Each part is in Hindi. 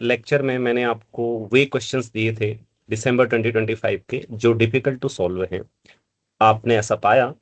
लेक्चर में मैंने आपको वे क्वेश्चंस दिए थे दिसंबर 2025 के जो डिफिकल्ट टू सॉल्व हैं, आपने ऐसा पाया,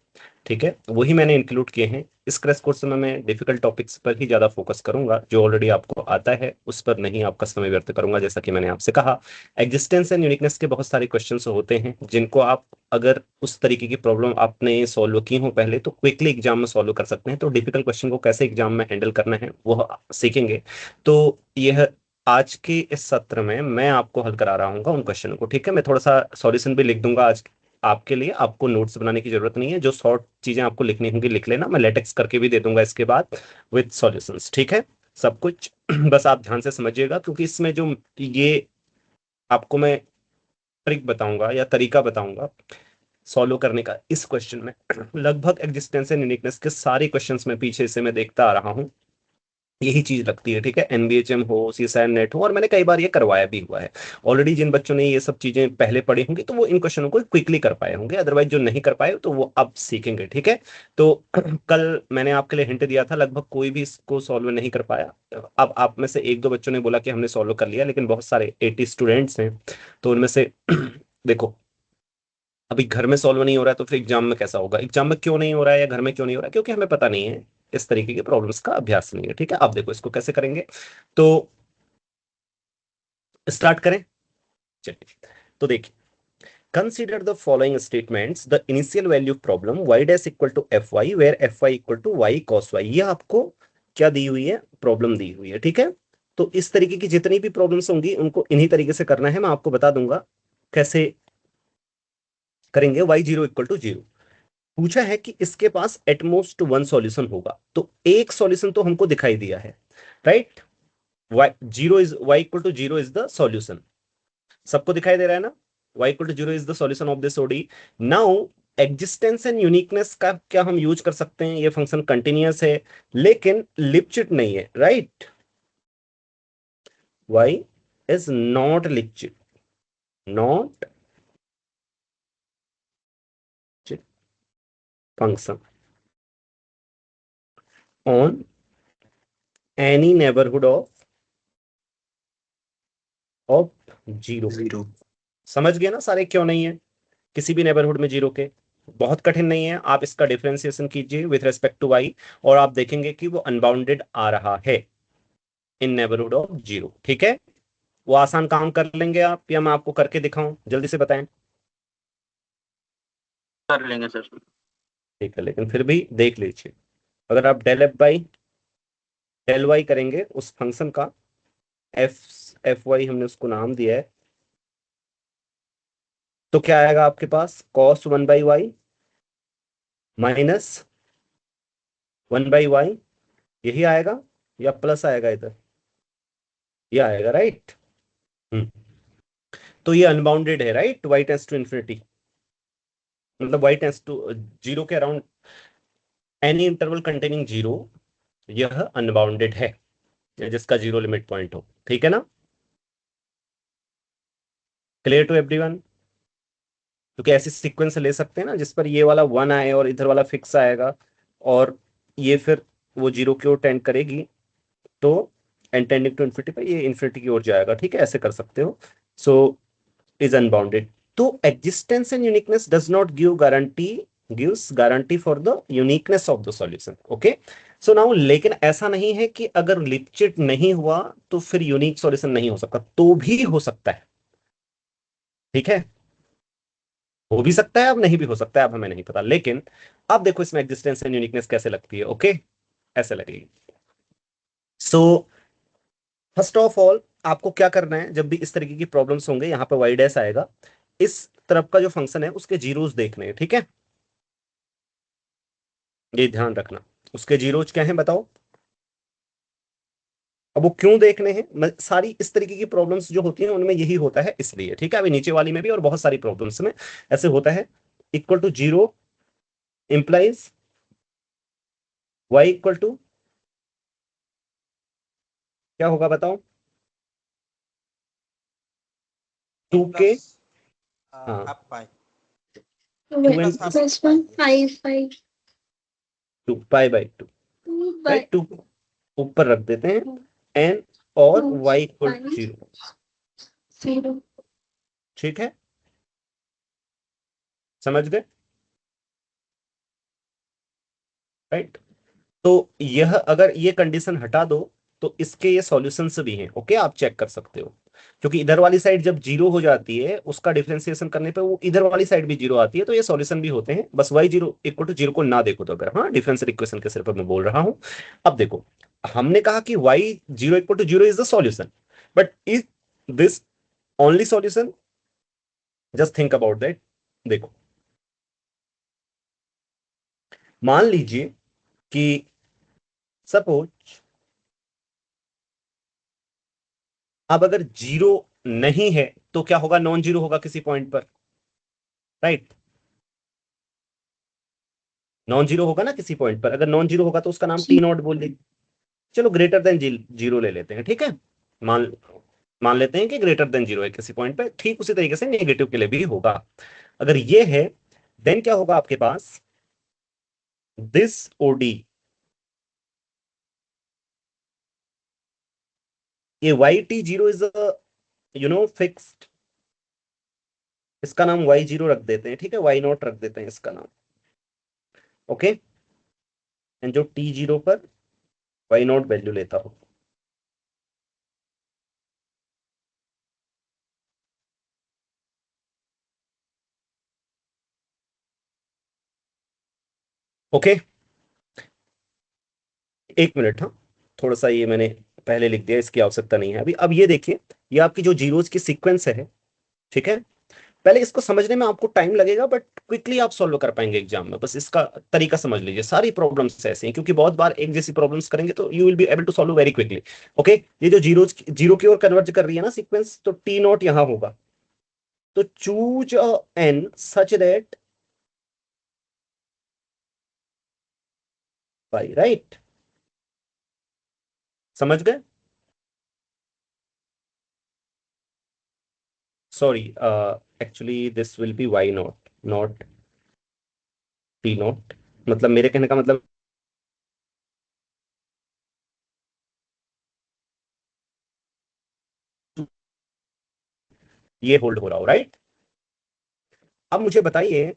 ठीक है, वही मैंने इंक्लूड किए हैं। इस क्रैश कोर्स में मैं डिफिकल्ट टॉपिक्स पर ही ज्यादा फोकस करूंगा, जो ऑलरेडी आपको आता है उस पर नहीं आपका समय व्यर्थ करूंगा। जैसा कि मैंने आपसे कहा, एग्जिस्टेंस एंड यूनिकनेस के बहुत सारे क्वेश्चंस होते हैं जिनको आप अगर उस तरीके की प्रॉब्लम आपने सॉल्व की हो पहले तो क्विकली एग्जाम में सॉल्व कर सकते हैं। तो डिफिकल्ट क्वेश्चन को कैसे एग्जाम में हैंडल करना है वो सीखेंगे। तो यह आज के इस सत्र में मैं आपको हल करा रहा हूँ उन क्वेश्चन को, ठीक है। मैं थोड़ा सा सॉल्यूशन भी लिख दूंगा आज आपके लिए, आपको नोट्स बनाने की जरूरत नहीं है। जो शॉर्ट चीजें आपको लिखनी होंगी लिख लेना, मैं लेटेक्स करके भी दे दूंगा इसके बाद विद सॉल्यूशंस, ठीक है, सब कुछ। बस आप ध्यान से समझिएगा, क्योंकि इसमें जो ये आपको मैं ट्रिक बताऊंगा या तरीका बताऊंगा सॉल्व करने का इस क्वेश्चन में, लगभग एग्जिस्टेंस एंड यूनिकनेस के सारे क्वेश्चंस में पीछे से मैं देखता आ रहा हूँ, यही चीज लगती है, ठीक है। एनबीएचएम हो, सीसैट नेट हो, और मैंने कई बार ये करवाया भी हुआ है ऑलरेडी। जिन बच्चों ने ये सब चीजें पहले पढ़ी होंगी तो वो इन क्वेश्चनों को क्विकली कर पाए होंगे, अदरवाइज जो नहीं कर पाए तो वो अब सीखेंगे, ठीक है। तो कल मैंने आपके लिए हिंट दिया था, लगभग कोई भी इसको सॉल्व नहीं कर पाया। अब आप में से एक दो बच्चों ने बोला कि हमने सॉल्व कर लिया, लेकिन बहुत सारे 80 स्टूडेंट्स हैं, तो उनमें से देखो, अभी घर में सॉल्व नहीं हो रहा है तो फिर एग्जाम में कैसा होगा? एग्जाम में क्यों नहीं हो रहा है या घर में क्यों नहीं हो रहा है? क्योंकि हमें पता नहीं है, इस तरीके के प्रॉब्लम्स का अभ्यास नहीं है, ठीक है। अब देखो इसको कैसे करेंगे, तो स्टार्ट करें, चलिए। तो देखिए, consider the following statements, the initial value problem y dash equal to f y where f y equal to y cos y. ये आपको क्या दी हुई है? प्रॉब्लम दी हुई है, ठीक है। तो इस तरीके की जितनी भी प्रॉब्लम्स होंगी उनको इन्हीं तरीके से करना है, मैं आपको बता दूंगा कैसे करेंगे। y zero equal to zero पूछा है कि इसके पास एटमोस्ट वन सॉल्यूशन होगा, तो एक सॉल्यूशन तो हमको दिखाई दिया है, right. y zero is y equal to zero is the solution, सबको दिखाई दे रहा है ना। y equal to zero is the solution of this ODE. Now existence and uniqueness का क्या हम यूज कर सकते हैं? ये फंक्शन कंटिन्यूअस है लेकिन लिपचिट नहीं है, right. y is not Lipschitz, not function on any neighbourhood of zero. Zero. समझ गए ना सारे क्यों नहीं है किसी भी नेबरहुड में जीरो के? बहुत कठिन नहीं है, आप इसका डिफरेंशिएशन कीजिए विथ रेस्पेक्ट टू वाई और आप देखेंगे कि वो अनबाउंडेड आ रहा है इन नेबरहुड ऑफ जीरो, ठीक है। वो आसान काम कर लेंगे आप या मैं आपको करके दिखाऊं? जल्दी से बताएं। कर लेंगे सर। ठीक है, लेकिन फिर भी देख लीजिए, अगर आप del f by del y करेंगे उस फंक्शन का, एफ एफ वाई हमने उसको नाम दिया है, तो क्या आएगा आपके पास? Cos one by y minus one by y, यही आएगा या प्लस आएगा इधर? ये आएगा, राइट। हम्म तो ये अनबाउंडेड है, right. Y tends to infinity, मतलब वाई टेंस टू जीरो के around any interval containing zero, यह अनबाउंडेड है, जिसका जीरो लिमिट पॉइंट हो, ठीक है ना। Clear to everyone? क्योंकि ऐसी सीक्वेंस ले सकते हैं ना जिस पर ये वाला वन आए और इधर वाला फिक्स आएगा, और ये फिर वो जीरो की ओर टेंड करेगी, तो एंड टेंडिंग टू इन्फिनिटी पर ये इन्फिनिटी की ओर जाएगा, ठीक है, ऐसे कर सकते हो। So is unbounded. तो existence and uniqueness does not give guarantee, gives guarantee for the uniqueness of the solution, okay. So now लेकिन ऐसा नहीं है कि अगर लिपचिट नहीं हुआ तो फिर यूनिक सॉल्यूशन नहीं हो सकता, तो भी हो सकता है, ठीक है। हो भी सकता है, अब नहीं भी हो सकता है, अब हमें नहीं पता, लेकिन अब देखो इसमें एग्जिस्टेंस एंड यूनिकनेस कैसे लगती है, ओके, ऐसे लगेगी। सो फर्स्ट ऑफ ऑल आपको क्या करना है, जब भी इस तरीके की प्रॉब्लम्स होंगे, यहां पे वाई डैश आएगा, इस तरफ का जो फंक्शन है उसके जीरोस देखने हैं, ठीक है, ये ध्यान रखना। उसके जीरोज क्या हैं बताओ? अब वो क्यों देखने हैं? सारी इस तरीके की प्रॉब्लम्स जो होती हैं उनमें यही होता है, इसलिए, ठीक है। अभी नीचे वाली में भी और बहुत सारी प्रॉब्लम्स में ऐसे होता है। Equal to zero implies y equal to क्या होगा बताओ? टू के, प्लस हाँ, half pi, two n plus half plus pi one five five two pi by two, two by right. Two ऊपर रख देते हैं, एन और y इक्वल 0। ठीक है, समझ गए? राइट। तो यह अगर ये कंडीशन हटा दो तो इसके ये सॉल्यूशंस भी हैं। ओके, आप चेक कर सकते हो, क्योंकि इधर वाली साइड जब जीरो हो जाती है उसका डिफरेंशिएशन करने पे वो इधर वाली साइड भी जीरो आती है, तो ये सॉल्यूशन भी होते हैं। बस y zero equal to zero को ना देखो तो, अगर हाँ डिफरेंशियल इक्वेशन के सिर्फ मैं बोल रहा हूं। अब देखो, हमने कहा कि y zero equal to zero is the solution, but is this only solution? Just think about that. देखो, मान लीजिए कि सपोज अब अगर जीरो नहीं है तो क्या होगा? नॉन जीरो होगा किसी पॉइंट पर, राइट? नॉन जीरो होगा ना किसी पॉइंट पर। अगर नॉन जीरो होगा तो उसका नाम टी नॉट बोल देंगे। चलो ग्रेटर देन जीरो ले लेते हैं, ठीक है। मान मान लेते हैं कि ग्रेटर देन जीरो है किसी पॉइंट पे। ठीक उसी तरीके से नेगेटिव के लिए भी होगा। अगर ये है, देन क्या होगा आपके पास? दिस ओडी, ये y t zero is fixed. इसका नाम वाई जीरो रख देते हैं, ठीक है, वाई नॉट रख देते हैं इसका नाम। ओके, एंड जो टी जीरो पर वाई नॉट वैल्यू लेता हो। ओके, एक मिनट, हाँ, थोड़ा सा ये मैंने पहले लिख दिया, इसकी आवश्यकता नहीं है अभी। अब ये देखिए, ये आपकी जो जीरोज की सीक्वेंस है, ठीक है। पहले इसको समझने में आपको टाइम लगेगा, बट क्विकली आप सॉल्व कर पाएंगे एग्जाम में। बस इसका तरीका समझ लीजिए। सारी प्रॉब्लम्स ऐसे हैं, क्योंकि बहुत बार एक जैसी प्रॉब्लम्स करेंगे तो you will be able to solve very quickly. Okay, ये जो जीरो की ओर कन्वर्ज कर रही है ना सीक्वेंस, तो टी नॉट यहां होगा। तो choose n such that by, right? समझ गए? Sorry, actually this will be y not, not t not. मतलब मेरे कहने का मतलब ये होल्ड हो रहा हो, राइट? अब मुझे बताइए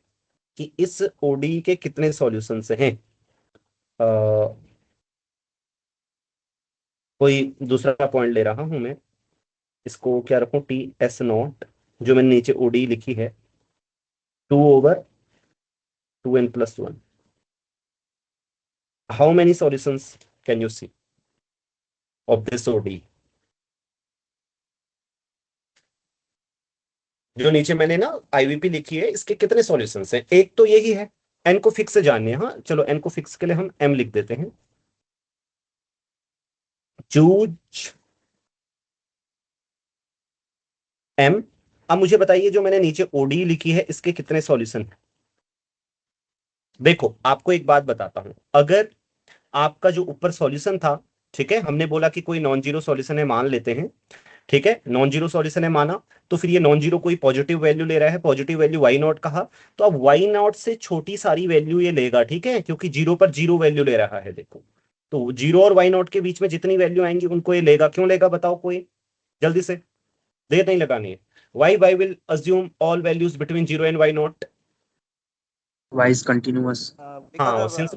कि इस ओडी के कितने सॉल्यूशंस हैं। अ, कोई दूसरा पॉइंट ले रहा हूं मैं। इसको क्या रखूं? टी एस नॉट, जो मैंने नीचे ओडी लिखी है, 2/2n+1। How many solutions can you see of this ODE? जो नीचे मैंने ना आईवीपी लिखी है, इसके कितने सॉल्यूशंस हैं? एक तो यही है। एन को फिक्स से जानने, हाँ चलो एन को फिक्स के लिए हम एम लिख देते हैं। Choose m. अब मुझे बताइए, जो मैंने नीचे ओडी लिखी है, इसके कितने सॉल्यूशन? देखो, आपको एक बात बताता हूं। अगर आपका जो ऊपर सॉल्यूशन था, ठीक है, हमने बोला कि कोई नॉन जीरो सॉल्यूशन है, मान लेते हैं, ठीक है, नॉन जीरो सॉल्यूशन है माना। तो फिर ये नॉन जीरो कोई पॉजिटिव वैल्यू ले रहा है, पॉजिटिव वैल्यू वाई नॉट कहा। तो अब वाई नॉट से छोटी सारी वैल्यू ये लेगा, ठीक है, क्योंकि जीरो पर जीरो वैल्यू ले रहा है। देखो, तो जीरो और वाई नॉट के बीच में जितनी वैल्यू आएंगी उनको ये लेगा। क्यों लेगा बताओ कोई, जल्दी से, देर नहीं लगानी है। Y will assume all values between zero and y naught. y is continuous. हाँ, सिंस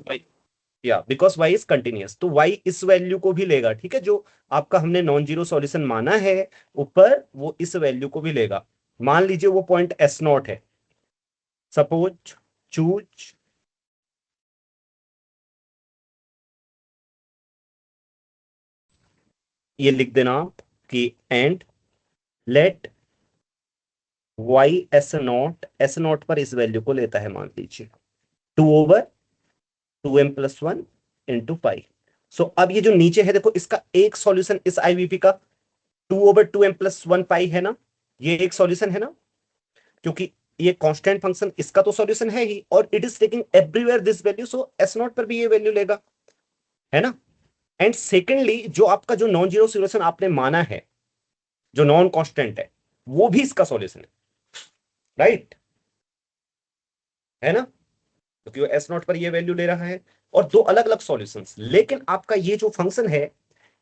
या बिकॉज y इज कंटिन्यूअस, तो y इस वैल्यू को भी लेगा, ठीक है, जो आपका हमने नॉन जीरो सॉल्यूशन माना है ऊपर, वो इस वैल्यू को भी लेगा। मान लीजिए वो पॉइंट एस नॉट है, सपोज। चूज ये लिख देना आप कि and let y s not पर इस वैल्यू को लेता है, मान लीजिए 2/2m+1 × पाई। सो अब ये जो नीचे है, देखो, इसका एक सॉल्यूशन इस आईवीपी का 2/2m+1 पाई है ना, ये एक सॉल्यूशन है ना, क्योंकि ये कांस्टेंट फंक्शन, इसका तो सॉल्यूशन है ही, और it is taking everywhere this value, so S not पर भी ये वैल्यू लेगा, है ना। एंड सेकेंडली, जो आपका जो नॉन जीरो सॉल्यूशन आपने माना है, जो नॉन कांस्टेंट है, वो भी इसका सॉल्यूशन है, राइट? है ना, क्योंकि वो एस नॉट पर ये वैल्यू ले रहा है। और दो अलग अलग सॉल्यूशंस, लेकिन आपका ये जो फंक्शन है,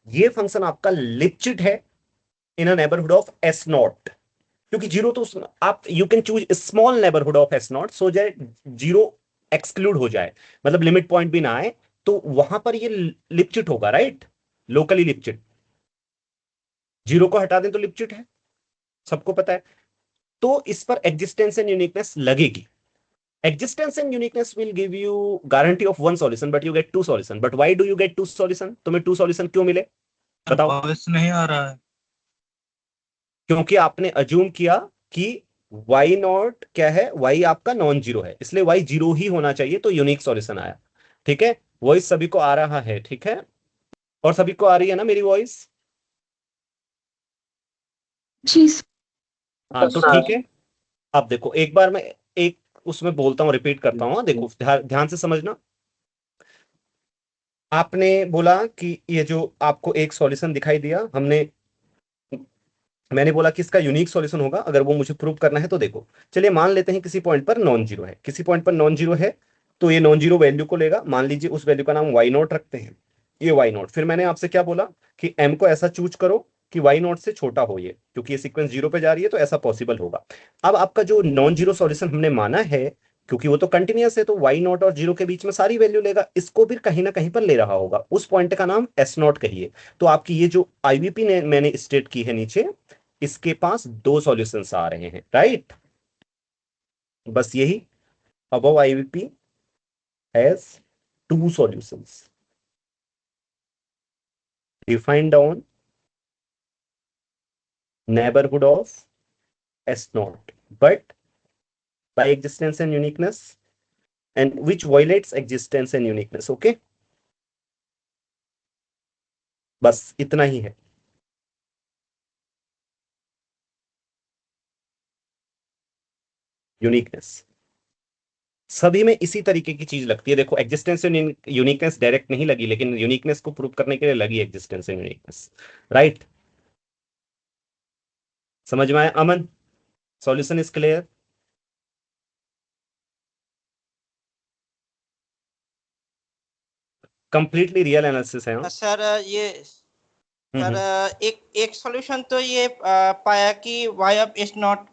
ये फंक्शन आपका लिपचिट है in a neighbourhood of S naught, क्योंकि जीरो तो आप you can choose small neighbourhood of S naught, so जाए जीरो एक्सक्लूड हो जाए, मतलब लिमिट पॉइंट भी ना आए, तो वहां पर ये लिपचिट होगा, राइट, लोकली लिपचिट। जीरो को हटा दें तो लिपचिट है, सबको पता है। तो इस पर एग्जिस्टेंस एंड यूनिकनेस लगेगी। Existence and uniqueness will give you guarantee of one solution, but you get two solution. But why do you get two solution? तुम्हें two solution क्यों मिले, बताओ? वॉइस नहीं आ रहा है। क्योंकि आपने अज्यूम किया कि y नॉट क्या है, y आपका नॉन जीरो है, इसलिए y जीरो ही होना चाहिए, तो यूनिक सॉल्यूशन आया। ठीक है, वॉइस सभी को आ रहा है, ठीक है, और सभी को आ रही है ना मेरी वॉइस? जी हाँ, तो ठीक है। अब देखो, एक बार मैं एक उसमें बोलता हूँ, रिपीट करता हूँ, देखो ध्यान से समझना। आपने बोला कि ये जो आपको एक सॉल्यूशन दिखाई दिया, मैंने बोला कि इसका यूनिक सॉल्यूशन होगा, अगर वो मुझे प्रूव करना है तो देखो, चलिए मान लेते हैं किसी पॉइंट पर नॉन जीरो है, किसी पॉइंट पर नॉन जीरो है, तो ये नॉन जीरो वैल्यू को लेगा, मान लीजिए उस वैल्यू का नाम वाई नॉट रखते हैं, ये वाई नॉट। फिर मैंने आपसे क्या बोला कि एम को ऐसा चूज करो कि वाई नॉट से छोटा हो ये, क्योंकि ये सीक्वेंस जीरो पे जा रही है तो ऐसा पॉसिबल होगा। अब आपका जो नॉन जीरो सॉल्यूशन हमने माना है, क्योंकि वो तो कंटिन्यूअस है, तो वाई नॉट और जीरो के बीच में सारी वैल्यू लेगा, इसको भी कहीं ना कहीं पर ले रहा होगा, उस पॉइंट का नाम एस नॉट कहिए। तो आपकी ये जो आईवीपी ने मैंने स्टेट की है नीचे, इसके पास दो सॉल्यूशंस आ रहे हैं, राइट, बस यही, above IVP has two solutions defined on neighborhood of S naught, but by existence and uniqueness, and which violates existence and uniqueness. Okay, बस इतना ही है। यूनिकनेस सभी में इसी तरीके की चीज लगती है, देखो एग्जिस्टेंस एंड यूनिकनेस डायरेक्ट नहीं लगी, लेकिन यूनिकनेस को प्रूव करने के लिए लगी एग्जिस्टेंस एंड यूनिकनेस, राइट? समझ में आया Aman? Solution is clear? Completely real analysis है। सर ये हम्म, सर एक एक सॉल्यूशन तो ये पाया कि y of S naught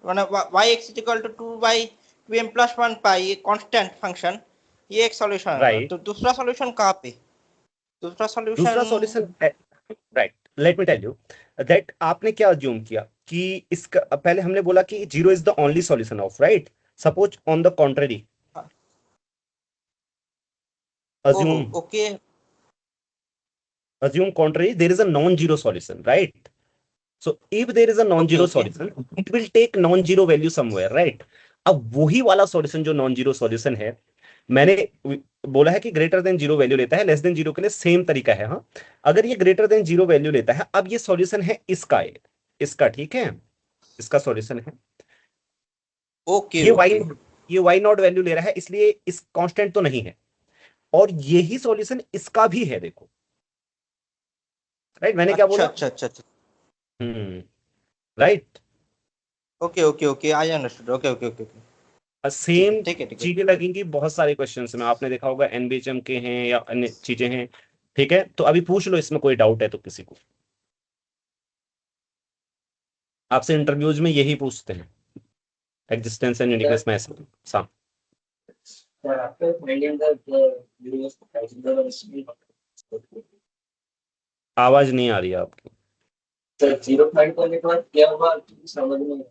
y x equal to 2 by 2m plus 1 pi, ये कांस्टेंट फंक्शन, ये एक सॉल्यूशन है। राइट, तो दूसरा सॉल्यूशन कहाँ पे? दूसरा दूसरा solution solution, right, let me tell you that आपने क्या अज्यूम किया कि इसका पहले हमने बोला कि zero is the only solution of, right? Suppose on the contrary, assume okay assume contrary, there is a non-zero solution, right? So if there is a non-zero okay. solution, it will take non-zero value somewhere, right? अब वही वाला सॉल्यूशन जो नॉन जीरो सॉल्यूशन है, मैंने बोला है कि ग्रेटर देन जीरो वैल्यू लेता है, लेस देन जीरो के लिए सेम तरीका है। हाँ, अगर ये ग्रेटर देन जीरो वैल्यू लेता है, अब ये सॉल्यूशन है इसका, इसका, ठीक है, इसका सॉल्यूशन है, ओके ये वाई नॉट वैल्यू ले रहा है, इसलिए इस कांस्टेंट तो नहीं है, और यही सॉल्यूशन इसका भी है, देखो, राइट? मैंने क्या बोला? अच्छा अच्छा अच्छा, right, okay okay okay, I understood, okay okay okay okay, same ठीक है चीजें लगेंगी बहुत सारे क्वेश्चंस में, आपने देखा होगा एनबीएचएम के हैं या अन्य चीजें हैं, ठीक है? तो अभी पूछ लो, इसमें कोई डाउट है तो किसी को, आपसे इंटरव्यूज में यही पूछते हैं, एग्जिस्टेंस एंड यूनिकनेस में ऐसे साम आवाज नहीं आ रही है आपकी। जीरो फाइंड करने के बाद क्या हुआ समझ में?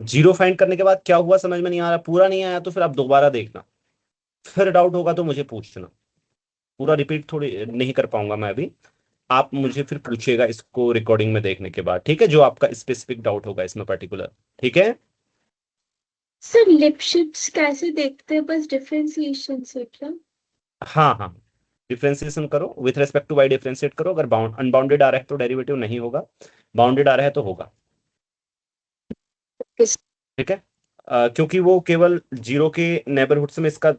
जीरो फाइंड करने के बाद क्या हुआ समझ में नहीं आ रहा, पूरा नहीं आया तो फिर आप दोबारा देखना, फिर डाउट होगा तो मुझे पूछना, पूरा रिपीट थोड़ी नहीं कर पाऊंगा मैं अभी, आप मुझे फिर पूछिएगा इसको रिकॉर्डिंग में देखने के बाद, ठीक है? जो आपका स्पेसिफिक डाउट होगा इसमें पर्टिकुलर, ठीक है? सर लिपशिट्स कैसे देखते हैं, बस डिफरेंशिएशन से क्या? हाँ हाँ, डिफरेंशिएशन करो, with respect to y differentiate करो, अगर अनबाउंडेड आ रहा है तो डेरिवेटिव नहीं होगा, बाउंडेड आ रहा है तो होगा, ठीक है? क्योंकि वो केवल जीरो के नेबरहुड में, इसका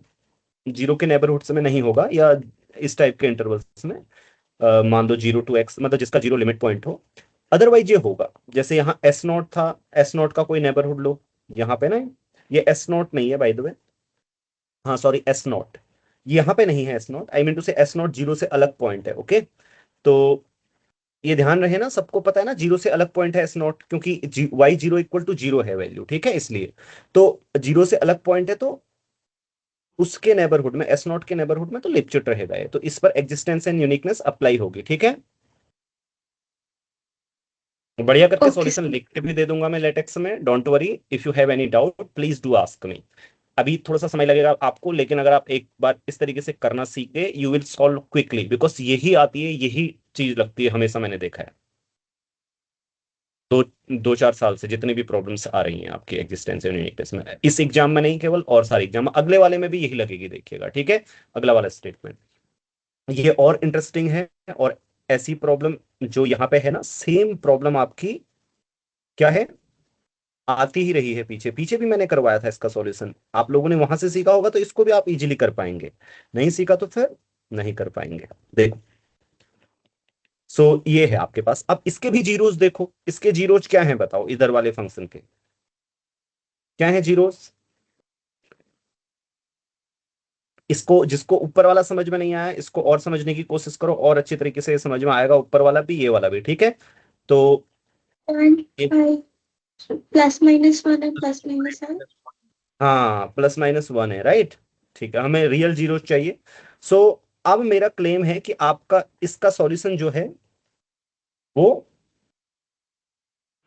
जीरो के नेबरहुड में नहीं होगा, या इस टाइप के इंटरवल्स में, मान लो 0 to x, मतलब जिसका जीरो लिमिट पॉइंट हो, अदरवाइज ये होगा। जैसे यहाँ एस नॉट था, एस नॉट का कोई नेबरहुड लो यहाँ पे ना, ये एस नॉट नहीं है बाय द वे, हाँ सॉरी, एस नॉट, यहाँ पे नहीं है s naught, I mean to say s naught zero से अलग पॉइंट है। ओके, तो ये ध्यान रहे ना, सबको पता है ना जीरो से अलग पॉइंट है एस नॉट, क्योंकि y zero equal to zero है वैल्यू, ठीक है, इसलिए तो जीरो से अलग पॉइंट है, तो उसके नेबरहुड में, एस नॉट के नेबरहुड में तो लिपचिट रहेगा ये, तो इस पर एग्जिस्टेंस एंड यूनिकनेस अप्लाई होगी। ठीक है, बढ़िया करके ओके सॉल्यूशन लिख के भी दे दूंगा मैं लेटेक्स में, don't worry, if you have any doubt please do ask me. अभी थोड़ा सा समय लगेगा आपको, लेकिन अगर आप एक बार इस तरीके से करना सीख गए you will solve quickly, because यही आती है, यही चीज लगती है हमेशा, मैंने देखा है दो 2-4 साल से जितनी भी प्रॉब्लम्स आ रही हैं आपकी एग्जिस्टेंस एंड यूनिकनेस में, इस एग्जाम में नहीं केवल, और सारे एग्जाम, अगले वाले में भी यही लगेगी, देखिएगा। ठीक है, अगला वाला स्टेटमेंट ये और इंटरेस्टिंग है, और ऐसी प्रॉब्लम जो यहाँ पे है ना, सेम प्रॉब्लम आपकी क्या है, आती ही रही है, पीछे पीछे भी मैंने करवाया था इसका सॉल्यूशन, आप लोगों ने वहां से सीखा होगा तो इसको भी आप इजीली कर पाएंगे, नहीं सीखा तो फिर नहीं कर पाएंगे। देखो, सो ये है आपके पास, अब इसके भी जीरोस देखो, इसके जीरोस क्या हैं बताओ, इधर वाले फंक्शन के क्या है जीरोस। इसको, जिसको ऊपर वाला समझ में नहीं आया इसको और समझने की कोशिश करो, और अच्छी तरीके से समझ में आएगा, ऊपर वाला भी ये वाला भी। ठीक है, तो 1 प्लस माइनस 1 है, प्लस माइनस है। हाँ +-1 है, राइट। ठीक है, हमें रियल जीरो चाहिए। सो अब मेरा क्लेम है कि आपका इसका सॉल्यूशन जो है वो,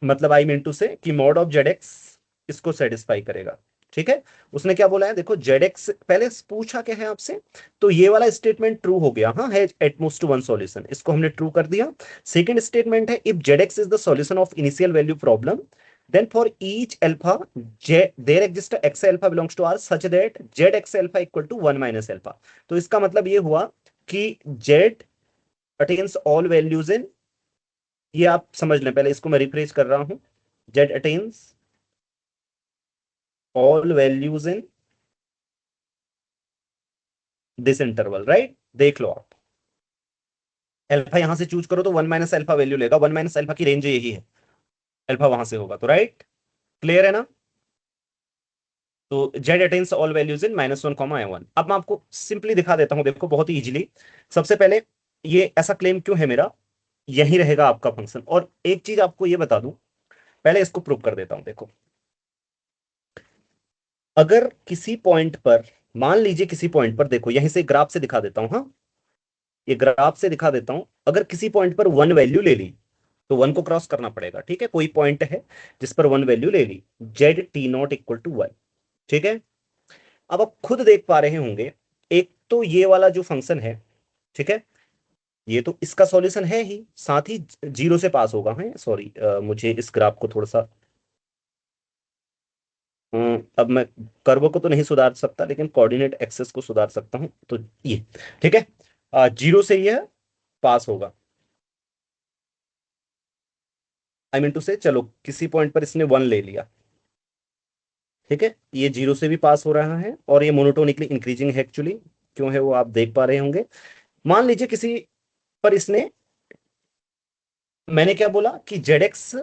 मतलब आई मीन टू से कि मॉड ऑफ जेड एक्स इसको सेटिस्फाई करेगा। ठीक है, उसने क्या बोला है देखो, जेड एक्स पहले पूछा क्या है आपसे, तो ये वाला स्टेटमेंट ट्रू हो गया, हाँ है एट मोस्ट वन सॉल्यूशन, इसको हमने ट्रू कर दिया। सेकंड स्टेटमेंट है if Z x is the solution of initial value problem then for each alpha there exists a x alpha belongs to R such that z x alpha equal to 1 minus alpha। तो इसका मतलब ये हुआ कि z attains all values in, ये आप समझ लें, पहले इसको मैं रिफ्रेश कर रहा हूं, z attains all values in this interval, right. देख लो आप, अल्फा यहां से चूज करो तो 1 माइनस अल्फा वैल्यू लेगा, 1 माइनस अल्फा की रेंज यही है, अल्फा वहां से होगा, तो राइट, क्लियर है ना। तो Z attains all values in -1, अब मैं आपको सिंपली दिखा देता हूं, देखो बहुत ही इजीली। सबसे पहले ये ऐसा क्लेम क्यों है मेरा, यही रहेगा आपका फंक्शन, और एक चीज आपको ये बता दूं, पहले इसको प्रूव कर देता हूं। देखो, अगर किसी पॉइंट पर, मान लीजिए किसी पॉइंट पर, देखो यहीं से ग्राफ से दिखा देता हूं, हाँ ये ग्राफ से दिखा देता हूं, अगर किसी पॉइंट पर 1 वैल्यू ले ली तो 1 को क्रॉस करना पड़ेगा। ठीक है, कोई पॉइंट है जिस पर 1 वैल्यू ले ली, Z T naught equal to 1। ठीक है, अब आप खुद देख पा रहे होंगे, एक तो ये वाला जो फंक्शन है, ठीक है, ये तो इसका सॉल्यूशन है ही, साथ ही जीरो से पास होगा, है सॉरी, मुझे इस ग्राफ को थोड़ा सा, अब मैं कर्व को तो नहीं सुधार सकता, लेकिन कोऑर्डिनेट एक्सेस को सुधार सकता हूं, तो ये ठीक है, जीरो से ये पास होगा, आई मीन टू से, चलो किसी पॉइंट पर इसने 1 ले लिया, ठीक है, ये जीरो से भी पास हो रहा है, और ये मोनोटोनिकली इंक्रीजिंग है एक्चुअली, क्यों है वो आप देख पा रहे होंगे। मान लीजिए किसी पर इसने, मैंने क्या बोला कि जेड एक्स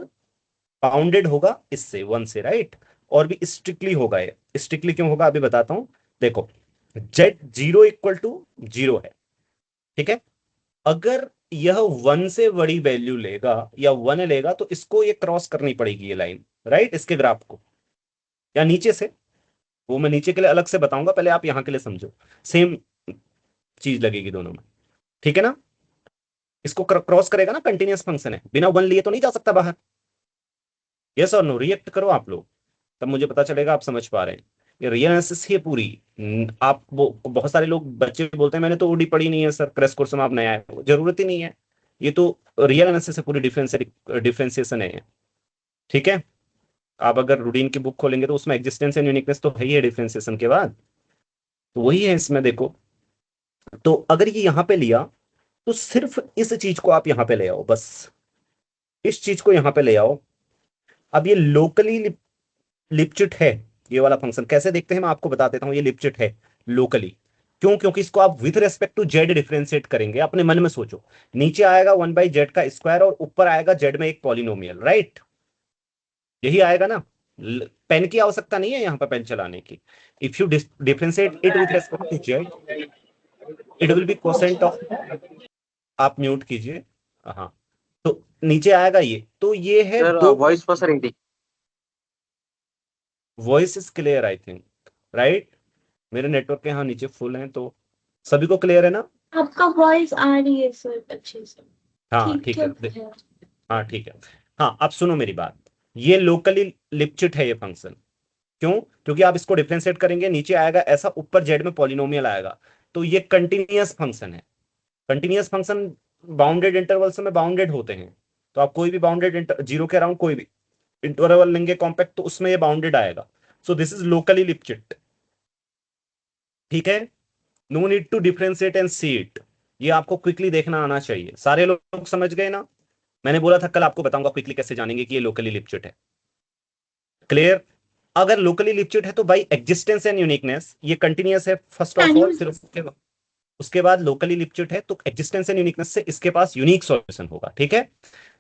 बाउंडेड होगा इससे 1 से, राइट, और भी स्ट्रिक्टली होगा, ये स्ट्रिक्टली क्यों होगा अभी बताता हूं। देखो, z zero equal to zero है, ठीक है, अगर यह 1 से बड़ी वैल्यू लेगा या 1 लेगा तो इसको ये क्रॉस करनी पड़ेगी ये लाइन, राइट, इसके ग्राफ को, या नीचे से, वो मैं नीचे के लिए अलग से बताऊंगा, पहले आप यहां के लिए समझो, सेम चीज लगेगी दोनों में। ठीक है ना, इसको क्रॉस करेगा ना, कंटिन्यूअस फंक्शन है, बिना 1 लिए तो नहीं जा सकता बाहर। यस और नो, रिएक्ट करो आप लोग, तब मुझे पता चलेगा आप समझ पा रहे हैं। ये रियल एनालिसिस ही है पूरी। आप वो बहुत सारे लोग बच्चे बोलते हैं मैंने तो ओडी पढ़ी नहीं है सर, क्रैश कोर्स में आप नया है, जरूरत ही नहीं है, ये तो रियल एनालिसिस है पूरी, डिफरेंशिएशन है। ठीक है, आप अगर रूटीन की बुक खोलेंगे तो उसमें एग्जिस्टेंस एंड यूनिकनेस तो है ही है डिफरेंशिएशन के बाद, तो वही है इसमें। देखो, तो अगर ये यहां पे लिया तो सिर्फ इस चीज को आप यहां पे ले आओ, बस इस चीज को यहां पे ले आओ। अब ये लोकली लिपचिट है, ये वाला फंक्शन कैसे देखते हैं मैं आपको बता देता हूं, ये लिपचिट है लोकली, क्यों, क्योंकि इसको आप with respect to z differentiate करेंगे, अपने मन में सोचो, नीचे आएगा 1/z का स्क्वायर और ऊपर आएगा जेड में एक पॉलिनोमियल, राइट, यही आएगा ना। पेन की आवश्यकता नहीं है यहाँ पर पेन चलाने की, if you differentiate it with respect to z, it will be quotient of, आप म्यूट कीजिए, हाँ, तो नीचे आएगा ये, तो ये है सर दो, वॉइस फंस रही थी। Voice is clear I think, right? मेरे नेटवर्क के यहाँ नीचे फुल हैं, तो सभी को क्लियर है ना? आपका वॉइस आ रही है सर अच्छे से। हाँ ठीक ठीक है, है। हाँ ठीक है। हाँ अब सुनो मेरी बात, ये लोकली लिपचिट है ये फंक्शन। क्यों? क्योंकि आप इसको डिफरेंशिएट करेंगे, नीचे आएगा ऐसा, ऊपर जेड में पॉलिनोमियल आएगा, तो ये कंटिन्यूअस फंक्शन है। कंटिन्यूअस फंक्शन बाउंडेड इंटरवल्स में बाउंडेड होते हैं, तो आप कोई भी बाउंडेड जीरो के अराउंड कोई भी इंटरवल लेंगे कॉम्पैक्ट, तो उसमें ये बाउंडेड आएगा। So this is locally Lipschitz, ठीक है? No need to differentiate and see it, ये आपको क्विकली देखना आना चाहिए। सारे लोग समझ गए ना? मैंने बोला था कल आपको बताऊंगा क्विकली कैसे जानेंगे कि ये लोकली लिपचिट है। क्लियर? अगर लोकली लिपचिट है तो बाई एग्जिस्टेंस एंड यूनिकनेस ये कंटिन्यूअस है फर्स्ट ऑफ ऑल, फिर उसके बाद लोकली लिपचिट है, तो एग्जिस्टेंस एंड यूनिकनेस से इसके पास यूनिक सॉल्यूशन होगा, ठीक है?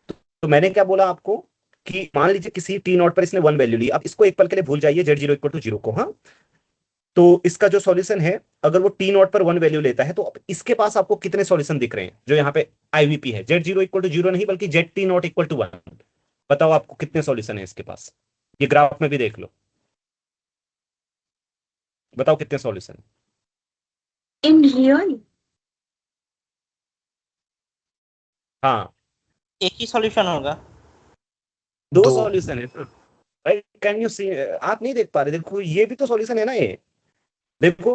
तो मैंने क्या बोला आपको कि मान लीजिए किसी टी नॉट पर इसने 1 वैल्यू ली, अब इसको एक पल के लिए भूल जाइए Z0 इक्वल टू 0 को, हाँ? तो इसका जो सॉल्यूशन है, अगर वो टी नॉट पर 1 वैल्यू लेता है, तो अब इसके पास आपको कितने सॉल्यूशन दिख रहे हैं? जो यहाँ पे IVP है, Z0 इक्वल टू 0 नहीं बल्कि ZT नॉट इक्वल टू 1। बताओ आपको कितने सॉल्यूशन है इसके पास? ये ग्राफ में भी देख लो, बताओ कितने सॉल्यूशन इन रियल? हाँ, एक ही सॉल्यूशन होगा। दो दो। सॉल्यूशन है राइट? कैन यू सी? आप नहीं देख पा रहे, देखो ये भी तो सॉल्यूशन है ना, ये देखो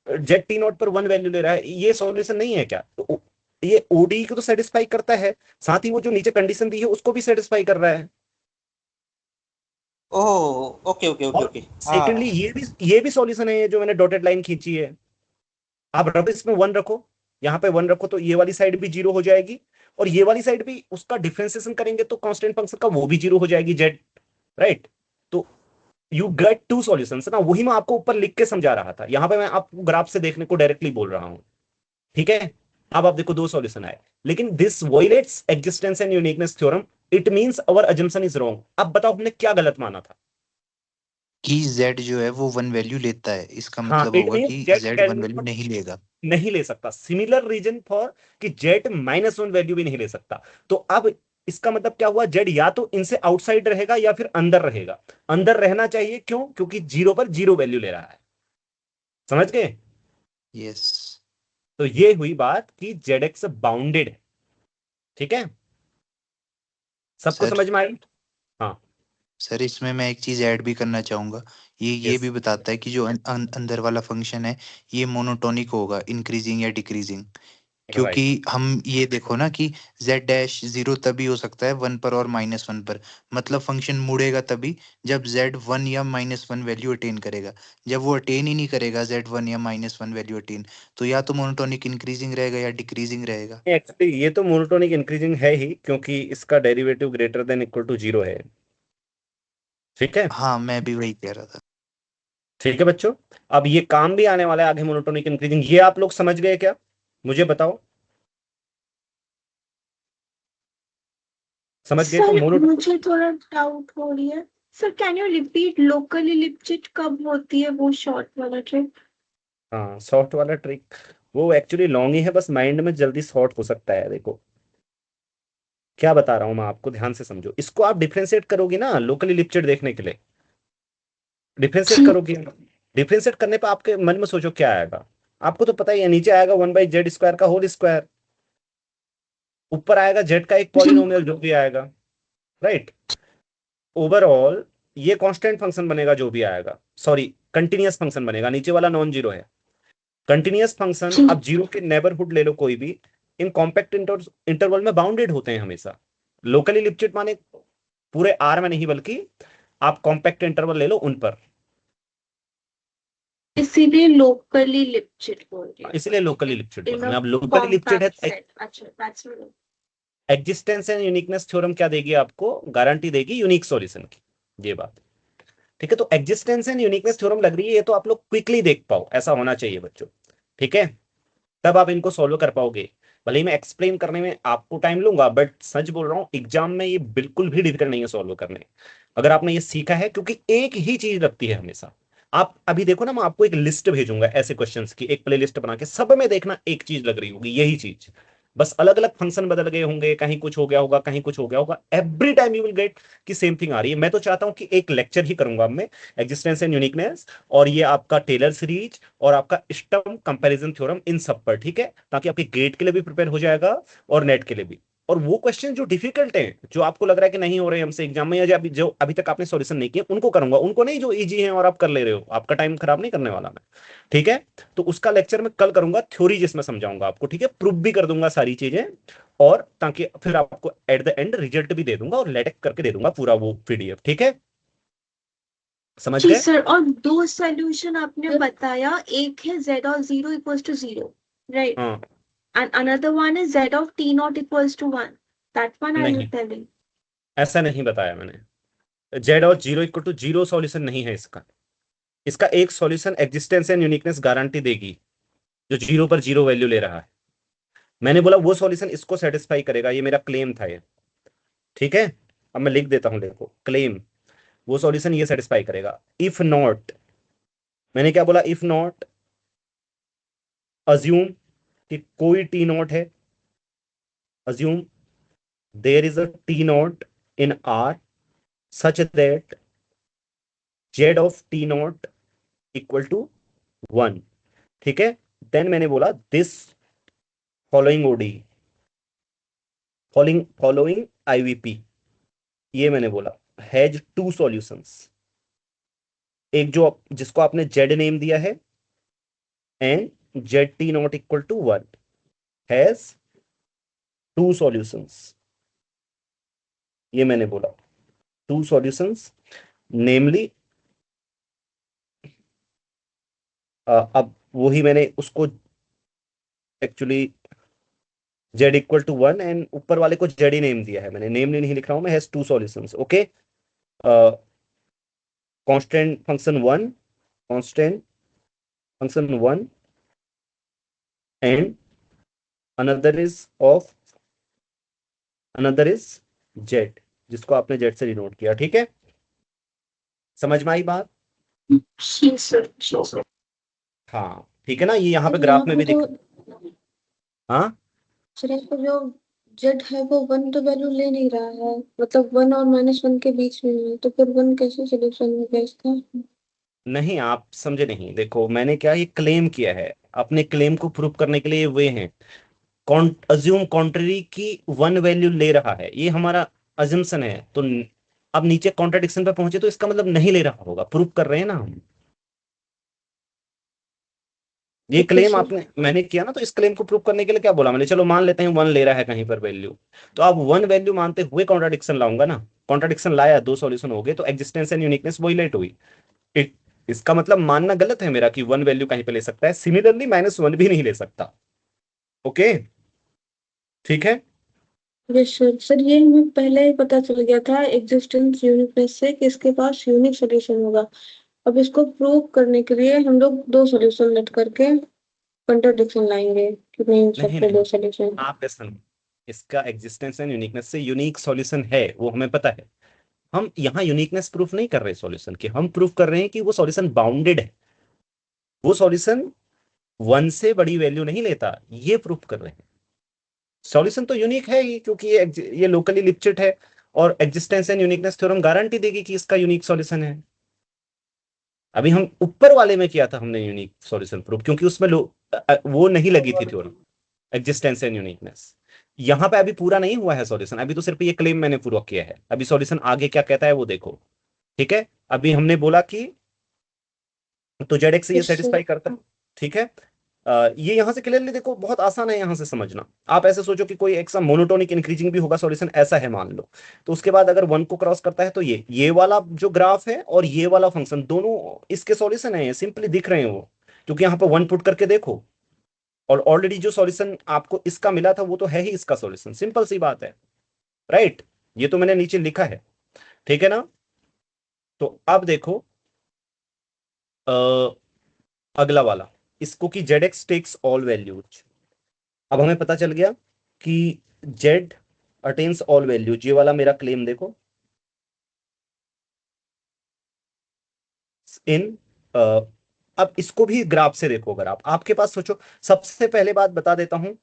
ZT नॉट पर 1 वैल्यू ले रहा है, ये सॉल्यूशन नहीं है क्या? तो ये ODE को तो सेटिस्फाई करता है, साथ ही वो जो नीचे कंडीशन दी है उसको भी सेटिस्फाई कर रहा है। Oh okay okay okay okay. Secondly ये भी सॉल्यूशन है, ये जो मैंने डॉटेड लाइन खींची है। आप रब इसमें 1 रखो, यहाँ पे 1 रखो, तो ये वाली साइड भी 0 हो जाएगी, और ये वाली साइड भी उसका डिफरेंशिएशन करेंगे तो कांस्टेंट फंक्शन का वो भी 0 हो जाएगी, जेड, राइट? तो यू गेट 2 सॉल्यूशंस ना, वही मैं आपको ऊपर लिख के समझा रहा था, यहाँ पे मैं आपको ग्राफ से देखने को डायरेक्टली बोल रहा हूँ, ठीक है? अब आप देखो 2 सॉल्यूशन आए, लेकिन this violates existence and uniqueness theorem, it means our assumption is wrong. अब बताओ हमने क्या गलत माना था? कि Z जो है वो 1 वैल्यू लेता है, इसका हाँ, मतलब इट होगा मींस कि Z Z can 1 value not, नहीं लेगा। नहीं ले सकता। सिमिलर रीजन फॉर कि जेड -1 वैल्यू भी नहीं ले सकता। तो अब इसका मतलब क्या हुआ? जेड या तो इनसे आउटसाइड रहेगा या फिर अंदर रहेगा। अंदर रहना चाहिए, क्यों? क्योंकि 0 पर 0 वैल्यू ले रहा है। समझ गए? यस तो ये हुई बात कि ZX बाउंडेड है, ठीक है? सबको सर। समझ में आई? हाँ सर इसमें मैं एक चीज ऐड भी करना चाहूंगा, ये यस भी बताता है कि जो अंदर वाला फंक्शन है ये मोनोटोनिक होगा, इंक्रीजिंग या डिक्रीजिंग। क्योंकि राइट। हम ये देखो ना कि Z डैश 0 तभी हो सकता है 1 पर और -1 पर, मतलब फंक्शन मुड़ेगा तभी जब Z 1 या -1 वैल्यू अटेन करेगा। जब वो अटेन ही नहीं करेगा Z 1 या -1 वैल्यू अटेन, तो या तो मोनोटोनिक इंक्रीजिंग रहेगा या डिक्रीजिंग रहेगा। एक्चुअली ये तो मोनोटोनिक इंक्रीजिंग है ही, क्योंकि इसका derivative greater than equal to 0 है, ठीक है? हाँ मैं भी वही कह रहा था। ठीक है बच्चों, अब ये काम भी आने वाला है आगे, मोनोटोनिक इंक्रीजिंग। ये आप लोग समझ गए क्या? मुझे बताओ, समझ गए? तो सर मुझे थोड़ा डाउट हो रही है। Sir can you repeat locally Lipschitz कब होती है वो शॉर्ट वाला ट्रिक? हाँ, सॉर्ट वाला ट्रिक वो एक्चुअली लॉन्ग ही है, बस माइंड में जल्दी सॉर्ट हो सकता है। देखो क्या बता रहा हूं मैं आपको, ध्यान से समझो। इसको आप डिफरेंशिएट करोगी ना लोकली लिपचिट देखने के लिए, डिफरेंशिएट करोगी, डिफरेंशिएट करने पर आपके मन में सोचो क्या आएगा? आपको तो पता ही है, नीचे आएगा 1/z² का होल स्क्वायर, ऊपर आएगा जेड का एक पॉलिनोमियल जो भी आएगा, राइट? ओवरऑल ये कांस्टेंट फंक्शन बनेगा जो भी आएगा, सॉरी कंटिन्यूअस फंक्शन बनेगा, नीचे वाला नॉन जीरो है। कंटिन्यूअस फंक्शन, अब 0 के नेबरहुड ले लो कोई भी, इन कॉम्पैक्ट इंटरवल में बाउंडेड होते हैं हमेशा। लोकली लिपचिट माने पूरे आर में नहीं, बल्कि आप कॉम्पैक्ट इंटरवल ले लो उन पर, इसीलिए लोकली लिपचिट बोल रही हूँ। इसलिए लोकली लिपचिट बोल In रहे a हैं। अब लोकली लिपचिट है, compact set. अच्छा, that's right. Existence and uniqueness theorem क्या देगी आपको? गारंटी देगी यूनिक सॉल्यूशन की, ये बात, ठीक है? तो एग्जिस्टेंस एंड यूनिकनेस थ्योरम लग रही है, ये तो आप लोग क्विकली देख पाओ, ऐसा होना चाहिए बच्चों, ठीक है? तब आप इनको सॉल्व कर पाओगे। भले ही मैं एक्सप्लेन करने में आपको टाइम लूंगा, बट सच बोल रहा हूँ एग्जाम में ये बिल्कुल भी डिफिकल्ट नहीं है सॉल्व करने, अगर आपने ये सीखा है, क्योंकि एक ही चीज लगती है हमेशा। आप अभी देखो ना, मैं आपको एक लिस्ट भेजूंगा ऐसे क्वेश्चंस की, एक प्ले लिस्ट बना के, सब में देखना एक चीज लग रही होगी, यही चीज, बस अलग अलग फंक्शन बदल गए होंगे, कहीं कुछ हो गया होगा, कहीं कुछ हो गया होगा, every time you will get कि सेम थिंग आ रही है। मैं तो चाहता हूं कि एक लेक्चर ही करूंगा अब मैं, एग्जिस्टेंस एंड यूनिकनेस, और ये आपका टेलर सीरीज और आपका स्टर्म कंपैरिजन थ्योरम, इन सब पर, ठीक है, ताकि आपके गेट के लिए भी प्रिपेयर हो जाएगा और नेट के लिए भी। और वो क्वेश्चन जो डिफिकल्ट हैं, जो आपको लग रहा है कि नहीं हो रहे हमसे एग्जाम में, या जो अभी तक आपने सॉल्यूशन नहीं किए, उनको करूंगा, उनको नहीं जो इजी हैं और आप कर ले रहे हो, आपका टाइम खराब नहीं करने वाला मैं, ठीक है। तो उसका लेक्चर मैं कल करूंगा, थ्योरी जिसमें समझाऊंगा आपको, ठीक है, प्रूफ भी कर दूंगा सारी चीजें, और ताकि फिर आपको एट द एंड रिजल्ट भी दे दूंगा और लेटेक करके दे दूंगा पूरा वो पीडीएफ, ठीक है, समझ जी गए? सर, और दो सोल्यूशन आपने बताया, एक है z और 0 इक्वल्स टू 0, राइट, हाँ। and another one is z of t naught equals to 1. That one are you नहीं, telling? ऐसा नहीं बताया मैंने, जेड और zero equal to zero solution नहीं है इसका। इसका एक solution existence and uniqueness guarantee देगी, जो जीरो पर जीरो वैल्यू ले रहा है। मैंने बोला वो सॉल्यूशन इसको सेटिस्फाई करेगा, ये मेरा क्लेम था ये, ठीक है। अब मैं लिख देता हूं, देखो, क्लेम, वो सॉल्यूशन ये सेटिस्फाई करेगा। इफ नॉट, मैंने क्या बोला, इफ नॉट, अज्यूम कि कोई टी नॉट है, assume there is a t naught in R such that z of t naught equal to 1, ठीक है। देन मैंने बोला this following ODE, following IVP, ये मैंने बोला हैज टू सॉल्यूशंस, एक जो जिसको आपने जेड नेम दिया है, and z T naught equal to 1 has two solutions, ये मैंने बोला, टू सॉल्यूशंस, नेमली, अब वही मैंने उसको actually z equal to 1, and ऊपर वाले को जेड ही नेम दिया है मैंने, नेम नहीं लिख रहा हूं मैं, has two solutions, okay. Constant function 1, constant function 1, and another is of, another is z, जिसको आपने जेड से डिनोट किया, ठीक है, समझ में आई बात? जी सर, जी सर। हाँ, ठीक है ना, ये यहाँ पे और यहाँ ग्राफ में पे भी जो दिख, हाँ, सर यहाँ पे जो जेड है वो 1 तो वैल्यू ले नहीं रहा है, मतलब 1 और -1 के बीच में है, तो फिर 1 कैसे सोल्यूशन होगा इसका? नहीं आप समझे नहीं, देखो मैंने क्या ये क्लेम किया है, अपने क्लेम को प्रूव करने के लिए ये वे हैं, अज्यूम कॉन्ट्ररी की 1 वैल्यू ले रहा है, ये हमारा अजम्पशन है, तो अब नीचे कॉन्ट्रडिक्शन पे पहुंचे तो इसका मतलब नहीं ले रहा होगा, प्रूव कर रहे हैं ना हम, ये ओके क्लेम सर। आपने मैंने किया ना, तो इस क्लेम को प्रूव करने के लिए क्या बोला मैंने, चलो मान लेते हैं 1 ले रहा है कहीं पर वैल्यू, तो आप 1 वैल्यू मानते हुए कॉन्ट्रडिक्शन लाऊंगा ना, कॉन्ट्रडिक्शन लाया, दो सॉल्यूशन हो गए, तो एग्जिस्टेंस एंड यूनिकनेस वही लेट हुई। इसका मतलब मानना गलत है मेरा कि 1 वैल्यू कहीं पे ले सकता है, सिमिलरली -1 भी नहीं ले सकता, ओके, ठीक है। यस सर, सर ये हमें पहले ही पता चल गया था एग्जिस्टेंस यूनिकनेस से कि इसके पास यूनिक सोल्यूशन होगा। अब इसको प्रूव करने के लिए हम लोग दो सोल्यूशन लेट करके कंट्राडिक्शन लाएंगे कि नहीं हो नहीं सकते नहीं, दो सोल्यूशन। आप लिसन, इसका एग्जिस्टेंस एंड यूनिकनेस से यूनिक सॉल्यूशन है, वो हमें पता है। हम यहाँ यूनिकनेस प्रूफ नहीं कर रहे सॉल्यूशन की, हम प्रूफ कर रहे हैं कि वो सॉल्यूशन बाउंडेड है, वो सॉल्यूशन 1 से बड़ी वैल्यू नहीं लेता, ये प्रूफ कर रहे हैं। सॉल्यूशन तो यूनिक है ही, क्योंकि ये लोकली लिपचिट है, और existence and uniqueness theorem guarantee देगी कि इसका यूनिक सॉल्यूशन है। अभी हम ऊपर वाले में किया था हमने यूनिक सॉल्यूशन प्रूफ, क्योंकि उसमें वो नहीं लगी थी थ्योरम, एग्जिस्टेंस एंड यूनिकनेस। यहां पे अभी पूरा नहीं हुआ है सॉल्यूशन, अभी तो सिर्फ ये क्लेम मैंने पूरा किया है, अभी सॉल्यूशन आगे क्या कहता है वो देखो, ठीक है। अभी हमने बोला कि तो जेड एक्स ये यस सर। सेटिस्फाई करता है, ठीक है। ये यहां से क्लियरली देखो, बहुत आसान है यहां से समझना। आप ऐसे सोचो कि कोई एक सा मोनोटोनिक इंक्रीजिंग भी होगा सॉल्यूशन, ऐसा है मान लो, तो उसके बाद अगर 1 को क्रॉस करता है तो ये वाला जो ग्राफ है और ये वाला फंक्शन दोनों इसके सॉल्यूशन है, सिंपली दिख रहे हैं वो, क्योंकि यहाँ पे 1 पुट करके देखो, और ऑलरेडी जो सॉल्यूशन आपको इसका मिला था वो तो है ही इसका सॉल्यूशन, सिंपल सी बात है, राइट। ये तो मैंने नीचे लिखा है, ठीक है ना। तो अब देखो अगला वाला, इसको कि z x takes all values. अब हमें पता चल गया कि जेड अटेन्स ऑल वैल्यूज, ये वाला मेरा क्लेम देखो, इन अब इसको भी ग्राफ से देखो, अगर आप आपके पास सोचो, सबसे पहले बात बता देता हूं,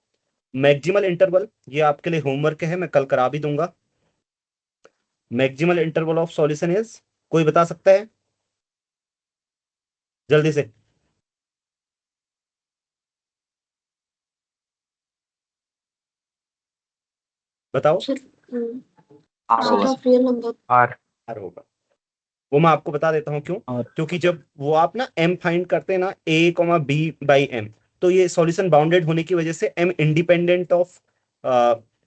मैक्सिमल इंटरवल, ये आपके लिए होमवर्क है, मैं कल करा भी दूंगा। Maximal interval of solution is, कोई बता सकता है जल्दी से? बताओ। Set of real number R R होगा। वो मैं आपको बता देता हूँ क्यों। क्योंकि जब वो आप ना m फाइंड करते हैं ना, a, b बाई m, तो ये सॉल्यूशन बाउंडेड होने की वजह से m इंडिपेंडेंट ऑफ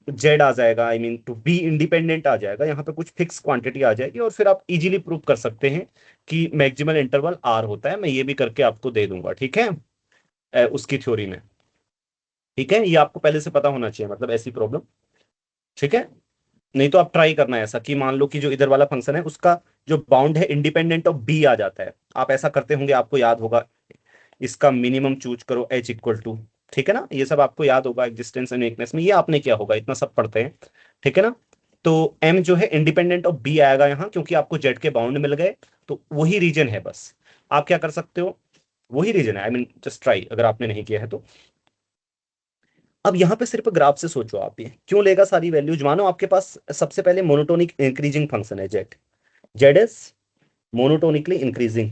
z आ जाएगा, I mean to b independent आ जाएगा, यहाँ पे कुछ फिक्स क्वांटिटी आ जाएगी, और फिर आप इजीली प्रूव कर सकते हैं कि मैक्सिमल इंटरवल r होता है। मैं ये भी करके आपको दे दूंगा, ठीक है, उसकी थ्योरी में। ठीक है, ये आपको पहले से पता होना चाहिए, मतलब ऐसी प्रॉब्लम। ठीक है, नहीं तो आप ट्राई करना है ऐसा कि मान लो कि जो इधर वाला फंक्शन है उसका जो बाउंड है इंडिपेंडेंट ऑफ बी आ जाता है। आप ऐसा करते होंगे, आपको याद होगा, इसका मिनिमम चूज करो h इक्वल टू, ठीक है ना, ये सब आपको याद होगा एग्जिस्टेंस एंड वीकनेस में, ये आपने क्या होगा, इतना सब पढ़ते हैं, ठीक है ना। तो m जो है इंडिपेंडेंट ऑफ b आएगा यहाँ, क्योंकि आपको z के बाउंड मिल गए, तो वही रीजन है बस। आप क्या कर सकते हो, वही रीजन है, आई मीन जस्ट ट्राई, अगर आपने नहीं किया है तो। अब यहाँ पे सिर्फ ग्राफ से सोचो, आप ये क्यों लेगा सारी वैल्यूज। मानो आपके पास सबसे पहले मोनोटोनिक इंक्रीजिंग फंक्शन है Z, Z is monotonically increasing,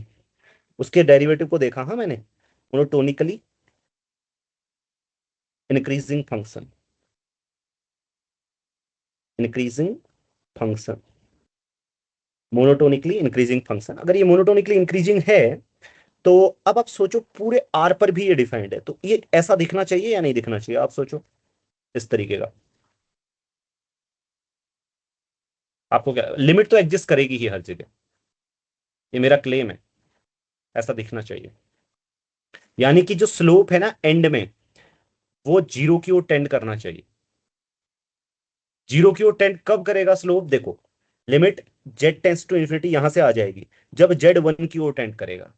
उसके डेरिवेटिव को देखा हाँ मैंने, monotonically increasing function, increasing function, monotonically increasing function. अगर ये मोनोटोनिकली इंक्रीजिंग है, तो अब आप सोचो पूरे आर पर भी ये डिफाइंड है, तो ये ऐसा दिखना चाहिए या नहीं दिखना चाहिए, आप सोचो इस तरीके का। आपको क्या, लिमिट तो एग्जिस्ट करेगी ही हर जगह, ये मेरा क्लेम है, ऐसा दिखना चाहिए। यानी कि जो स्लोप है ना एंड में, वो जीरो की ओर टेंड करना चाहिए। जीरो की ओर टेंड कब करेगा स्लोप, देखो, limit z tends to infinity यहां से आ जाएगी जब जेड वन की ओर टेंड करेगा,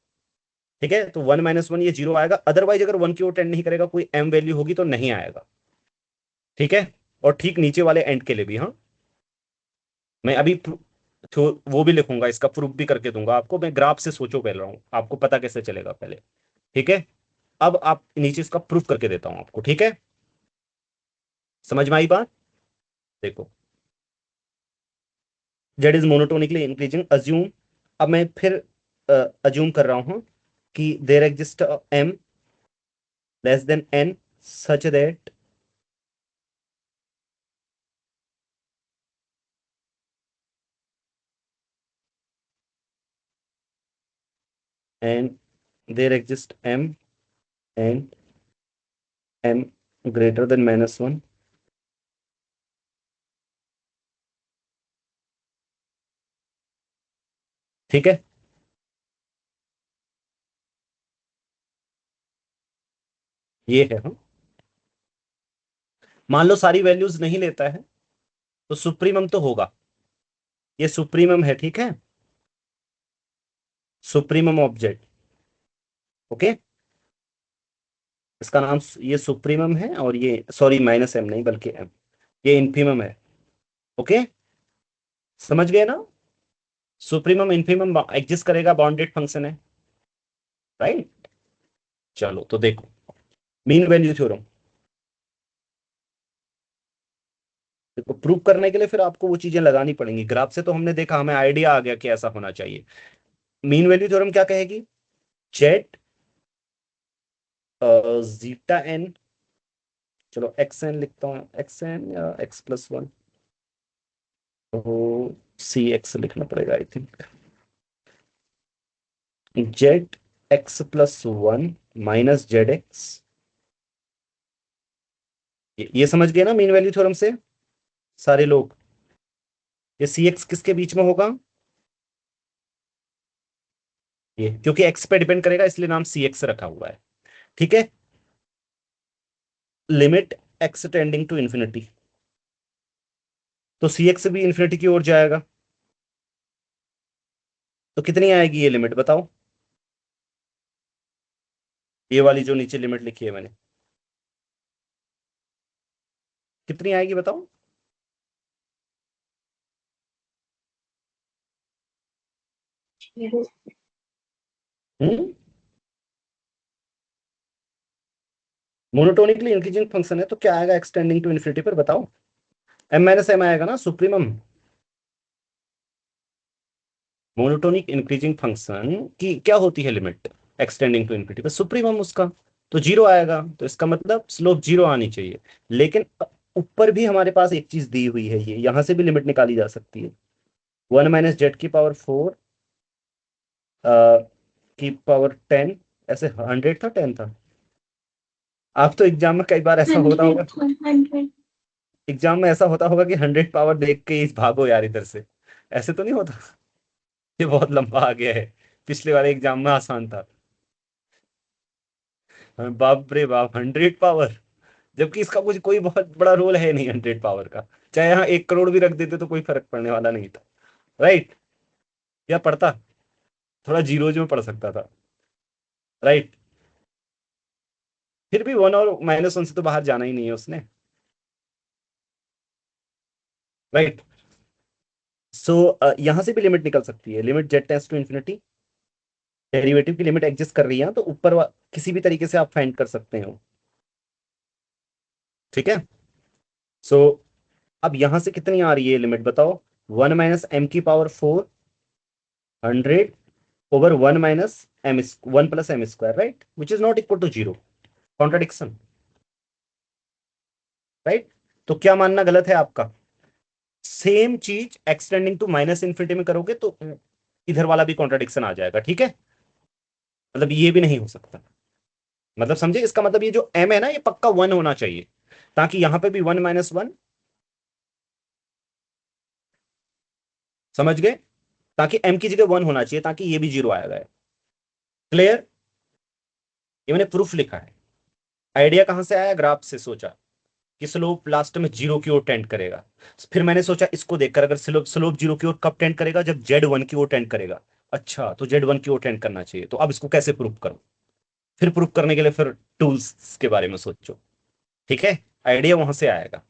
ठीक है, तो वन माइनस वन ये जीरो आएगा। अदरवाइज अगर वन की ओर टेंड नहीं करेगा, कोई एम वैल्यू होगी तो नहीं आएगा, ठीक है। और ठीक नीचे वाले एंड के लिए भी, हाँ, मैं अभी तो वो भी लिखूंगा, इसका प्रूफ भी करके दूंगा आपको। मैं ग्राफ से सोचो पहले रहा हूं, आपको पता कैसे चलेगा पहले, ठीक है। अब आप नीचे इसका प्रूफ करके देता हूं आपको, ठीक है, समझ में आई बात। देखो, z is monotonically increasing, assume, अब मैं फिर अज्यूम कर रहा हूं कि there exist m less than n such that and there exist m and m greater than minus one. ठीक है, ये है, हाँ। मान लो सारी वैल्यूज नहीं लेता है, तो सुप्रीमम तो होगा, ये सुप्रीमम है, ठीक है, सुप्रीमम ऑब्जेक्ट, ओके, इसका नाम ये सुप्रीमम है, और ये सॉरी माइनस एम नहीं बल्कि एम, ये इन्फीमम है, ओके, समझ गए ना। सुप्रीमम इन्फीमम एग्जिस्ट करेगा, बाउंडेड फंक्शन है, राइट। चलो तो देखो, मीन वैल्यू थ्योरम, देखो प्रूव करने के लिए फिर आपको वो चीजें लगानी पड़ेंगी। ग्राफ से तो हमने देखा, हमें आइडिया आ गया कि ऐसा होना चाहिए। मीन वैल्यू थ्योरम क्या कहेगी, जेड जीटा एन, चलो एक्स एन लिखता हूँ, एक्स एन या एक्स प्लस वन, तो सी एक्स लिखना पड़ेगा I think, Z x plus one minus Z x. ये समझ गए ना मीन वैल्यू थ्योरम से सारे लोग। ये सी एक्स किसके बीच में होगा, ये क्योंकि एक्स पे डिपेंड करेगा इसलिए नाम सी एक्स रखा हुआ है, ठीक है। Limit x tending to infinity, तो सी एक्स भी इन्फिनिटी की ओर जाएगा, तो कितनी आएगी ये लिमिट बताओ, ये वाली जो नीचे लिमिट लिखी है मैंने, कितनी आएगी बताओ। मोनोटोनिकली इंक्रीजिंग फंक्शन है तो क्या आएगा एक्सटेंडिंग टू इन्फिनिटी पर, बताओ। m-m आएगा ना सुप्रीमम। मोनोटोनिक इंक्रीजिंग फंक्शन की क्या होती है लिमिट एक्सटेंडिंग टू इन्फिनिटी पर, सुप्रीमम उसका तो जीरो आएगा, तो इसका मतलब स्लोप जीरो आनी चाहिए। लेकिन ऊपर भी हमारे पास एक चीज दी हुई है, ये यहां से भी लिमिट निकाली जा सकती है। 1 - z⁴ की पावर 10, ऐसे 100 था 10 था। आप तो एग्जाम में कई बार ऐसा होता होगा, 100 एग्जाम में ऐसा होता होगा कि 100 पावर देख के ही भागो यार इधर से, ऐसे तो नहीं होता? ये बहुत लंबा आ गया है, पिछले वाले एग्जाम में आसान था। बाप रे बाप, 100 पावर, जबकि इसका कुछ कोई बहुत बड़ा रोल है नहीं 100 पावर का। चाहे यहाँ 1 करोड़ भी रख देते तो कोई फर्क पड़ने वाला नहीं था, राइट? या पड़ता? थोड़ा जीरोज में पड़ सकता था, राइट? फिर भी 1 और -1 से तो बाहर जाना ही नहीं है उसने, राइट? सो यहां से भी लिमिट निकल सकती है, limit z tends to infinity, derivative की लिमिट एग्जिस्ट कर रही है तो ऊपर किसी भी तरीके से आप फाइंड कर सकते हो, ठीक है? सो अब यहां से कितनी आ रही है लिमिट बताओ? 1 - m⁴ 100/1 - m 1 + m², right, which is not equal to zero, contradiction, right? तो क्या मानना गलत है आपका? सेम चीज एक्सटेंडिंग टू -∞ में करोगे तो इधर वाला भी कॉन्ट्राडिक्शन आ जाएगा, ठीक है? मतलब ये भी नहीं हो सकता, मतलब समझे इसका मतलब, ये जो m है ना ये पक्का 1 होना चाहिए, ताकि यहां पे भी 1 - 1, समझ गए? ताकि m की जगह 1 होना चाहिए, ताकि ये भी जीरो आएगा। क्लियर? ये मैंने प्रूफ लिखा है। आइडिया कहां से आया? ग्राफ से सोचा कि स्लोप लास्ट में जीरो की ओर टेंड करेगा। फिर मैंने सोचा इसको देखकर, अगर स्लोप स्लोप जीरो की ओर कब टेंड करेगा? जब z1 की ओर टेंड करेगा। अच्छा, तो z1 की ओर टेंड करना चाहिए, तो अब इसको कैसे प्रूफ करूं? फिर प्रूफ करने के लिए फिर टूल्स के बारे में सोचो, ठीक है? आइडिया वहां से आएगा।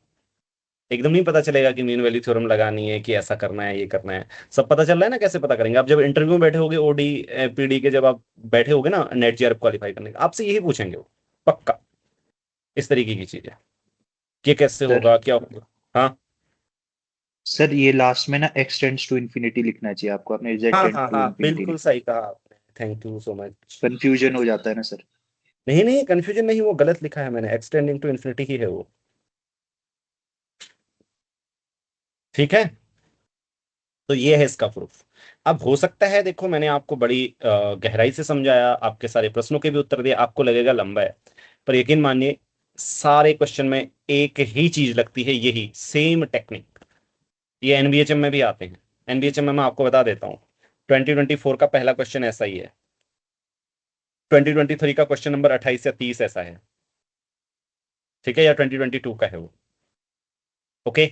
एकदम नहीं पता चलेगा कि मीन वैल्यू थ्योरम लगानी है, कि ऐसा करना है, ये करना है। सब पता चल रहा है ना? कैसे पता करेंगे? आप जब इंटरव्यू में बैठे होगे, ओडी पीडी के जब आप बैठे होगे ना, नेट जेआरएफ क्वालिफाई करने का, आपसे यही पूछेंगे वो, पक्का। इस तरीके की चीज है कि कैसे सर होगा, क्या होगा। हाँ सर ये लास्ट में ना x टेंड्स टू इन्फिनिटी लिखना चाहिए आपको, आपने z हाँ टेंड्स हाँ टू हाँ, इन्फिनिटी बिल्कुल लिखा, सही कहा आपने, thank you so much. Confusion हो जाता है ना सर। नहीं नहीं, कंफ्यूजन नहीं, वो गलत लिखा है मैंने, एक्सटेंडिंग टू इन्फिनिटी ही है वो, ठीक है? तो ये है इसका प्रूफ। अब हो सकता है, देखो मैंने आपको बड़ी गहराई से समझाया, आपके सारे प्रश्नों के भी उत्तर दिए, आपको लगेगा लंबा है, पर यकीन मानिए सारे क्वेश्चन में एक ही चीज लगती है, यही सेम टेक्निक। ये एनबीएचएम में भी आते हैं। एनबीएचएम में मैं आपको बता देता हूँ, 2024 का पहला क्वेश्चन ऐसा ही है, 2023 का क्वेश्चन नंबर 28 या 30 ऐसा है, ठीक है? या 2022 का है वो, ओके?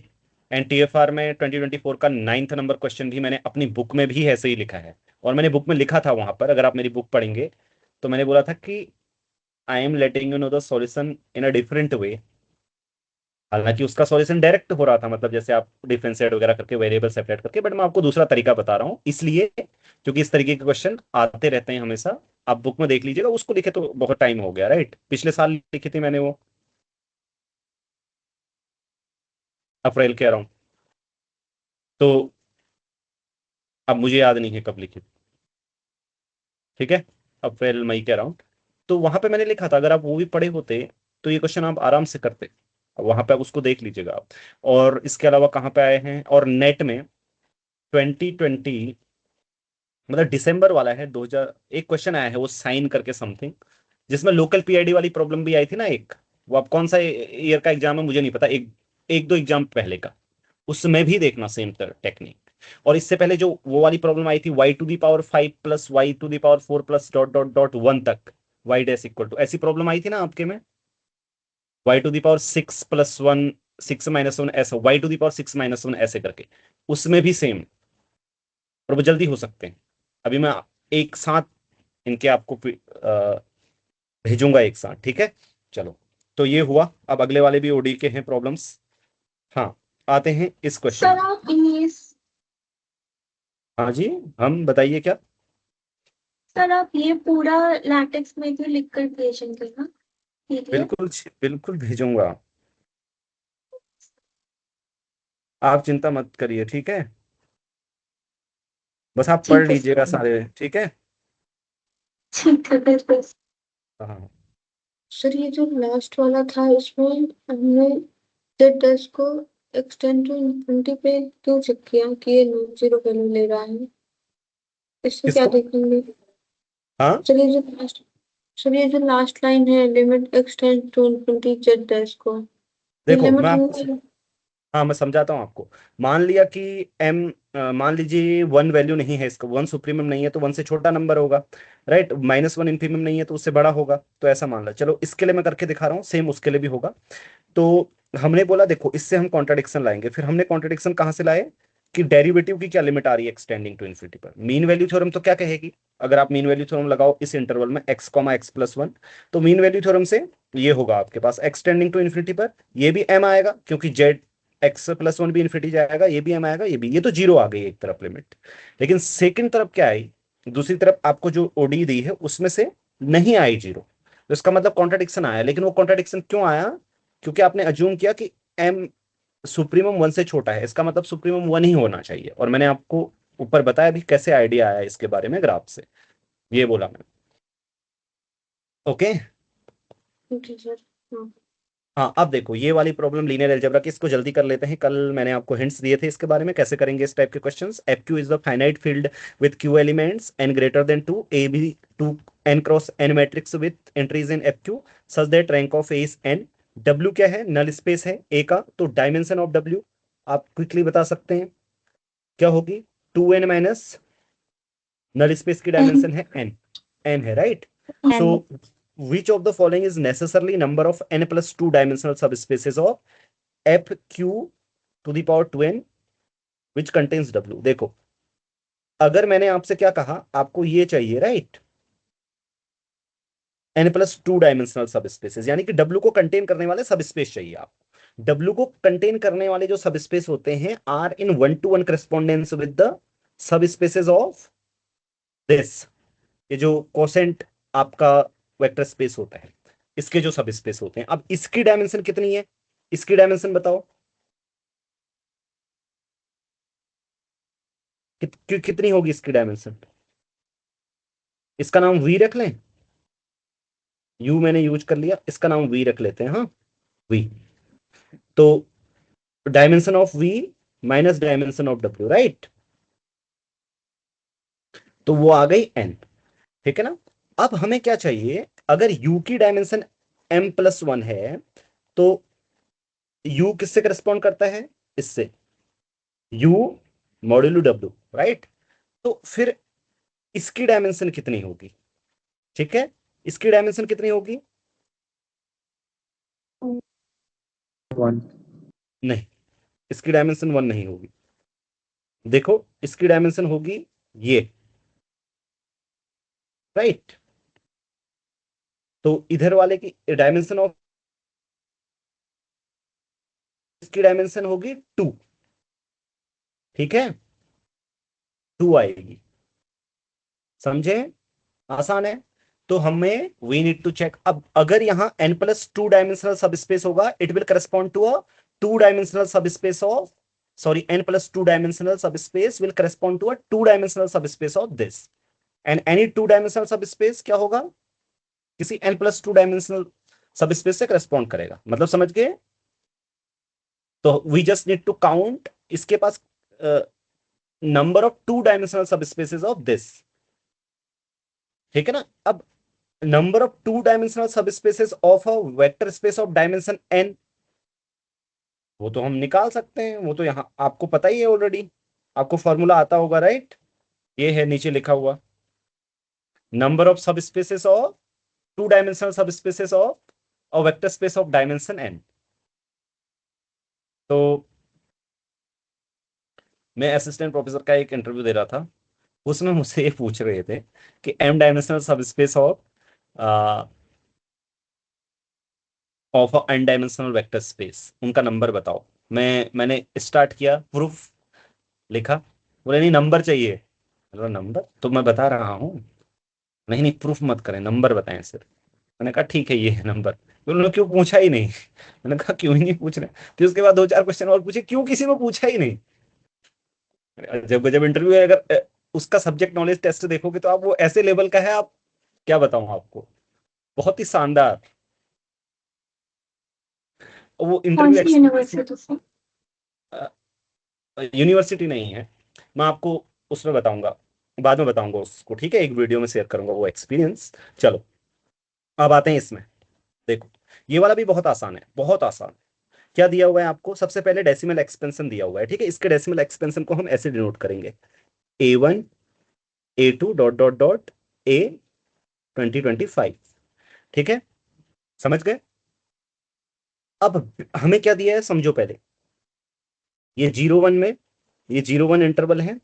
एंड टीएफआर में 2024 का 9th नंबर क्वेश्चन भी मैंने अपनी बुक में भी ऐसे ही लिखा है, और मैंने बुक में लिखा था वहां पर, अगर आप मेरी बुक पढ़ेंगे तो मैंने बोला था कि I am letting you know the solution in a different way. हालांकि उसका सॉल्यूशन डायरेक्ट हो रहा था, मतलब जैसे आप डिफरेंशिएट वगैरह करके वेरिएबल सेपरेट करके, बट मैं आपको दूसरा तरीका बता रहा हूँ इसलिए क्योंकि इस तरीके के क्वेश्चन आते रहते हैं हमेशा। आप बुक में देख लीजिएगा, उसको लिखे तो बहुत टाइम हो गया, राइट? पिछले साल लिखी थी मैंने वो, अप्रैल के अराउंड, तो अब मुझे याद नहीं है कब लिखी, ठीक है? अप्रैल मई के अराउंड। तो वहां पे मैंने लिखा था, अगर आप वो भी पढ़े होते तो ये क्वेश्चन आप आराम से करते। वहां पे आप उसको देख लीजिएगा आप। और इसके अलावा कहाँ पे आए हैं, और नेट में 2020, मतलब दिसंबर वाला है 2000, एक क्वेश्चन आया है वो साइन करके समथिंग, जिसमें लोकल पीआईडी वाली प्रॉब्लम भी आई थी ना एक। वो आप कौन सा ईयर का एग्जाम है मुझे नहीं पता, एक एक दो एग्जाम पहले का, उसमें भी देखना सेम टेक्निक। और इससे पहले जो वो वाली प्रॉब्लम आई थी, y⁵ plus y⁴ plus dot dot dot 1 तक, y डैश इक्वल टू, ऐसी प्रॉब्लम आई थी ना आपके में, y⁵ 6 + 1 6 - 1 ऐसा, y⁵ 6 - 1 ऐसे करके, उसमें भी सेम। और वो जल्दी हो सकते हैं। अभी मैं एक साथ इनके आपको भेजूंगा एक साथ, ठीक है? चलो, तो ये हुआ। अब अगले वाले भी ओडी के हैं प्रॉब्लम्स। हाँ, आते हैं इस क्वेश्चन सर में। आप ये हाँ जी, हम बताइए क्या? सर आप ये पूरा लैटेक्स में भी लिख कर भेजेंगे ना? PDF? बिल्कुल बिल्कुल भेजूंगा, आप चिंता मत करिए, ठीक है। बस आप पढ़ ठीक है लीजिएगा सर। सारे, ठीक है। ठीक है फिर। हाँ सर ये जो लास्ट वाला था इसमें हमने जेड डैश को एक्सटेंड टू इन्फिनिटी पे क्यों चेक किया कि ये नॉन जीरो वैल्यू ले रहा है? इससे क्या किसको? देखेंगे? हाँ सर ये जो लास्ट सर ये जो लास्ट लाइन है, limit extend to infinity z dash को, ये देखो मैं लिमिट आपको, हाँ मैं समझाता हूँ आपको। मान लिया कि एम, मान लीजिए वन वैल्यू नहीं है इसका, वन सुप्रीमम नहीं है तो वन से छोटा नंबर होगा, राइट। माइनस वन इनफीमम नहीं है तो उससे बड़ा होगा, तो ऐसा मान लो। चलो इसके लिए मैं करके दिखा रहा हूँ, सेम उसके लिए भी होगा। तो हमने बोला देखो इससे हम कॉन्ट्राडिक्शन लाएंगे, फिर हमने कॉन्ट्राडिक्शन कहाँ से लाए कि डेरिवेटिव की क्या लिमिट आ रही है एक्सटेंडिंग टू इन्फिनिटी पर। मीन वैल्यू थ्योरम तो क्या कहेगी, अगर आप मीन वैल्यू थ्योरम लगाओ इस इंटरवल में x comma x plus one, तो मीन वैल्यू थ्योरम से ये होगा आपके पास एक्सटेंडिंग टू इन्फिनिटी पर, ये भी m आएगा क्योंकि z एक्स प्लस वन भी इन्फिनिटी जाएगा, ये भी m आएगा, ये भी, ये तो जीरो आ गई एक तरफ लिमिट। लेकिन सेकंड तरफ क्या आई, दूसरी तरफ आपको जो ओडी दी है उसमें से नहीं आई जीरो, तो इसका मतलब कॉन्ट्राडिक्शन आया। लेकिन वो कॉन्ट्राडिक्शन क्यों आया, क्योंकि आपने अज्यूम किया कि m सुप्रीमम वन से छोटा है, इसका मतलब सुप्रीमम वन ही होना चाहिए। और मैंने आपको ऊपर बताया भी कैसे आइडिया आया इसके बारे में ग्राफ से, ये बोला मैंने। ओके ठीक है सर। हाँ, अब देखो ये वाली प्रॉब्लम लीनियर अलजेब्रा की, इसको जल्दी कर लेते हैं। कल मैंने आपको हिंट्स दिए थे इसके बारे में कैसे करेंगे इस टाइप के questions. F q is the finite field with q elements n greater than two, A be two n cross n matrix with entries in F q such that rank of A is n. W क्या है, नल स्पेस है ए का, तो डायमेंशन ऑफ डब्ल्यू आप क्विकली बता सकते हैं क्या होगी, 2n माइनस नल स्पेस की डायमेंशन है n, n है right. So which of the following is necessarily number of n plus 2 dimensional subspaces of f q to the power 2n which contains w। देखो अगर मैंने आपसे क्या कहा, आपको ये चाहिए right n plus 2 dimensional subspaces, यानी कि w को कंटेन करने वाले सबस्पेस चाहिए आपको। w को कंटेन करने वाले जो सबस्पेस होते हैं are in 1-to-1 correspondence with the subspaces of this, ये जो कोसेंट आपका वेक्टर स्पेस होता है इसके जो सब स्पेस होते हैं। अब इसकी डायमेंशन कितनी है, इसकी डायमेंशन बताओ कितनी होगी इसकी डायमेंशन। इसका नाम वी रख लें, यू मैंने यूज कर लिया, इसका नाम वी रख लेते हैं, हाँ वी। तो dimension of V minus dimension of W, right, तो वो आ गई एन, ठीक है ना। अब हमें क्या चाहिए, अगर u की डायमेंशन m प्लस वन है तो u किससे करस्पॉन्ड करता है, इससे, u मॉड्यूलो w, राइट। तो फिर इसकी डायमेंशन कितनी होगी, ठीक है, इसकी डायमेंशन कितनी होगी, वन। नहीं, इसकी डायमेंशन वन नहीं होगी। देखो इसकी डायमेंशन होगी ये, राइट। तो इधर वाले की डायमेंशन ऑफ, इसकी डायमेंशन होगी 2, ठीक है, 2 आएगी, समझे, आसान है। तो हमें वी नीड टू चेक, अब अगर यहां n प्लस 2 डायमेंशनल सबस्पेस होगा it will correspond to a 2 dimensional subspace of, sorry n plus 2 dimensional subspace will correspond to a 2 dimensional subspace of this, and any 2 dimensional subspace क्या होगा, किसी n प्लस 2 डायमेंशनल सबस्पेस से करस्पॉन्ड करेगा, मतलब समझ गए। तो we just need to count इसके पास number of 2 dimensional subspaces of this, ठीक है ना। अब number of 2 dimensional subspaces of a vector space of dimension n, वो तो हम निकाल सकते हैं, वो तो यहां आपको पता ही है ऑलरेडी, आपको फॉर्मूला आता होगा राइट, ये है नीचे लिखा हुआ, number of subspaces of 2 dimensional subspaces of a vector space of dimension n। तो मैं असिस्टेंट प्रोफेसर का एक इंटरव्यू दे रहा था, उसमें मुझसे ये पूछ रहे थे कि m dimensional subspace of n dimensional vector space, उनका नंबर बताओ। मैंने स्टार्ट किया, प्रूफ लिखा, बोले नहीं नंबर चाहिए, नंबर तो मैं बता रहा हूं, नहीं नहीं, प्रूफ मत करें, नंबर बताएं सिर्फ। मैंने कहा ठीक है ये है नंबर। उन्होंने क्यों पूछा ही नहीं। मैंने कहा क्यों ही नहीं पूछ रहे। फिर उसके बाद 2-4 क्वेश्चन और पूछे, क्यों किसी ने पूछा ही नहीं। जब जब इंटरव्यू है, अगर उसका सब्जेक्ट नॉलेज टेस्ट देखोगे तो आप वो ऐसे लेवल का है, आप क्या बताऊं आपको, बहुत ही शानदार। वो कौन इंटरव्यू सी यूनिवर्सिटी से? यूनिवर्सिटी नहीं है, मैं आपको उसमें बताऊंगा, बाद में बताऊंगा उसको, ठीक है, एक वीडियो में शेयर करूंगा वो एक्सपीरियंस। चलो अब आते हैं इसमें। देखो ये वाला भी बहुत आसान है, बहुत आसान। क्या दिया हुआ है आपको, सबसे पहले डेसिमल एक्सपेंशन दिया हुआ है, ठीक है। इसके डेसिमल एक्सपेंशन को हम ऐसे डिनोट करेंगे, A1 A2 dot dot dot A2025, ठीक है, समझ गए। अब हमें क्या दिया है समझो पहले, ये 0-1 में, ये 0-1 इंटरवल है,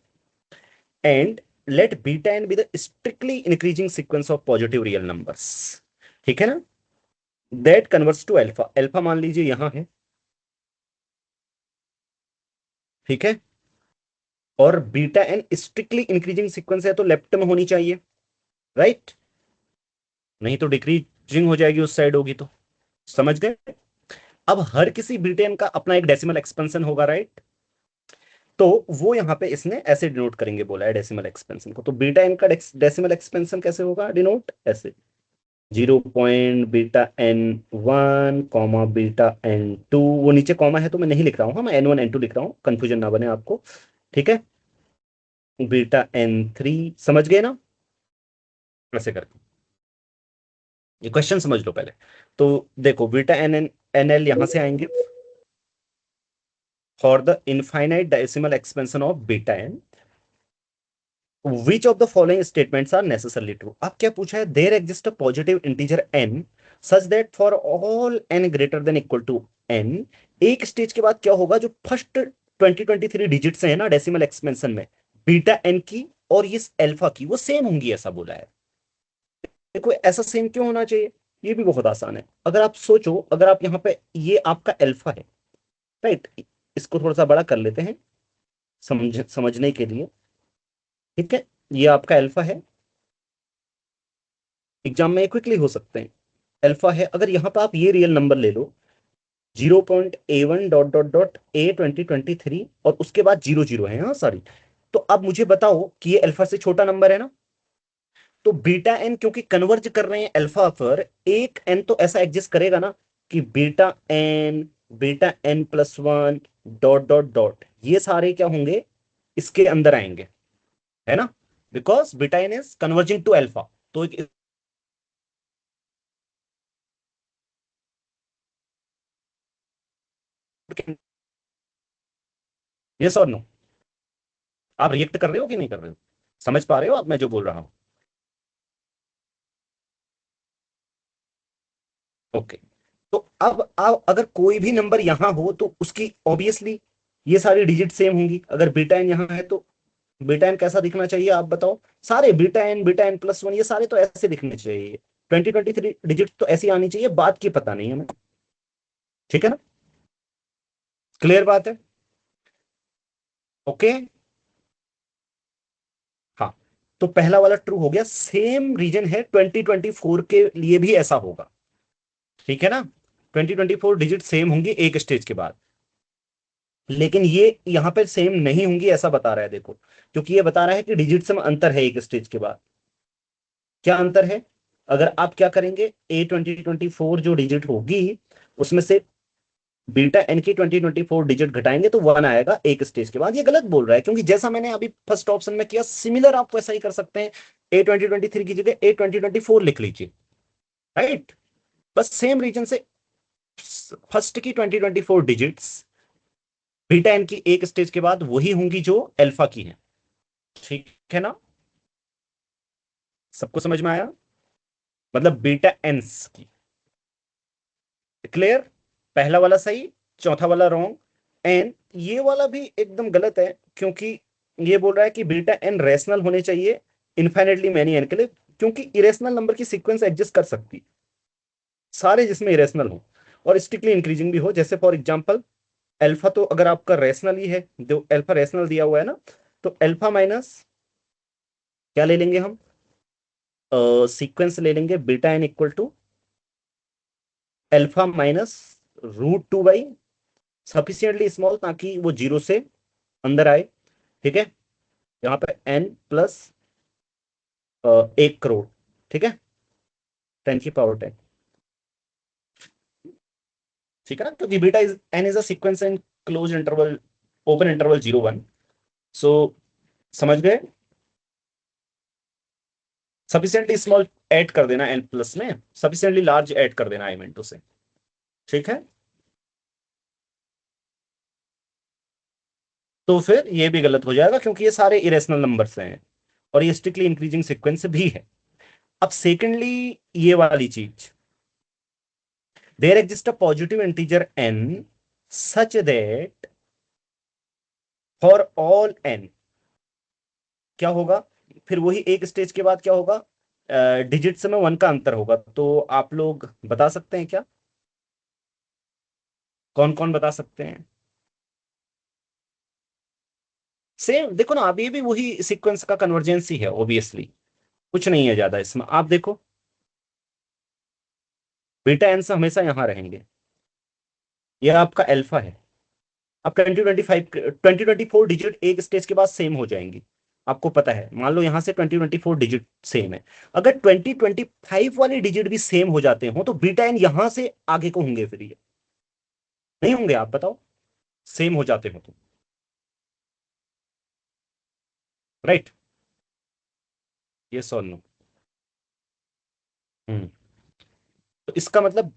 and let beta n be the strictly increasing sequence of positive real numbers, ठीक है ना, that converts to alpha. Alpha मान लीजिए यहां है, ठीक है, और beta n strictly increasing sequence है तो लेफ्ट में होनी चाहिए, राइट, नहीं तो डिक्रीजिंग हो जाएगी, उस साइड होगी तो, समझ गए। अब हर किसी बीटा एन का अपना एक डेसिमल एक्सपेंशन होगा, राइट, तो वो यहां पे इसने ऐसे डिनोट करेंगे बोला है डेसिमल एक्सपेंशन को। तो बीटा एन का डेसिमल एक्सपेंशन कैसे होगा डिनोट, ऐसे 0.βn1 βn2, वो नीचे कॉमा है तो मैं नहीं लिख रहा हूँ, हाँ मैं N1 N2 लिख रहा हूँ, कंफ्यूजन ना बने आपको, ठीक है, βn3, समझ गए ना, ऐसे करके। ये क्वेश्चन समझ लो पहले। तो देखो बीटा एन एन एल यहां से आएंगे, for the infinite decimal expansion of beta n which of the following statements are necessarily true। अब क्या पूछा है, there exists a positive integer n such that for all n greater than equal to n, एक स्टेज के बाद क्या होगा, जो फर्स्ट 2023 डिजिट्स हैं ना डेसिमल एक्सपेंशन में, बीटा एन की और इस अल्फा की वो सेम होंगी, ऐसा बोला है। देखो ऐसा सेम क्यों होना चाहिए, ये भी बहुत आसान है। अगर आप सोचो, अगर आप यहाँ पे, ये आपका अल्फा है, राइट, इसको थोड़ा सा बड़ा कर लेते हैं समझने के लिए, ठीक है, ये आपका अल्फा है, एग्जाम में क्विकली हो सकते हैं, अल्फा है। अगर यहाँ पे आप ये रियल नंबर ले लो 0.A1 dot dot dot A2023 और उसके बाद 0 0 है, हाँ सॉरी, तो अब मुझे बताओ कि ये अल्फा से छोटा नंबर है ना, तो बीटा एन क्योंकि कन्वर्ज कर रहे हैं अल्फा पर, एक एन तो ऐसा एग्जिस्ट करेगा ना कि beta n plus one dot dot dot, ये सारे क्या होंगे, इसके अंदर आएंगे, है ना, because beta n is converging to alpha. तो एक यस और नो, आप रिएक्ट कर रहे हो कि नहीं कर रहे हो, समझ पा रहे हो आप मैं जो बोल रहा हूं, ओके। तो अब आप अगर कोई भी नंबर यहां हो तो उसकी ऑब्वियसली ये सारी डिजिट सेम होंगी। अगर बीटा एन यहां है तो बीटा एन कैसा दिखना चाहिए आप बताओ, सारे बीटा एन प्लस वन ये सारे तो ऐसे दिखने चाहिए, 2023 डिजिट तो ऐसी आनी चाहिए, बात की पता नहीं हमें, ठीक है ना, क्लियर बात है, ओके। हाँ, तो पहला वाला ट्रू हो गया, सेम रीजन है 2024 के लिए भी ऐसा होगा, ठीक है ना, 2024 डिजिट सेम होंगी एक स्टेज के बाद, लेकिन ये यहां पर सेम नहीं होंगी ऐसा बता रहा है, देखो, क्योंकि ये बता रहा है कि डिजिट्स में अंतर है एक स्टेज के बाद। क्या अंतर है, अगर आप क्या करेंगे, A2024 जो डिजिट होगी उसमें से बीटा एन की 2024 डिजिट घटाएंगे तो 1 आएगा एक स्टेज के बाद। ये गलत बोल रहा है, क्योंकि जैसा मैंने अभी फर्स्ट ऑप्शन में किया, सिमिलर आप वैसा ही कर सकते हैं, A2023 की जगह A2024 लिख लीजिए, राइट, बस सेम रीजन से फर्स्ट की 2024 डिजिट्स बीटा एन की एक स्टेज के बाद वही होंगी जो अल्फा की है, ठीक है ना, सबको समझ में आया, मतलब बीटा एन्स की, क्लियर, पहला वाला सही, चौथा वाला रॉन्ग, एंड ये वाला भी एकदम गलत है, क्योंकि ये बोल रहा है कि बीटा एन रैशनल होने चाहिए इनफाइनेटली मैनी एन के लिए, क्योंकि इरेशनल नंबर की सीक्वेंस एग्जिस्ट कर सकती, सारे जिसमें इरेशनल हो और स्ट्रिक्टली इंक्रीजिंग भी हो, जैसे फॉर एग्जांपल अल्फा, तो अगर आपका रैशनल ही है, जो अल्फा रैशनल दिया हुआ है ना, तो अल्फा माइनस क्या ले लेंगे हम, सीक्वेंस ले लेंगे beta n equal to alpha minus √2 sufficiently small ताकि वो 0 से अंदर आए, ठीक है। यहाँ पे n प्लस 1 करोड़, ठीक है, 10⁻10, ठीक है ना, क्योंकि beta is n is a sequence in close interval, open interval 0 1। सो समझ गए, सफिशियंटली स्मॉल ऐड कर देना n प्लस में, सफिशियंटली लार्ज ऐड कर देना आई मीन टू से, ठीक है। तो फिर ये भी गलत हो जाएगा क्योंकि ये सारे इरेशनल नंबर्स हैं और ये स्ट्रिक्टली इंक्रीजिंग सीक्वेंस भी है। अब सेकेंडली ये वाली चीज, there exist a positive integer n such that for all n, क्या होगा फिर वही एक स्टेज के बाद क्या होगा, डिजिट्स में 1 का अंतर होगा। तो आप लोग बता सकते हैं क्या, कौन कौन बता सकते हैं? सेम देखो ना, अब ये भी वही सीक्वेंस का कन्वर्जेंसी है ऑब्वियसली, कुछ नहीं है ज्यादा इसमें। आप देखो बीटा एन से हमेशा यहां रहेंगे, ये आपका अल्फा है। अब 2024 डिजिट एक स्टेज के बाद सेम हो जाएंगी, आपको पता है। मान लो यहां से 2024 डिजिट सेम है, अगर 2025 वाले डिजिट भी सेम हो जाते हो तो बीटा एन यहां से आगे को होंगे, फिर ये नहीं होंगे? आप बताओ, सेम हो जाते हो तो, राइट? ये सॉल्व नो। तो इसका मतलब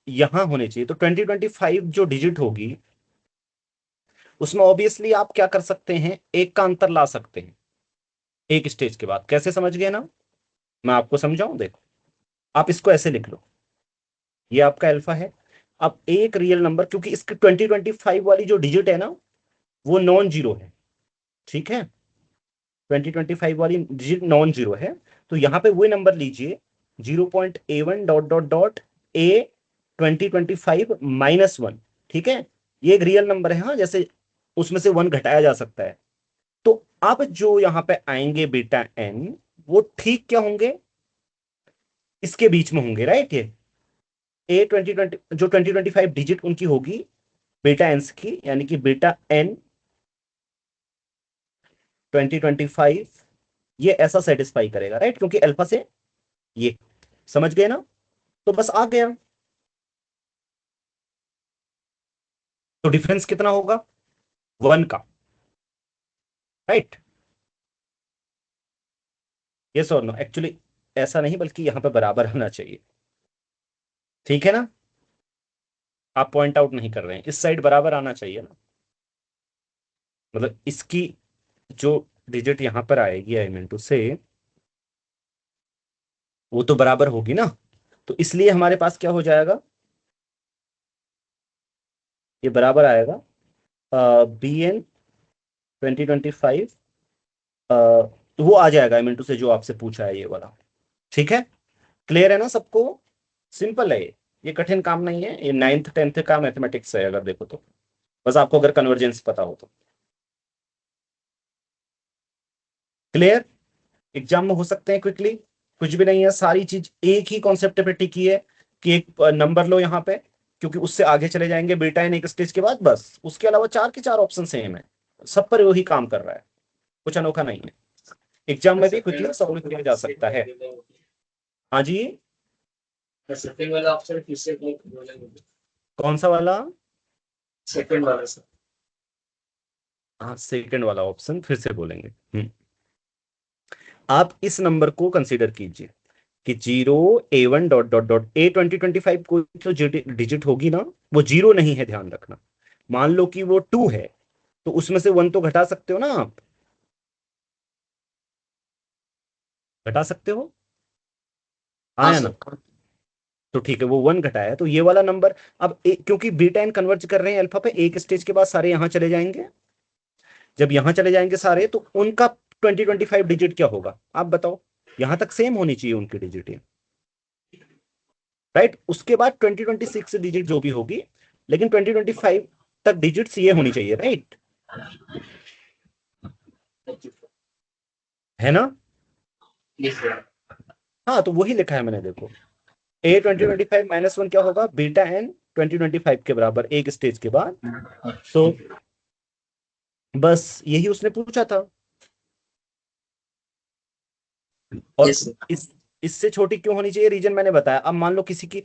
यहां होने चाहिए। तो 2025 जो डिजिट होगी उसमें ऑब्वियसली आप क्या कर सकते हैं, एक का अंतर ला सकते हैं एक स्टेज के बाद। कैसे, समझ गए ना? मैं आपको समझाऊं, देखो आप इसको ऐसे लिख लो, ये आपका अल्फा है। अब एक रियल नंबर, क्योंकि इसकी 2025 वाली जो डिजिट है ना वो नॉन जीरो है, ठीक है, 2025 वाली डिजिट नॉन जीरो है। तो यहां पे वही नंबर लीजिए 0.A1 dot dot dot A 2025 -1, ठीक है। ये एक रियल नंबर है, हाँ, जैसे उसमें से 1 घटाया जा सकता है। तो अब जो यहां पे आएंगे बीटा एन, वो ठीक क्या होंगे, इसके बीच में होंगे, राइट। ये A 2020 जो 2025 डिजिट उनकी होगी बीटा एन की, यानी कि बीटा एन 2025 ये ऐसा सेटिस्फाई करेगा, राइट, क्योंकि अल्फा से ये, समझ गए ना? तो बस आ गया। तो डिफरेंस कितना होगा, 1 का, राइट। यस और नो? एक्चुअली ऐसा नहीं, बल्कि यहां पे बराबर होना चाहिए, ठीक है ना। आप पॉइंट आउट नहीं कर रहे हैं, इस साइड बराबर आना चाहिए ना, मतलब इसकी जो डिजिट यहां पर आएगी आई मीन टू से, वो तो बराबर होगी ना। तो इसलिए हमारे पास क्या हो जाएगा, ये बराबर आएगा BN 2025, तो वो आ जाएगा आई मीन टू से जो आपसे पूछा है ये वाला, ठीक है। क्लियर है ना सबको? सिंपल है ये कठिन काम नहीं है, ये 9th 10th का मैथमेटिक्स है अगर देखो तो, बस आपको अगर कन्वर्जेंस पता हो तो। क्लियर? एग्जाम में हो सकते हैं क्विकली, कुछ भी नहीं है, सारी चीज एक ही कॉन्सेप्ट पे टिकी है कि एक नंबर लो यहाँ पे, क्योंकि उससे आगे चले जाएंगे बीटा एन एक स्टेज के बाद, बस उसके अलावा 4 के 4 ऑप्शन सेम है, सब पर वही काम कर रहा है, कुछ अनोखा नहीं है। एग्जाम में भी क्विकली सॉल्व किया जा सकता है। हाँ जी, सेकंड वाला ऑप्शन फिर से बोलेंगे। कौन सा वाला? सेकंड वाला सर। हाँ, सेकंड वाला ऑप्शन फिर से बोलेंगे। आप इस नंबर को कंसीडर कीजिए कि 0A1 dot dot dot A 2025 कोई तो डिजिट होगी ना, वो 0 नहीं है, ध्यान रखना। मान लो कि वो 2 है, तो उसमें से 1 तो घटा सकते हो ना आप, घटा सकते हो, हाँ या ना? तो ठीक है, वो 1 घटाया है, तो ये वाला नंबर अब क्योंकि बीटा एन कन्वर्ज कर रहे हैं अल्फा पे, एक स्टेज के बाद सारे यहां चले जाएंगे। जब यहां चले जाएंगे सारे, तो उनका 2025 डिजिट क्या होगा आप बताओ? यहां तक सेम होनी चाहिए उनकी डिजिट, राइट। उसके बाद 2026 डिजिट जो भी होगी, लेकिन 2025 तक डिजिट्स ये होनी चाहिए, राइट, है ना? Yes sir. हाँ तो वही लिखा है मैंने, देखो ए 2025 माइनस वन क्या होगा, बीटा एन 2025 के बराबर एक स्टेज के बाद। तो बस यही उसने पूछा था। और यस सर। इससे छोटी क्यों होनी चाहिए, रीजन मैंने बताया। अब मान लो किसी की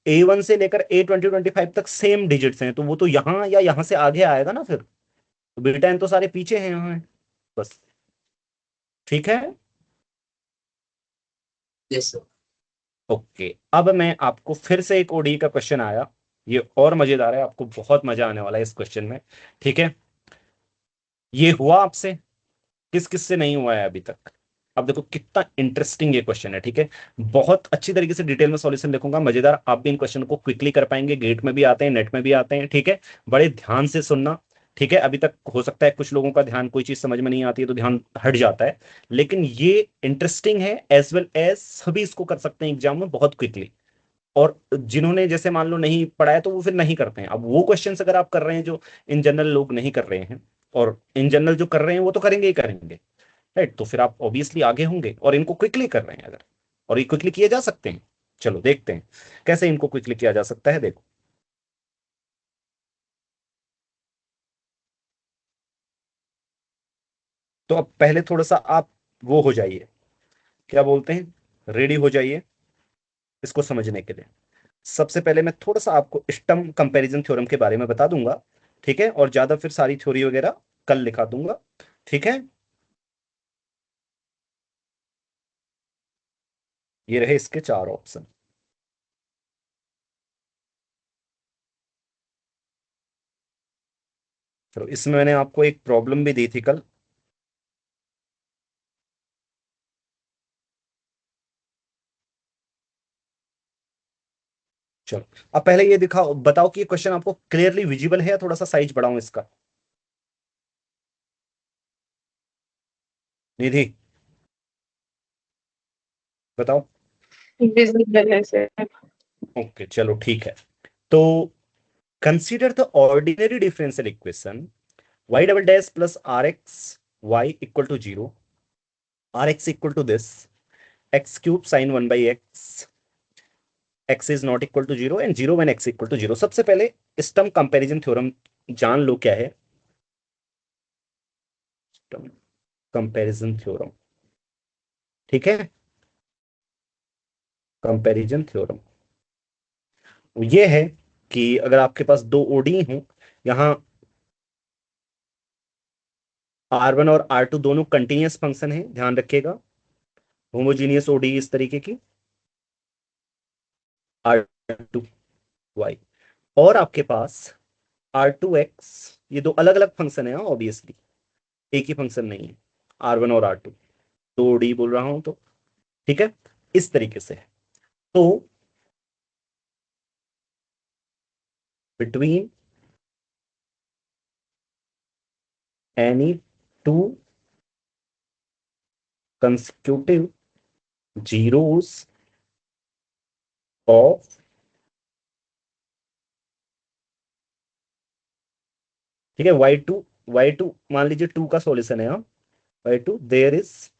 A1 से लेकर A 2025 तक सेम डिजिट्स हैं, तो वो तो यहाँ या यहाँ से आगे आएगा ना फिर, तो बीटा एन तो सारे पीछे हैं यहाँ है। बस ठीक है। Yes sir. ओके, अब मैं आपको फिर से एक ओडी का क्वेश्चन आया, ये और मजेदार है, आपको बहुत मजा आने वाला है इस क्वेश्चन में। ठीक है, ये हुआ आपसे, किस किस से नहीं हुआ है अभी तक। अब देखो कितना इंटरेस्टिंग ये क्वेश्चन है। ठीक है, बहुत अच्छी तरीके से डिटेल में सॉल्यूशन लिखूंगा, मजेदार। आप भी इन क्वेश्चन को क्विकली कर पाएंगे, गेट में भी आते हैं, नेट में भी आते हैं। ठीक है, बड़े ध्यान से सुनना। ठीक है, अभी तक हो सकता है कुछ लोगों का ध्यान, कोई चीज समझ में नहीं आती है तो ध्यान हट जाता है, लेकिन ये इंटरेस्टिंग है एज वेल एज सभी इसको कर सकते हैं एग्जाम में बहुत क्विकली। और जिन्होंने जैसे मान लो नहीं पढ़ा है तो वो फिर नहीं करते हैं। अब वो क्वेश्चंस अगर आप कर रहे हैं जो इन जनरल लोग नहीं कर रहे हैं, और इन जनरल जो कर रहे हैं वो तो करेंगे ही करेंगे, राइट, तो फिर आप ऑब्वियसली आगे होंगे, और इनको क्विकली कर रहे हैं अगर, और ये क्विकली किए जा सकते हैं। चलो देखते हैं कैसे इनको क्विकली किया जा सकता है। देखो, तो अब पहले थोड़ा सा आप वो हो जाइए, क्या बोलते हैं, रेडी हो जाइए इसको समझने के लिए। सबसे पहले मैं थोड़ा सा आपको स्टम कंपैरिजन थ्योरम के बारे में बता दूंगा। ठीक है, और ज्यादा फिर सारी थ्योरी वगैरह कल लिखा दूंगा। ठीक है, ये रहे इसके चार ऑप्शन। चलो, इसमें मैंने आपको एक प्रॉब्लम भी दी थी कल। चलो, अब पहले ये दिखाओ, बताओ कि ये क्वेश्चन आपको क्लियरली विजिबल है या थोड़ा सा साइज बढ़ाऊं इसका। निधि, बताओ। विजिबल है सर। ओके चलो ठीक है। तो consider the ordinary differential equation y double dash plus r x y equal to zero, r x equal to this x cube sine one by x is not equal to zero and zero when x equal to zero. सबसे पहले स्टम कंपैरिजन थ्योरम जान लो क्या है। स्टम कंपैरिजन थ्योरम, ठीक है, कंपैरिजन थ्योरम ये है कि अगर आपके पास दो ओडी हों, यहाँ R1 और R2 दोनों कंटिन्यूअस फंक्शन है, ध्यान रखिएगा, होमोजीनियस ओडी इस तरीके की, R2 Y, और आपके पास R2X, ये दो अलग अलग फंक्शन है ऑब्वियसली, एक ही फंक्शन नहीं है, R1 और R2, दो ओडी बोल रहा हूं तो। ठीक है, इस तरीके से है। तो between any two consecutive zeros of, ठीक है, y2 मान लीजिए टू का सॉल्यूशन है, हाँ, y2 there is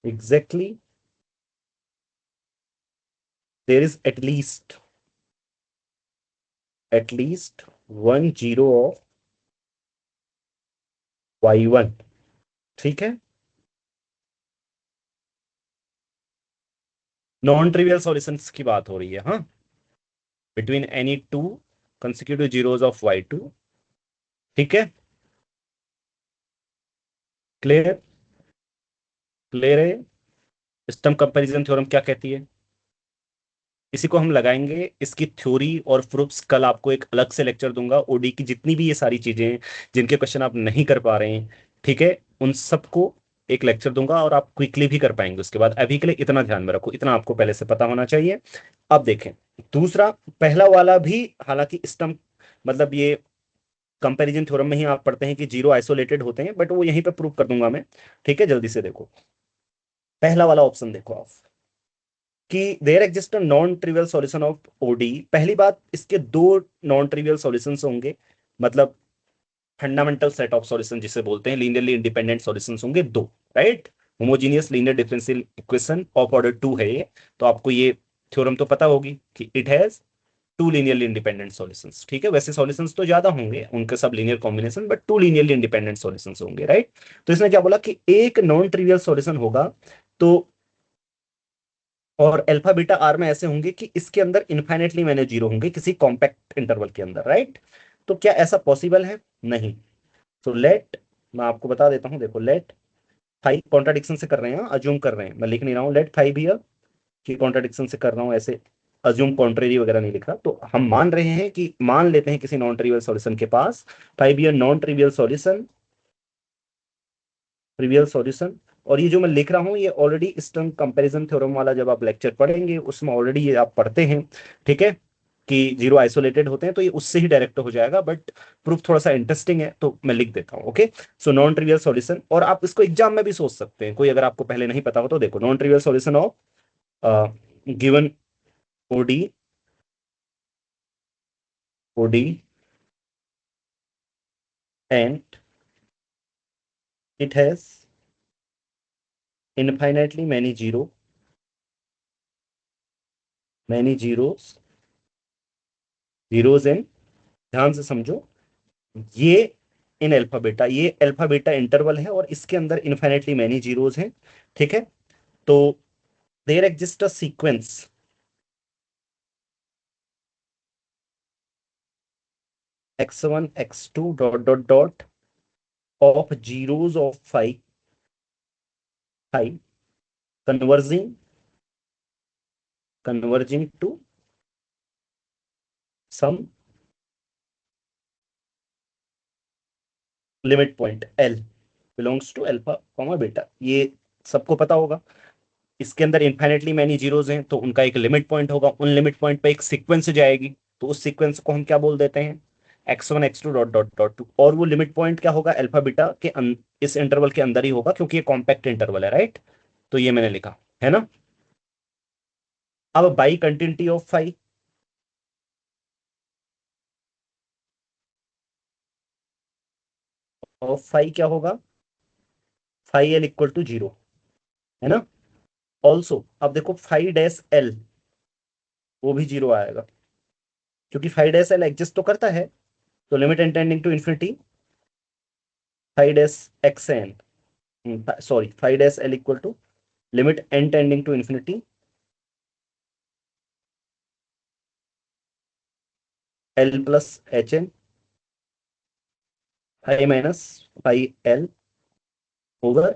exactly, there is at least one zero of y1। ठीक है, नॉन ट्रिवियल सॉल्यूशंस की बात हो रही है, हाँ, between any two consecutive zeros of y2। ठीक है, क्लियर, क्लियर है। सिस्टम कंपैरिजन थ्योरम क्या कहती है, इसी को हम लगाएंगे, इसकी थ्योरी और प्रूफ्स कल आपको एक अलग से लेक्चर दूंगा। ओडी की जितनी भी ये सारी चीजें हैं जिनके क्वेश्चन आप नहीं कर पा रहे हैं, ठीक है, उन सबको एक लेक्चर दूंगा और आप क्विकली भी कर पाएंगे उसके बाद। अभी के लिए इतना ध्यान में रखो, इतना आपको पहले से पता होना चाहिए। अब देखें दूसरा, पहला वाला भी हालांकि स्टम मतलब ये कंपैरिजन थ्योरम में ही आप पढ़ते हैं कि जीरो आइसोलेटेड होते हैं, बट वो यहीं पे प्रूव कर दूंगा मैं। ठीक है, जल्दी से देखो, पहला वाला ऑप्शन देखो आप, कि there exist non trivial solution of ODE. पहली बात, इसके दो नॉन ट्रिवियल सॉल्यूशंस होंगे, मतलब फंडामेंटल सेट ऑफ सॉल्यूशन जिसे बोलते हैं, लीनियरली इंडिपेंडेंट सॉल्यूशंस होंगे दो, right. Homogeneous linear differential equation of order 2 है ये, तो आपको ये थ्योरम तो पता होगी कि it has two linearly independent solutions. ठीक है, वैसे सॉल्यूशंस तो ज्यादा होंगे उनके सब linear combination, but two linearly independent solutions होंगे, राइट। तो इसने क्या बोला कि एक नॉन ट्रिवियल सॉल्यूशन होगा, तो और अल्फा बीटा आर में ऐसे होंगे कि इसके अंदर इनफाइनेटली मैंने जीरो होंगे किसी कॉम्पैक्ट इंटरवल के अंदर, राइट। तो क्या ऐसा पॉसिबल है? नहीं। तो लेट, मैं आपको बता देता हूं, देखो लेट फाइव कॉन्ट्राडिक्शन से कर रहे हैं, अज्यूम कर रहे हैं, मैं लिख नहीं रहा हूं लेट फाइव हियर कि कॉन्ट्राडिक्शन से कर रहा हूं, ऐसे अज्यूम कॉन्ट्रेरी वगैरह नहीं लिख रहा। तो हम मान रहे हैं कि मान लेते हैं किसी नॉन ट्रिवियल सॉल्यूशन के पास five year non trivial solution, trivial solution, और ये जो मैं लिख रहा हूं ये ऑलरेडी स्टर्म कंपैरिजन थ्योरम वाला जब आप लेक्चर पढ़ेंगे उसमें ऑलरेडी ये आप पढ़ते हैं, ठीक है, कि जीरो आइसोलेटेड होते हैं, तो ये उससे ही डायरेक्ट हो जाएगा, बट प्रूफ थोड़ा सा इंटरेस्टिंग है तो मैं लिख देता हूँ। Okay, so non trivial solution, और आप इसको एग्जाम में भी सोच सकते हैं, कोई अगर आपको पहले नहीं पता हो तो देखो, non trivial solution of given ODE ODE and it has infinitely many zeros in, ध्यान से समझो, ये इन अल्फा बीटा, ये अल्फा बीटा इंटरवल है और इसके अंदर इन्फाइनेटली मैनी जीरोस हैं, ठीक है। तो there exist a sequence x1 x2 dot dot dot of zeros of five converging to some limit point L belongs to alpha comma beta, ये सबको पता होगा। इसके अंदर इन्फाइनेटली मैनी जीरोस हैं तो उनका एक लिमिट पॉइंट होगा, उन लिमिट पॉइंट पे एक सीक्वेंस जाएगी, तो उस सीक्वेंस को हम क्या बोल देते हैं, x1 x2 dot dot dot to, और वो लिमिट पॉइंट क्या होगा, अल्फा बीटा के इस इंटरवल के अंदर ही होगा क्योंकि ये कॉम्पैक्ट इंटरवल है, राइट। तो ये मैंने लिखा है ना। अब बाई कंटिन्यूटी ऑफ फाइव, क्या होगा, five L equal to zero, है ना। ऑल्सो अब देखो फाइव डैश एल, वो भी जीरो आएगा क्योंकि फाइव डैश एल एग्जिस्ट तो करता है, तो limit n tending to infinity five dash x n, sorry five dash L equal to limit n tending to infinity L plus h n five minus five L over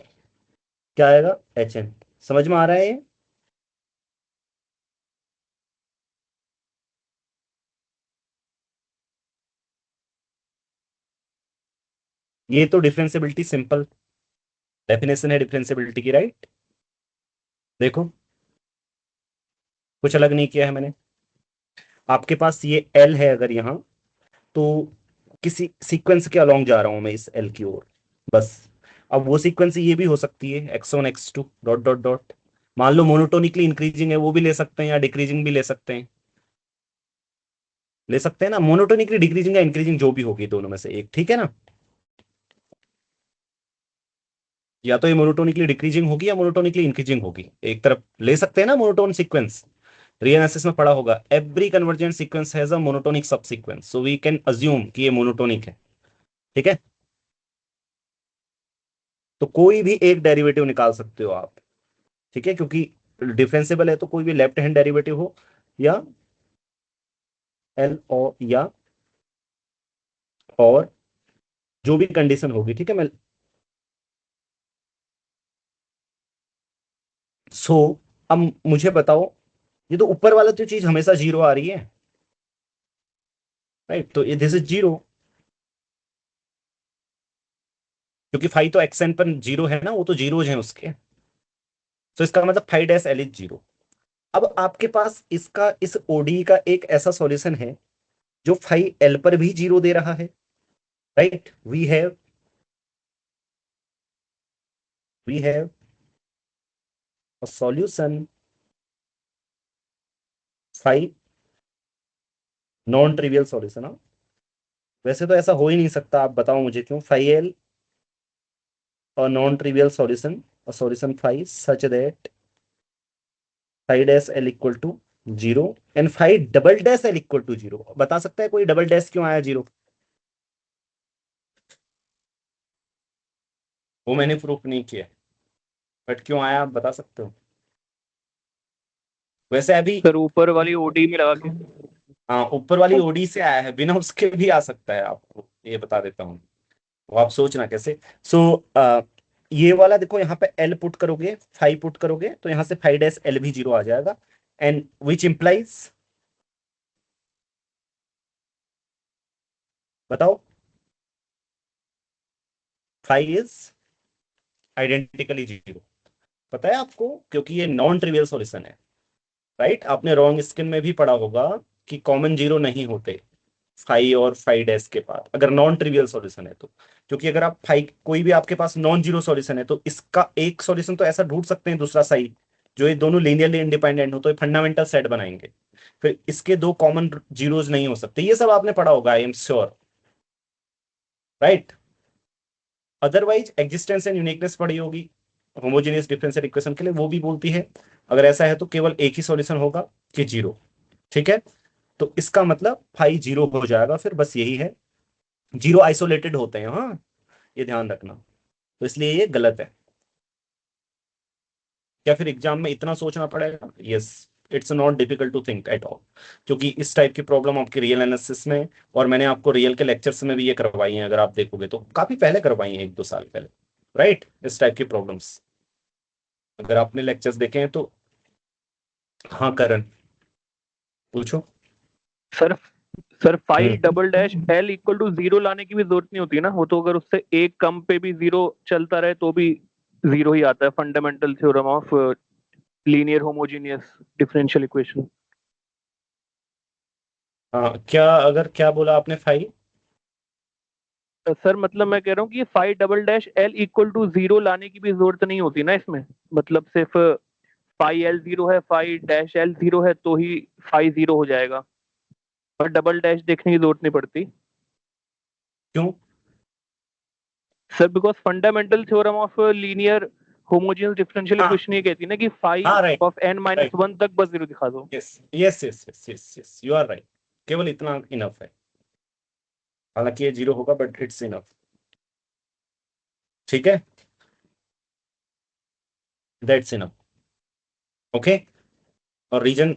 क्या आएगा, एच एन। समझ में आ रहा है ये? ये तो डिफरेंशियबिलिटी सिंपल डेफिनेशन है डिफरेंशियबिलिटी की, राइट। देखो कुछ अलग नहीं किया है मैंने, आपके पास ये एल है अगर यहाँ, तो किसी सीक्वेंस के अलोंग जा रहा हूं मैं इस एल की ओर, बस। अब वो सीक्वेंस ये भी हो सकती है x1 x2 dot dot dot, मान लो मोनोटोनिकली इंक्रीजिंग है, वो भी ले सकते हैं, या डिक्रीजिंग भी ले सकते हैं, ना, मोनोटोनिकली डिक्रीजिंग या इंक्रीजिंग जो भी होगी दोनों में से एक, ठीक है ना। या तो ये मोनोटोनिकली डिक्रीजिंग होगी या मोनोटोनिकली इंक्रीजिंग होगी, एक तरफ ले सकते हैं ना मोनोटोन सीक्वेंस। रीएनालिसिस में पढ़ा होगा, every convergent sequence has a monotonic subsequence, so we can assume कि ये मोनोटोनिक है, ठीक है। तो कोई भी एक डेरिवेटिव निकाल सकते हो आप, ठीक है, क्योंकि डिफरेंशिएबल है तो कोई भी लेफ्ट हैंड डेरिवेटिव हो या एल और जो भी कंडीशन होगी, ठीक है। मैं सो अब मुझे बताओ, ये तो ऊपर वाला तो चीज हमेशा जीरो आ रही है, राइट, तो ये दिस इज जीरो, क्योंकि फाइव तो एक्सएन पर जीरो है ना, वो तो जीरोज हैं उसके, तो इसका मतलब five dash L is zero. अब आपके पास इसका इस ओडी का एक ऐसा सॉल्यूशन है जो फाइव एल पर भी जीरो दे रहा है, right. We have a solution five non trivial solution. वैसे तो ऐसा हो ही नहीं सकता, आप बताओ मुझे क्यों, फाइव एल और non trivial solution a solution phi such that phi dash l equal to 0 and phi double dash l equal to 0. बता सकता है कोई डबल डैश क्यों आया 0? वो मैंने प्रूफ नहीं किया, बट क्यों आया आप बता सकते हो? वैसे अभी सर ऊपर वाली ओडी में लगा के। हाँ, ऊपर वाली ओडी से आया है, बिना उसके भी आ सकता है, आपको ये बता देता हूँ, वो आप सोचना कैसे। ये वाला देखो, यहाँ पे एल पुट करोगे, फाई पुट करोगे, तो यहाँ से फाई डैश एल भी 0 आ जाएगा, एंड विच इंप्लाइज, बताओ, फाई इज आइडेंटिकली 0। पता है आपको, क्योंकि ये नॉन ट्रिवियल सॉल्यूशन है, राइट? आपने रॉन्ग स्किन में भी पढ़ा होगा कि कॉमन 0 नहीं होते फाई और फाई डैश के बाद, अगर नॉन ट्रिवियल सॉल्यूशन है तो। क्योंकि अगर आप फाई, कोई भी आपके पास नॉन जीरो सॉल्यूशन है, तो इसका एक सॉल्यूशन तो ऐसा ढूंढ सकते हैं दूसरा साई जो ये दोनों लीनियरली इंडिपेंडेंट हो, तो ये फंडामेंटल सेट बनाएंगे। फिर इसके दो कॉमन जीरोज नहीं हो सकते, ये सब आपने पढ़ा होगा, I am sure, right? Otherwise existence and uniqueness पढ़ी होगी होमोजेनियस डिफरेंशियल इक्वेशन के लिए, वो भी बोलती है अगर ऐसा है तो केवल एक ही सॉल्यूशन होगा कि 0, ठीक है? तो इसका मतलब फाई 0 हो जाएगा, फिर बस यही है, 0 आइसोलेटेड होते हैं, हाँ, ये ध्यान रखना, तो इसलिए ये गलत है। क्या फिर एग्जाम में इतना सोचना पड़ेगा? Yes, it's not difficult to think at all, क्योंकि इस टाइप की प्रॉब्लम आपके रियल एनालिसिस में, और मैंने आपको रियल के लेक्चर्स में भी ये करवाई हैं, अगर आप देखोगे तो काफी पहले करवाई हैं, 1-2 साल पहले, राइट? इस टाइप की प्रॉब्लम्स अगर आपने लेक्चर्स देखे हैं तो। हाँ करण, पूछो। Sir phi double dash L equal to 0 लाने की भी जरूरत नहीं होती ना, वो तो अगर उससे एक कम पे भी 0 चलता रहे तो भी 0 ही आता है, fundamental theorem of linear homogeneous differential equation. हाँ, क्या बोला आपने? फाई सर मतलब मैं कह रहा हूँ कि phi double dash L equal to 0 लाने की भी जरूरत नहीं होती ना इसमें, मतलब सिर्फ फाई एल 0 है, फाई डैश एल 0 है तो ही फाई 0 हो जाएगा, और डबल डैश देखने की जरूरत नहीं पड़ती। क्यों? Sir because fundamental theorem of linear homogeneous differential equation ये कहती है ना कि फाई ऑफ n माइनस 1 तक बस 0 दिखा दो। Yes yes yes yes yes yes, you are right, केवल इतना इनफ है, हालांकि ये 0 होगा बट इट्स इनफ, ठीक है? That's enough, okay? और रीजन?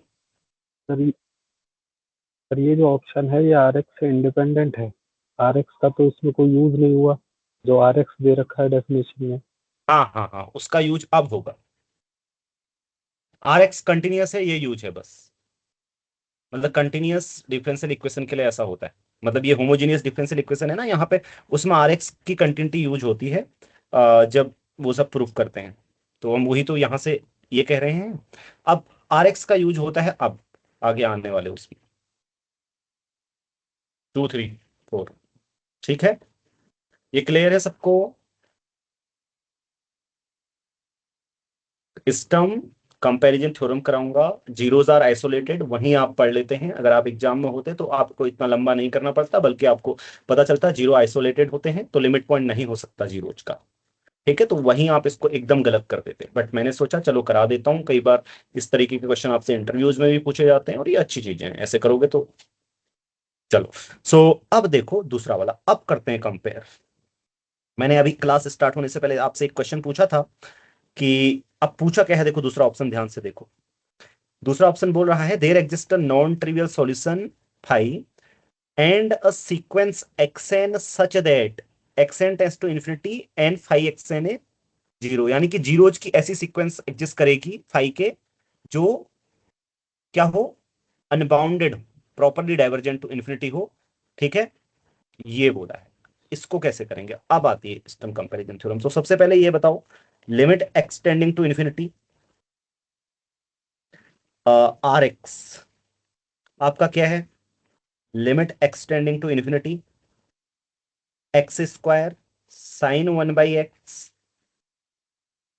सर ये जो ऑप्शन है ये RX से इंडिपेंडेंट है, RX का तो इसमें कोई यूज नहीं हुआ, जो RX दे रखा है डेफिनेशन में। हाँ हाँ हाँ, उसका यूज अब होगा, RX कंटिन्यूअस है, ये यूज है बस, मतलब कंटिन्यूअस डिफरेंशियल इक्वेशन के लिए ऐसा होता है, मतलब ये होमोजेनियस डिफरेंशियल इक्वेशन है ना यहाँ पे, उसमें RX की कंटिन्यूटी यूज होती है जब वो सब प्रूफ करते हैं, तो हम वही तो यहाँ से ये कह रहे हैं। अब RX का यूज होता है अब आगे आने वाले उसमें 2, 3, 4, ठीक है? ये क्लियर है सबको? इस टर्म कंपैरिजन थ्योरम कराऊंगा, जीरोज आर आइसोलेटेड, वहीं आप पढ़ लेते हैं, अगर आप एग्जाम में होते तो आपको इतना लंबा नहीं करना पड़ता, बल्कि आपको पता चलता जीरो आइसोलेटेड होते हैं तो लिमिट पॉइंट नहीं हो सकता जीरोज का, ठीक है? तो वहीं आप इसको एकदम गलत कर देते, बट मैंने सोचा चलो करा देता हूं, कई बार इस तरीके के क्वेश्चन आपसे इंटरव्यूज में भी पूछे जाते हैं, और ये अच्छी चीजें हैं, ऐसे करोगे तो। चलो, सो अब देखो दूसरा वाला, अब करते हैं कंपेयर। मैंने अभी क्लास स्टार्ट होने से पहले आपसे एक क्वेश्चन पूछा था कि अब पूछा क्या है, देखो दूसरा ऑप्शन ध्यान से देखो। दूसरा ऑप्शन बोल रहा है there exist a non trivial solution phi and a sequence xn such that xn tends to infinity and phi xn a 0, यानी कि जीरोज की ऐसी सीक्वेंस एग्जिस्ट करेगी फाई के जो क्या हो, unbounded, properly divergent to infinity हो, ठीक है? ये बोला है, इसको कैसे करेंगे? अब आती है सिस्टम कंपैरिजन थ्योरम। तो सबसे पहले ये बताओ, limit extending to infinity RX आपका क्या है? Limit extending to infinity x² sine 1/x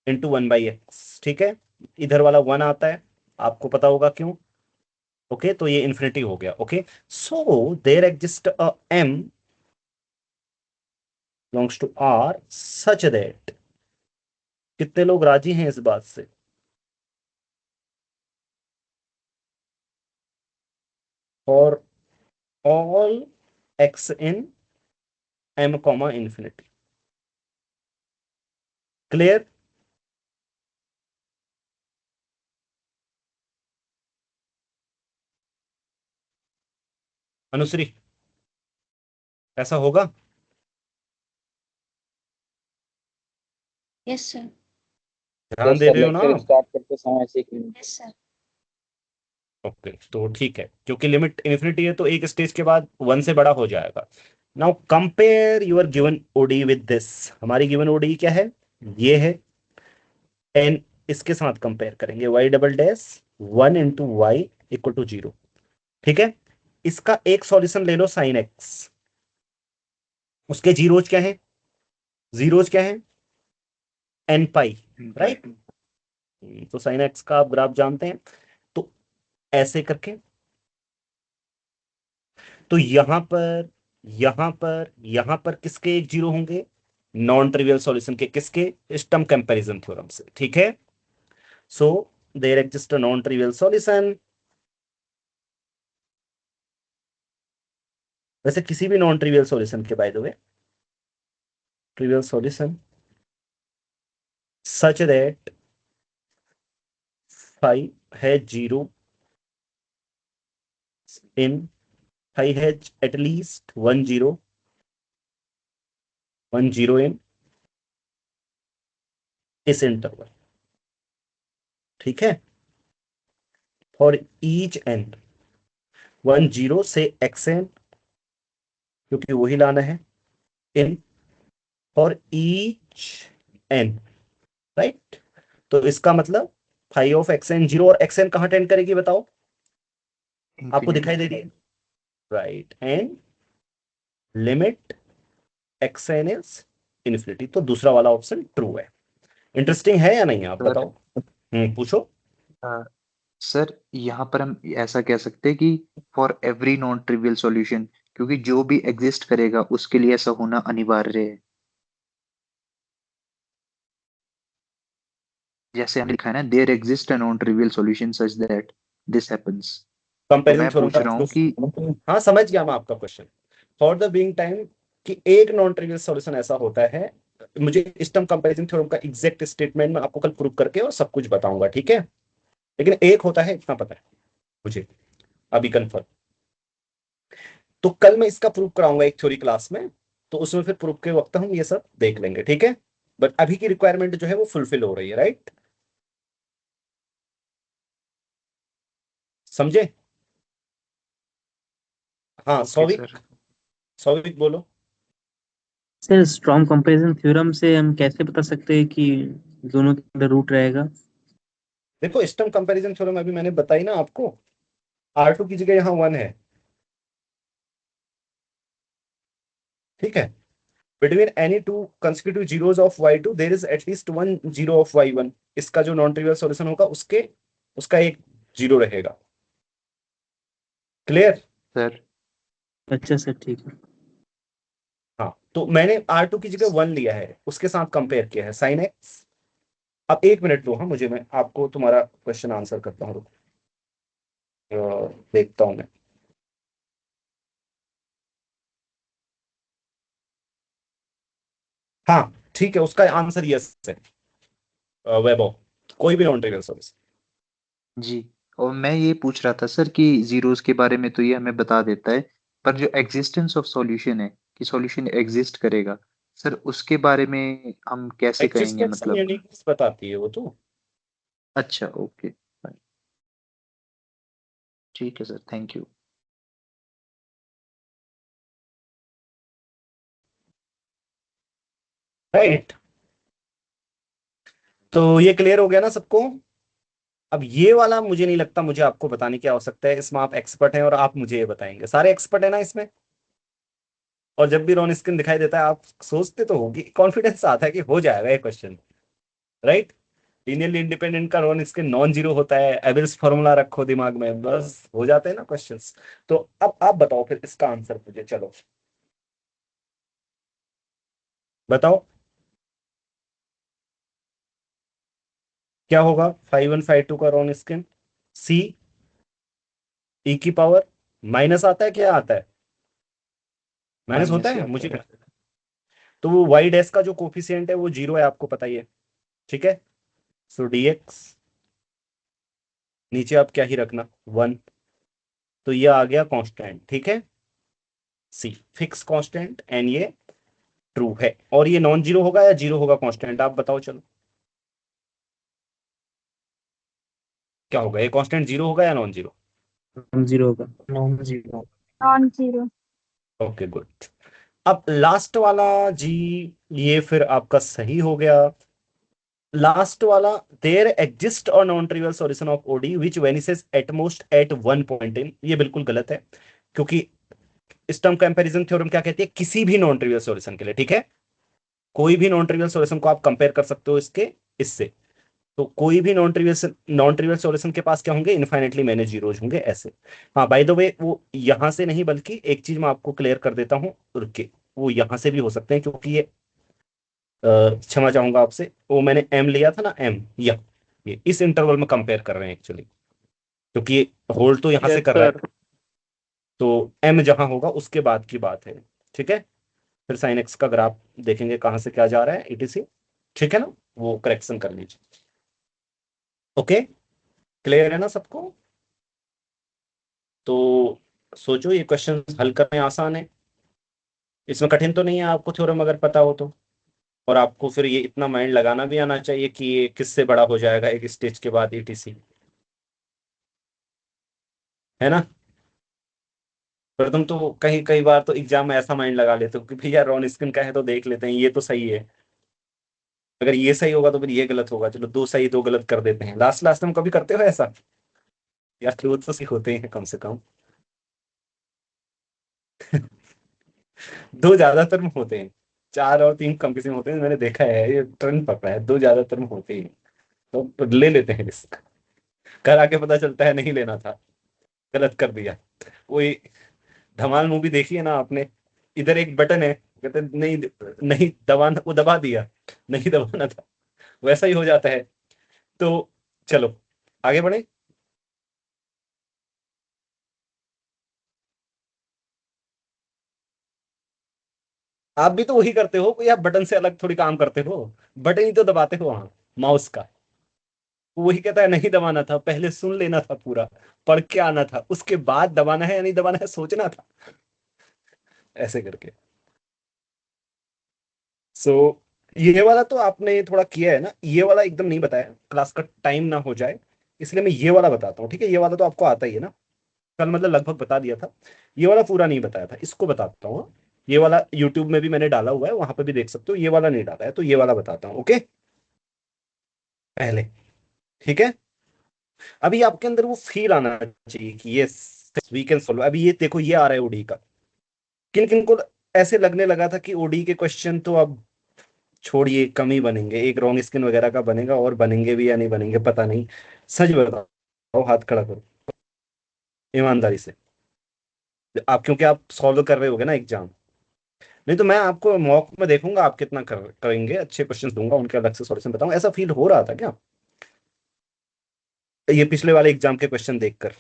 into 1/x, ठीक है? इधर वाला 1 आता है, आपको पता होगा क्यों, ओके? तो ये इंफिनिटी हो गया, okay? So there exist a m belongs to R such that कितने लोग राजी हैं इस बात से? और all x in m comma infinity. Clear? Anushree, ऐसा होगा? Yes sir. ध्यान दे रहे हो ना? स्टार्ट करते समय ऐसे ही यस सर। ओके, तो ठीक है, क्योंकि लिमिट इन्फिनिटी है तो एक स्टेज के बाद 1 से बड़ा हो जाएगा। Now compare your given ODE with this. हमारी गिवन ओडी क्या है? ये है एन, इसके साथ कंपेयर करेंगे y double dash 1 into y equal to 0। ठीक है, इसका एक सॉल्यूशन ले लो साइन एक्स। उसके जीरोज क्या है? जीरोज क्या है? N pi, right? तो साइन एक्स का आप ग्राफ जानते हैं, तो ऐसे करके, तो यहां पर किसके एक जीरो होंगे? नॉन ट्रिवियल सॉल्यूशन के। किसके? स्टर्म कंपैरिजन थ्योरम से। ठीक है, so there exist a non trivial solution. वैसे किसी भी नॉन ट्रिवियल सॉल्यूशन के, by the way, trivial solution such that phi है zero in, phi has at least 1 0 in इस इंटरवल। ठीक है, फॉर ईच एन 1 0 से एक्स एन, क्योंकि वही लाना है, in for each n, right? तो इसका मतलब फाई ऑफ एक्स एन 0, और एक्स एन कहां टेंड करेगी बताओ? आपको दिखाई दे रही है, right? And limit x n is infinity. तो दूसरा वाला ऑप्शन ट्रू है। इंटरेस्टिंग है या नहीं, आप सर, बताओ। पूछो। सर यहाँ पर हम ऐसा कह सकते हैं कि for every non trivial solution, क्योंकि जो भी एग्जिस्ट करेगा उसके लिए ऐसा होना अनिवार्य है। जैसे हमने लिखा है ना, there exist a non trivial solution such that this happens. तो कंपैरिजन मैं थ्योरम पूछ का रहा हूँ कि हाँ, समझ गया मैं आपका question. For the being time कि एक नॉन ट्रिवियल सॉल्यूशन ऐसा होता है, मुझे स्टर्म कंपैरिजन थ्योरम का एग्जैक्ट स्टेटमेंट मैं आपको कल प्रूव करके और सब कुछ बताऊंगा, ठीक है? लेकिन एक होता है, इतना पता है मुझे अभी कंफर्म। तो कल मैं इसका प्रूव कराऊंगा एक थ्योरी क्लास में, तो उसमें फिर प्रूव के वक्त हम ये सब देख लेंगे, ठीक है? बट अभी की रिक्वायरमेंट जो है वो फुलफिल हो रही है, राइट? समझे? हाँ, ओके सौविक, सर। सौविक बोलो। सर स्ट्रॉन्ग कंपैरिजन थ्योरम से हम कैसे बता सकते हैं कि दोनों के अंदर रूट रहेगा? देखो, स्टर्म कंपैरिजन थ्योरम अभी मैंने बताई ना आपको, R2 की जगह यहाँ 1 है, ठीक है? Between any two consecutive zeros of y2 there is at least 1 0 of y1। इसका जो नॉन ट्रिवियल सॉल्यूशन होगा उसके, उसका एक जीरो रहेगा। क्लियर? सर अच्छा सर, ठीक है। हाँ, तो मैंने R2 की जगह 1 लिया है, उसके साथ कंपेयर किया है साइन एक्स। अब 1 मिनट दो, हाँ मुझे, मैं आपको तुम्हारा क्वेश्चन आंसर करता हूँ, देखता हूँ मैं। हाँ ठीक है, उसका आंसर यस है, वैभव, कोई भी नॉन ट्रिवियल सॉल्यूशन। जी, और मैं ये पूछ रहा था सर कि जीरोस के बारे में तो ये हमें बता देता है, पर जो एग्जिस्टेंस ऑफ सॉल्यूशन है कि सॉल्यूशन एग्जिस्ट करेगा, सर उसके बारे में हम कैसे कहेंगे? एक्जिस्टेंस मतलब यूनिकनेस बताती है वो तो। अच्छा, ओके, फाइन, ठीक है सर, थैंक यू। राइट, तो ये क्लियर हो गया ना सबको? अब ये वाला मुझे नहीं लगता मुझे आपको बताने की आवश्यकता है, इसमें आप एक्सपर्ट हैं और आप मुझे ये बताएंगे, सारे एक्सपर्ट है ना इसमें? और जब भी रॉन स्क्रीन दिखाई देता है आप सोचते तो होगी, कॉन्फिडेंस आता है कि हो जाएगा ये क्वेश्चन, राइट? लीनियरली इंडिपेंडेंट का रॉन स्क्रीन नॉन जीरो होता है, एबेल्स फॉर्मूला रखो दिमाग में, बस हो जाते हैं ना क्वेश्चंस। तो अब आप बताओ फिर इसका आंसर मुझे, चलो बताओ। क्या होगा 5 1 5 2 का रॉन स्किन, सी ई की पावर माइनस आता है, क्या आता है, माइनस होता माइनस ही है आता मुझे। है। तो वो वाई डैश का जो कोफिशिएंट है वो 0 है, आपको पता ही है, ठीक है। सो dx नीचे आप क्या ही रखना 1, तो ये आ गया कांस्टेंट, ठीक है, सी फिक्स कांस्टेंट, एंड ये ट्रू है। और ये नॉन जीरो होगा या जीरो होगा कांस्टेंट, आप बताओ चलो क्या होगा, ये कांस्टेंट जीरो होगा या नॉन जीरो। नॉन जीरो होगा। Non zero. Non zero. Okay good. अब लास्ट वाला जी, ये फिर आपका सही हो गया। लास्ट वाला, देयर एग्जिस्ट और non trivial solution of ODE which vanishes at most at one point in, ये बिल्कुल गलत है, क्योंकि स्टर्म कंपैरिजन थ्योरम क्या कहती है, किसी भी नॉन ट्रिवियल सॉल्यूशन के लिए, ठीक है, कोई भी नॉन ट्रिवियल सॉल्यूशन को आप कंपेयर कर सकते हो इसके इससे। तो कोई भी नॉन ट्रिवियल सॉल्यूशन के पास क्या होंगे, इनफाइनेटली मैनी जीरोज होंगे ऐसे। हाँ बाय द वे, वो यहां से नहीं, बल्कि एक चीज मैं आपको क्लियर कर देता हूँ, रुके, वो यहां से भी हो सकते हैं, क्योंकि ये क्षमा चाहूंगा आपसे, वो मैंने एम लिया था ना, एम या ये इस इंटरवल में कंपेयर कर रहे हैं एक्चुअली, क्योंकि होल्ड तो यहां से यस कर रहा सर। है, तो एम जहां होगा उसके बाद की बात है, ठीक है। फिर साइन एक्स का ग्राफ देखेंगे कहां से क्या जा रहा है, etc, ठीक है ना, वो करेक्शन कर लीजिए। ओके, क्लियर है ना सबको। तो सोचो, ये क्वेश्चन हल करने आसान है, इसमें कठिन तो नहीं है, आपको थ्योरम अगर पता हो तो। और आपको फिर ये इतना माइंड लगाना भी आना चाहिए कि ये किससे बड़ा हो जाएगा एक स्टेज के बाद, etc, है ना। पर तुम तो कई कई बार तो एग्जाम में ऐसा माइंड लगा लेते हो कि भैया रॉन स्किन का है तो देख लेते हैं, ये तो सही है, अगर ये सही होगा तो फिर ये गलत होगा, चलो दो सही दो गलत कर देते हैं, लास्ट लास्ट में कभी करते हो ऐसा, यार क्लोज तो सही होते हैं कम से कम। दो ज्यादातर में होते हैं, 4 और 3 कम किसी में होते हैं, मैंने देखा है, ये ट्रेंड पकड़ा है, 2 ज्यादातर में होते हैं, तो ले लेते हैं रिस्क, घर आके पता चलता है नहीं लेना था, गलत कर दिया। कोई धमाल मूवी देखी है ना आपने, इधर एक बटन है, कहते हैं, नहीं नहीं दबाना, वो दबा दिया, नहीं दबाना था, वैसा ही हो जाता है। तो चलो आगे बढ़े। आप भी तो वही करते हो, कोई आप बटन से अलग थोड़ी काम करते हो, बटन ही तो दबाते हो वहां माउस का। वही कहता है नहीं दबाना था, पहले सुन लेना था पूरा, पढ़ के आना था, उसके बाद दबाना है या नहीं दबाना है सोचना था, ऐसे करके। सो ये वाला तो आपने थोड़ा किया है ना, ये वाला एकदम नहीं बताया, क्लास का टाइम ना हो जाए, इसलिए मैं ये वाला बताता हूँ, ठीक है। ये वाला तो आपको आता ही है ना, कल मतलब लगभग बता दिया था, ये वाला पूरा नहीं बताया था, इसको बताता हूँ। ये वाला यूट्यूब में भी मैंने डाला हुआ है, वहां पर भी देख सकते हो, ये वाला नहीं डाला है, तो ये वाला बताता हूँ, ओके पहले, ठीक है। अभी आपके अंदर वो फील आना चाहिए कि ये वी कैन सॉल्व। अभी ये देखो, ये आ रहा है ओडी का, किन किन को ऐसे लगने लगा था कि ओडी के क्वेश्चन तो अब छोड़िए, कम ही बनेंगे, एक रॉन्ग स्किन वगैरह का बनेगा, और बनेंगे भी या नहीं बनेंगे पता नहीं, सच बताओ, हाथ खड़ा करो ईमानदारी से, आप क्योंकि आप सॉल्व कर रहे होगे ना एग्जाम, नहीं तो मैं आपको मॉक में देखूंगा आप कितना करेंगे, अच्छे क्वेश्चंस दूंगा, उनके अलग से सॉल्यूशन बताऊंगा। ऐसा फील हो रहा था क्या ये पिछले वाले एग्जाम के क्वेश्चन देखकर,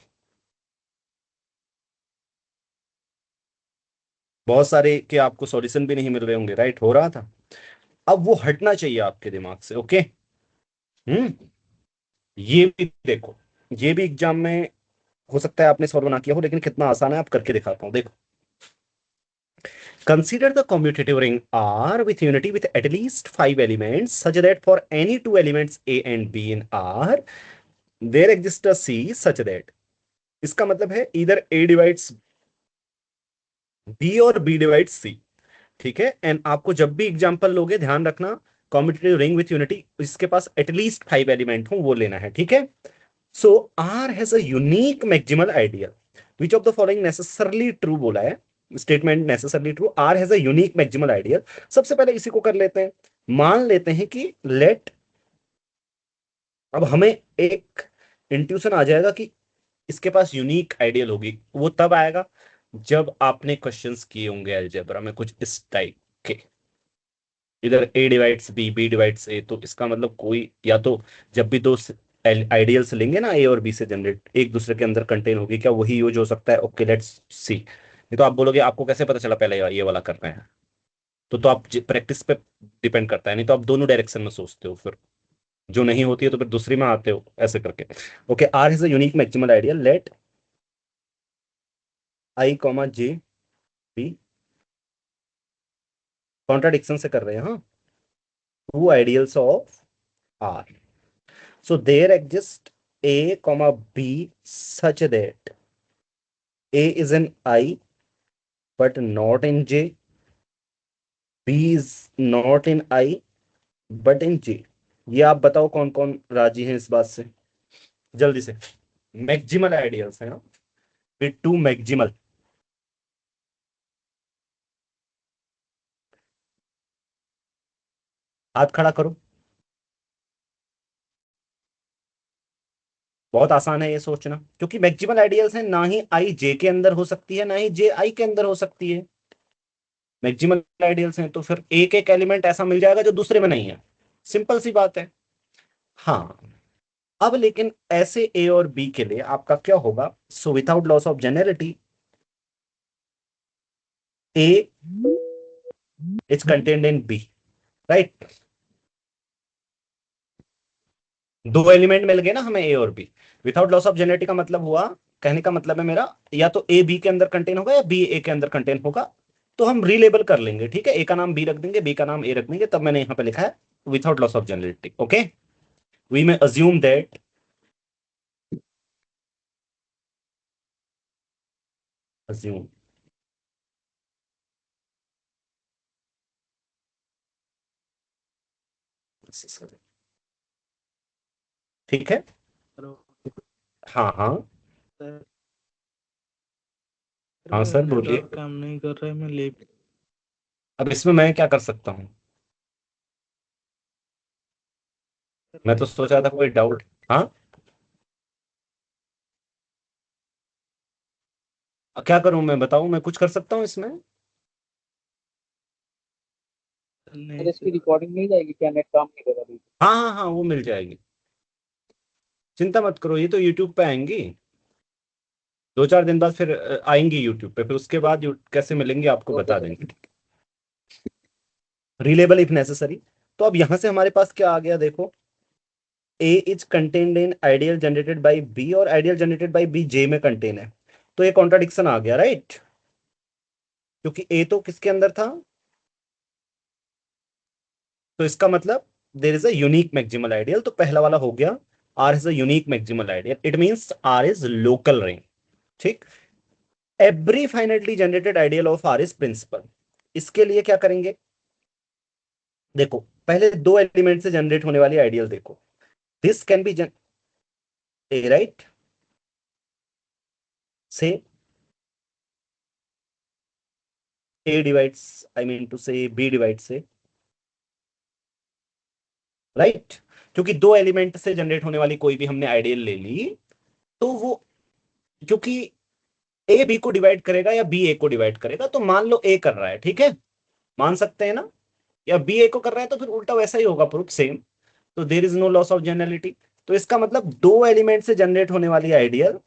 बहुत सारे के आपको सॉल्यूशन भी नहीं मिल रहे होंगे, राइट, हो रहा था। अब वो हटना चाहिए आपके दिमाग से, ओके। हम्म, ये भी देखो, ये भी एग्जाम में हो सकता है आपने सॉल्व ना किया हो, लेकिन कितना आसान है, आप करके दिखाता हूं, देखो। Consider the commutative ring R with unity with at least 5 elements such that for any 2 elements A and B in R, there exists a C such that, इसका मतलब है either A divides B और B divides C, ठीक है। एंड आपको जब भी एग्जांपल लोगे ध्यान रखना, कॉम्पिटिटिव रिंग विथ यूनिटी, इसके पास एटलीस्ट 5 एलिमेंट हो वो लेना है, ठीक है। So R has a unique maximal ideal, which of the following necessarily true बोला है, statement necessarily true, R has a unique maximal ideal. सबसे पहले इसी को कर लेते हैं, मान लेते हैं कि लेट, अब हमें एक इंट्यूशन आ जाएगा कि इसके पास यूनिक आइडियल होगी, वो तब आएगा जब आपने क्वेश्चंस किए होंगे अलजेब्रा में कुछ इस टाइप के, इधर A divides B, B divides A, तो इसका मतलब कोई, या तो जब भी दो आइडियल्स लेंगे ना ए और बी से जनरेट, एक दूसरे के अंदर कंटेन होगी क्या, वही यूज हो सकता है। Okay let's see. नहीं तो आप बोलोगे आपको कैसे पता चला पहले ये वाला कर रहे हैं, तो आप प्रैक्टिस पे डिपेंड करता है, नहीं तो आप दोनों डायरेक्शन में सोचते हो, फिर जो नहीं होती है तो फिर दूसरी में आते हो ऐसे करके। Okay, R is a unique maximal ideal, let I comma J be, contradiction से कर रहे हैं, हाँ, two ideals of R, so there exists a comma b such that a is in I but not in j, b is not in I but in j। ये आप बताओ कौन कौन राजी हैं इस बात से, जल्दी से। मैक्सिमल आइडियल्स है ना, विद टू मैक्सिमल। हाथ खड़ा करो। बहुत आसान है ये सोचना, क्योंकि मैक्सिमल आइडियल्स है, ना ही आई जे के अंदर हो सकती है ना ही जे आई के अंदर हो सकती है। मैक्सिमल आइडियल्स हैं तो फिर एक एक एलिमेंट ऐसा मिल जाएगा जो दूसरे में नहीं है, सिंपल सी बात है। हाँ, अब लेकिन ऐसे ए और बी के लिए आपका क्या होगा, so without loss of generality A is contained in B, right. दो एलिमेंट मिल गए ना हमें ए और B, without loss of generality का मतलब हुआ, कहने का मतलब है मेरा, या तो ए बी के अंदर कंटेन होगा या बी ए के अंदर कंटेन होगा, तो हम रीलेबल कर लेंगे, ठीक है। ए का नाम बी रख देंगे, बी का नाम ए रख देंगे, तब मैंने यहां पे लिखा है without loss of generality. Okay, we may assume that assume ठीक है। हाँ हाँ हाँ सर बोलिए। काम नहीं कर रहा है, मैं ले। अब इसमें मैं क्या कर सकता हूँ, मैं तो सोच रहा था कोई डाउट। हाँ, क्या करूं मैं, बताऊं, मैं कुछ कर सकता हूं इसमें। सर इसकी रिकॉर्डिंग नहीं जाएगी क्या, नेट काम नहीं कर रहा अभी? हाँ हाँ हाँ, वो मिल जाएगी, चिंता मत करो, ये तो यूट्यूब पे आएंगी, 2-4 दिन बाद फिर आएंगी यूट्यूब पे, फिर उसके बाद कैसे मिलेंगे आपको बता देंगे, रिलेबल इफ नेसेसरी। तो अब यहां से हमारे पास क्या आ गया देखो, A is contained in ideal generated by B, और ideal generated by B J में कंटेन है, तो ये कॉन्ट्राडिक्शन आ गया, राइट, क्योंकि ए तो किसके अंदर था, तो इसका मतलब there is a unique maximal ideal, तो पहला वाला हो गया, R is a unique maximal ideal, it means R is local ring, ठीक। Every finitely generated ideal of R is principal. इसके लिए क्या करेंगे, देखो पहले दो एलिमेंट से जनरेट होने वाली आइडियल देखो, this can be A, right, say A divides, I mean to say B divide से, राइट, क्योंकि दो एलिमेंट से जनरेट होने वाली कोई भी हमने आइडियल ले ली, तो वो, क्योंकि ए बी को डिवाइड करेगा या बी ए को डिवाइड करेगा, तो मान लो ए कर रहा है, ठीक है, मान सकते हैं ना, या बी ए को कर रहा है, तो फिर उल्टा वैसा ही होगा प्रूफ सेम, तो there is no loss of generality. तो इसका मतलब दो एलिमेंट से जनरेट होने वाली आइडियल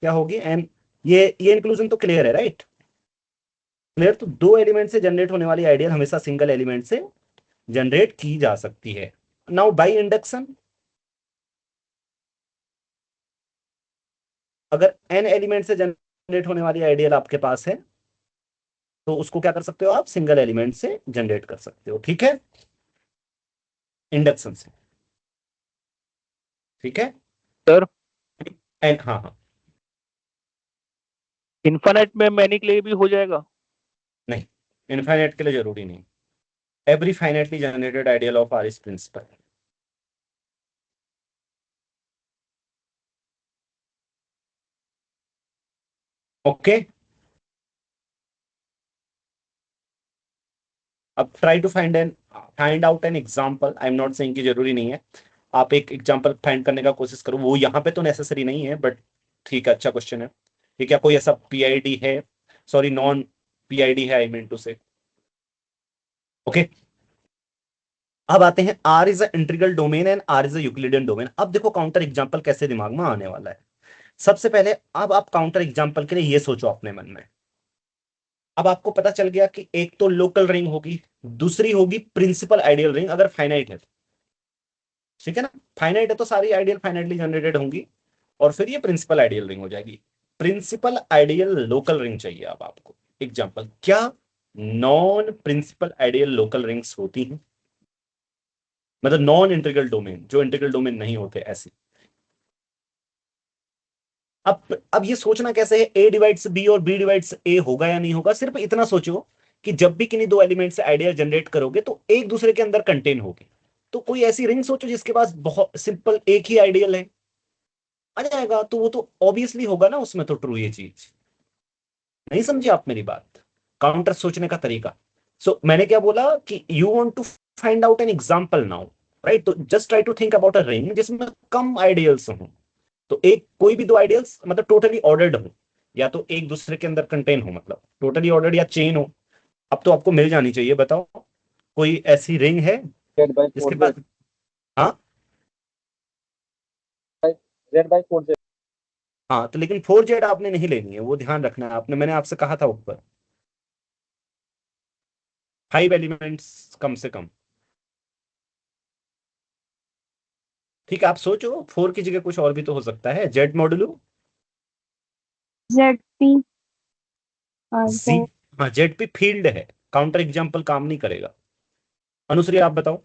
क्या होगी, एंड ये इंक्लूजन तो क्लियर है, राइट, क्लियर। तो दो एलिमेंट से जनरेट होने वाली आइडियल हमेशा सिंगल एलिमेंट से जनरेट की जा सकती है। नाउ बाय इंडक्शन, अगर एन एलिमेंट से जनरेट होने वाली आइडियल आपके पास है, तो उसको क्या कर सकते हो आप, सिंगल एलिमेंट से जनरेट कर सकते हो, ठीक है, इंडक्शन से, ठीक है सर। एन, हाँ हाँ, इन्फिनिट में मैनी के लिए भी हो जाएगा? नहीं, इनफाइनाइट के लिए जरूरी नहीं, every finitely generated ideal of R is principal. Okay, अब try to find out an example, I am not saying कि जरूरी नहीं है, आप एक एग्जांपल फाइंड करने का कोशिश करो, वो यहाँ पे तो नेसेसरी नहीं है, बट ठीक है, अच्छा क्वेश्चन है, ठीक है। कोई ऐसा पीआईडी है, सॉरी नॉन पीआईडी है, I mean to say, okay, अब आते हैं R is a integral domain and R is a Euclidean domain. अब देखो काउंटर एग्जांपल कैसे दिमाग में आने वाला है। सबसे पहले अब आप काउंटर एग्जांपल के लिए ये सोचो अपने मन में। अब आपको पता चल गया कि एक तो लोकल रिंग होगी, दूसरी होगी प्रिंसिपल आइडियल रिंग अगर फाइनाइट है, ठीक है ना। फाइनाइट है तो सारी आइडियल फाइनाइटली जनरेटेड होंगी और फिर ये प्रिंसिपल आइडियल रिंग हो जाएगी। प्रिंसिपल आइडियल लोकल रिंग चाहिए अब आपको। एग्जांपल क्या non principal ideal local rings होती हैं, मतलब नॉन इंटीग्रल डोमेन, जो इंटीग्रल डोमेन नहीं होते ऐसे। अब ये सोचना कैसे है, ए डिवाइड्स बी और बी डिवाइड्स ए होगा या नहीं होगा। सिर्फ इतना सोचो कि जब भी किन्हीं दो एलिमेंट से आइडिया जनरेट करोगे तो एक दूसरे के अंदर कंटेन होगी। तो कोई ऐसी रिंग सोचो जिसके पास बहुत सिंपल एक ही आइडियल है, आ जाएगा। तो वो तो ऑब्वियसली होगा ना उसमें तो ट्रू ये चीज। नहीं समझे आप मेरी बात, काउंटर सोचने का तरीका। सो मैंने क्या बोला कि you want to find out an example now, right. तो just try to think about a ring जिसमें कम आइडियल्स हों। तो एक कोई भी दो आइडियल्स मतलब टोटली ऑर्डर्ड हो, या तो एक दूसरे के अंदर कंटेन हो, मतलब टोटली ऑर्डर्ड या चेन हो। अब तो आपको मिल जानी चाहिए, बताओ कोई ऐसी रिंग है जेड बाई जिसके 4 पास। हाँ जेड बाई 4 जेड। हाँ, तो लेकिन 4Z आपने नहीं लेनी है, वो ध्यान रखना है आपने, मैंने आपसे कहा था ऊपर 5 एलिमेंट्स कम से कम। ठीक है, आप सोचो 4 की जगह कुछ और भी तो हो सकता है। जेड मॉडुलो ZP जी, हाँ जेड पे फील्ड है, काउंटर एग्जाम्पल काम नहीं करेगा। अनुश्री आप बताओ।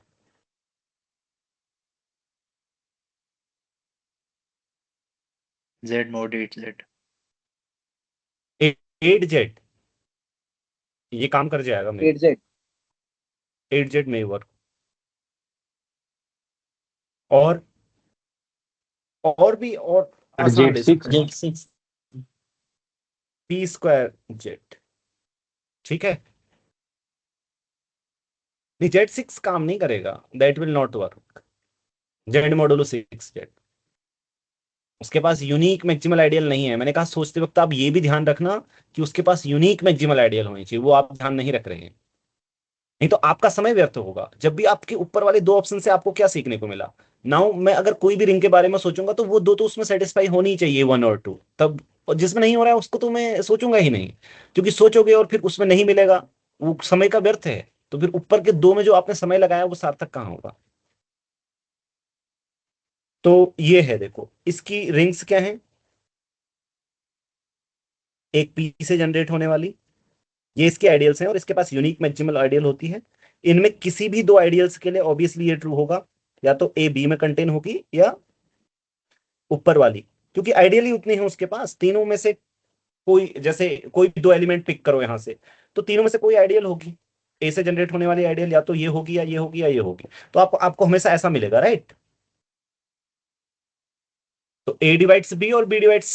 Z mod 8Z। 8Z ये काम कर जाएगा मेरे 8Z 8Z में वर्क। और भी और आसान ले सकते हैं। P² ठीक है। नहीं Z6 काम नहीं करेगा, that will not work. Z modulo 6Z उसके पास यूनिक मैक्सिमल आइडियल नहीं है। मैंने कहा सोचते वक्त आप ये भी ध्यान रखना कि उसके पास यूनिक मैक्सिमल आइडियल होनी चाहिए, वो आप ध्यान नहीं रख रहे हैं। नहीं तो आपका समय व्यर्थ होगा। जब भी आपके ऊपर वाले दो ऑप्शन से आपको क्या सीखने को मिला, नाउ मैं अगर कोई भी रिंग के बारे में सोचूंगा तो वो दो तो उसमें सेटिस्फाई होनी ही चाहिए, 1 और 2 तब। और जिसमें नहीं हो रहा है उसको तो मैं सोचूंगा ही नहीं, क्योंकि सोचोगे और फिर उसमें नहीं मिलेगा, वो समय का व्यर्थ है। तो फिर ऊपर के दो में जो आपने समय लगाया वो सार्थक कहाँ होगा। तो ये है, देखो इसकी रिंग्स क्या है। एक पी से जनरेट होने वाली, ये इसके आइडियल्स हैं और इसके पास यूनिक मैक्सिमल आइडियल होती है। इनमें किसी भी दो आइडियल्स के लिए ऑब्वियसली ये ट्रू होगा, या तो ए बी में कंटेन होगी या ऊपर वाली, क्योंकि आइडियल ही उतनी है उसके पास। तीनों में से कोई, जैसे कोई भी दो एलिमेंट पिक करो यहां से, तो तीनों में से कोई आइडियल होगी। ए से जनरेट होने वाली आइडियल या तो ये होगी या ये होगी या ये होगी। तो आपको हमेशा ऐसा मिलेगा, राइट। तो ए डिवाइड्स बी और B divides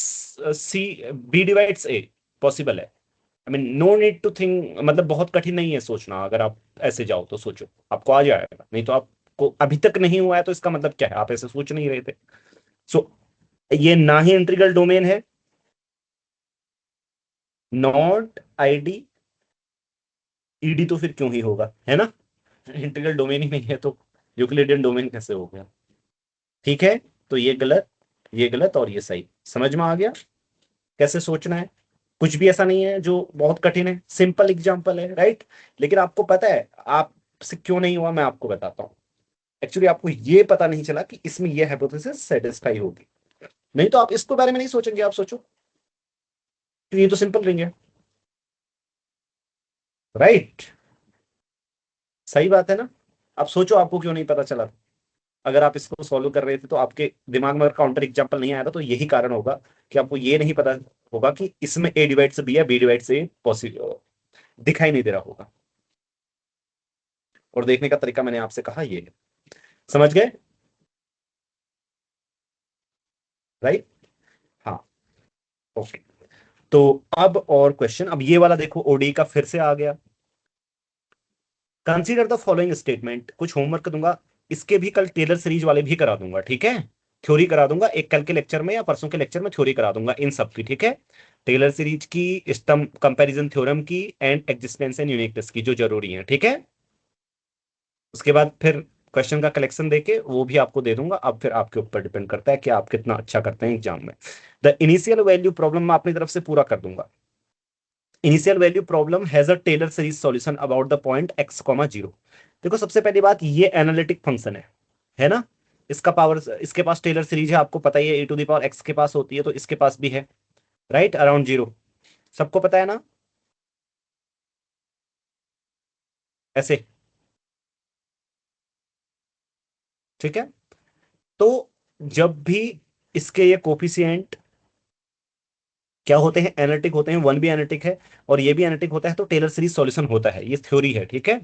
C, B divides A possible है। I mean no need to think, मतलब बहुत कठिन नहीं है सोचना। अगर आप ऐसे जाओ तो सोचो, आपको आ जाएगा। नहीं तो आपको अभी तक नहीं हुआ है तो इसका मतलब क्या है, आप ऐसे सोच नहीं रहे थे। सो ये ना ही इंटीग्रल डोमेन है, नॉट आईडी। ईडी तो फिर क्यों ही होगा, है ना। इंटीग्रल डोमेन ही नहीं है तो यूक्लिडियन डोमेन कैसे हो गया। ठीक है, तो ये गलत और ये सही। समझ में आ गया कैसे सोचना है। कुछ भी ऐसा नहीं है जो बहुत कठिन है, सिंपल एग्जांपल है, राइट। लेकिन आपको पता है आपसे क्यों नहीं हुआ, मैं आपको बताता हूँ। एक्चुअली आपको ये पता नहीं चला कि इसमें ये हाइपोथेसिस सेटिस्फाई होगी। नहीं तो आप इसके बारे में नहीं सोचेंगे, आप सोचो तो ये तो सिंपल रिंग है, राइट। सही बात है ना। आप सोचो आपको क्यों नहीं पता चला। अगर आप इसको सॉल्व कर रहे थे तो आपके दिमाग में अगर काउंटर एग्जांपल नहीं आया था तो यही कारण होगा कि आपको ये नहीं पता होगा कि इसमें ए डिवाइड से बी या बी डिवाइड से पॉसिबल दिखाई नहीं दे रहा होगा। और देखने का तरीका मैंने आपसे कहा ये है, समझ गए, राइट। हाँ, ओके। तो अब और क्वेश्चन, अब ये वाला देखो ओडी का फिर से आ गया। कंसीडर द फॉलोइंग स्टेटमेंट, कुछ होमवर्क दूंगा, इसके भी कल टेलर सीरीज वाले भी करा दूंगा, ठीक है। थ्योरी करा दूंगा, एक कल के लेक्चर में या परसों के लेक्चर में थ्योरी करा दूंगा इन सब की, ठीक है। टेलर सीरीज की, स्टम्प कंपैरिजन थ्योरम की, एंड एग्जिस्टेंस एंड यूनिकनेस की, जो जरूरी है, ठीक है। उसके बाद फिर क्वेश्चन का कलेक्शन देके वो भी आपको दे दूंगा। अब फिर आपके ऊपर डिपेंड करता है कि आप कितना अच्छा करते हैं एग्जाम में। द इनिशियल वैल्यू प्रॉब्लम मैं अपनी तरफ से पूरा कर दूंगा। Initial value problem has a tailor series solution about the point x, 0। देखो सबसे पहली बात, ये एनालिटिक फंक्शन है ना। इसका पावर, इसके पास टेलर सीरीज है, आपको पता ही है, e⁻x के पास होती है, तो इसके पास भी है, राइट, अराउंड 0। सबको पता है ना ऐसे, ठीक है। तो जब भी इसके ये कोफिशिएंट क्या होते हैं, एनालिटिक होते हैं, वन भी एनालिटिक है और ये भी एनालिटिक होता है, तो टेलर सीरीज सॉल्यूशन होता है। ये थ्योरी है, ठीक है,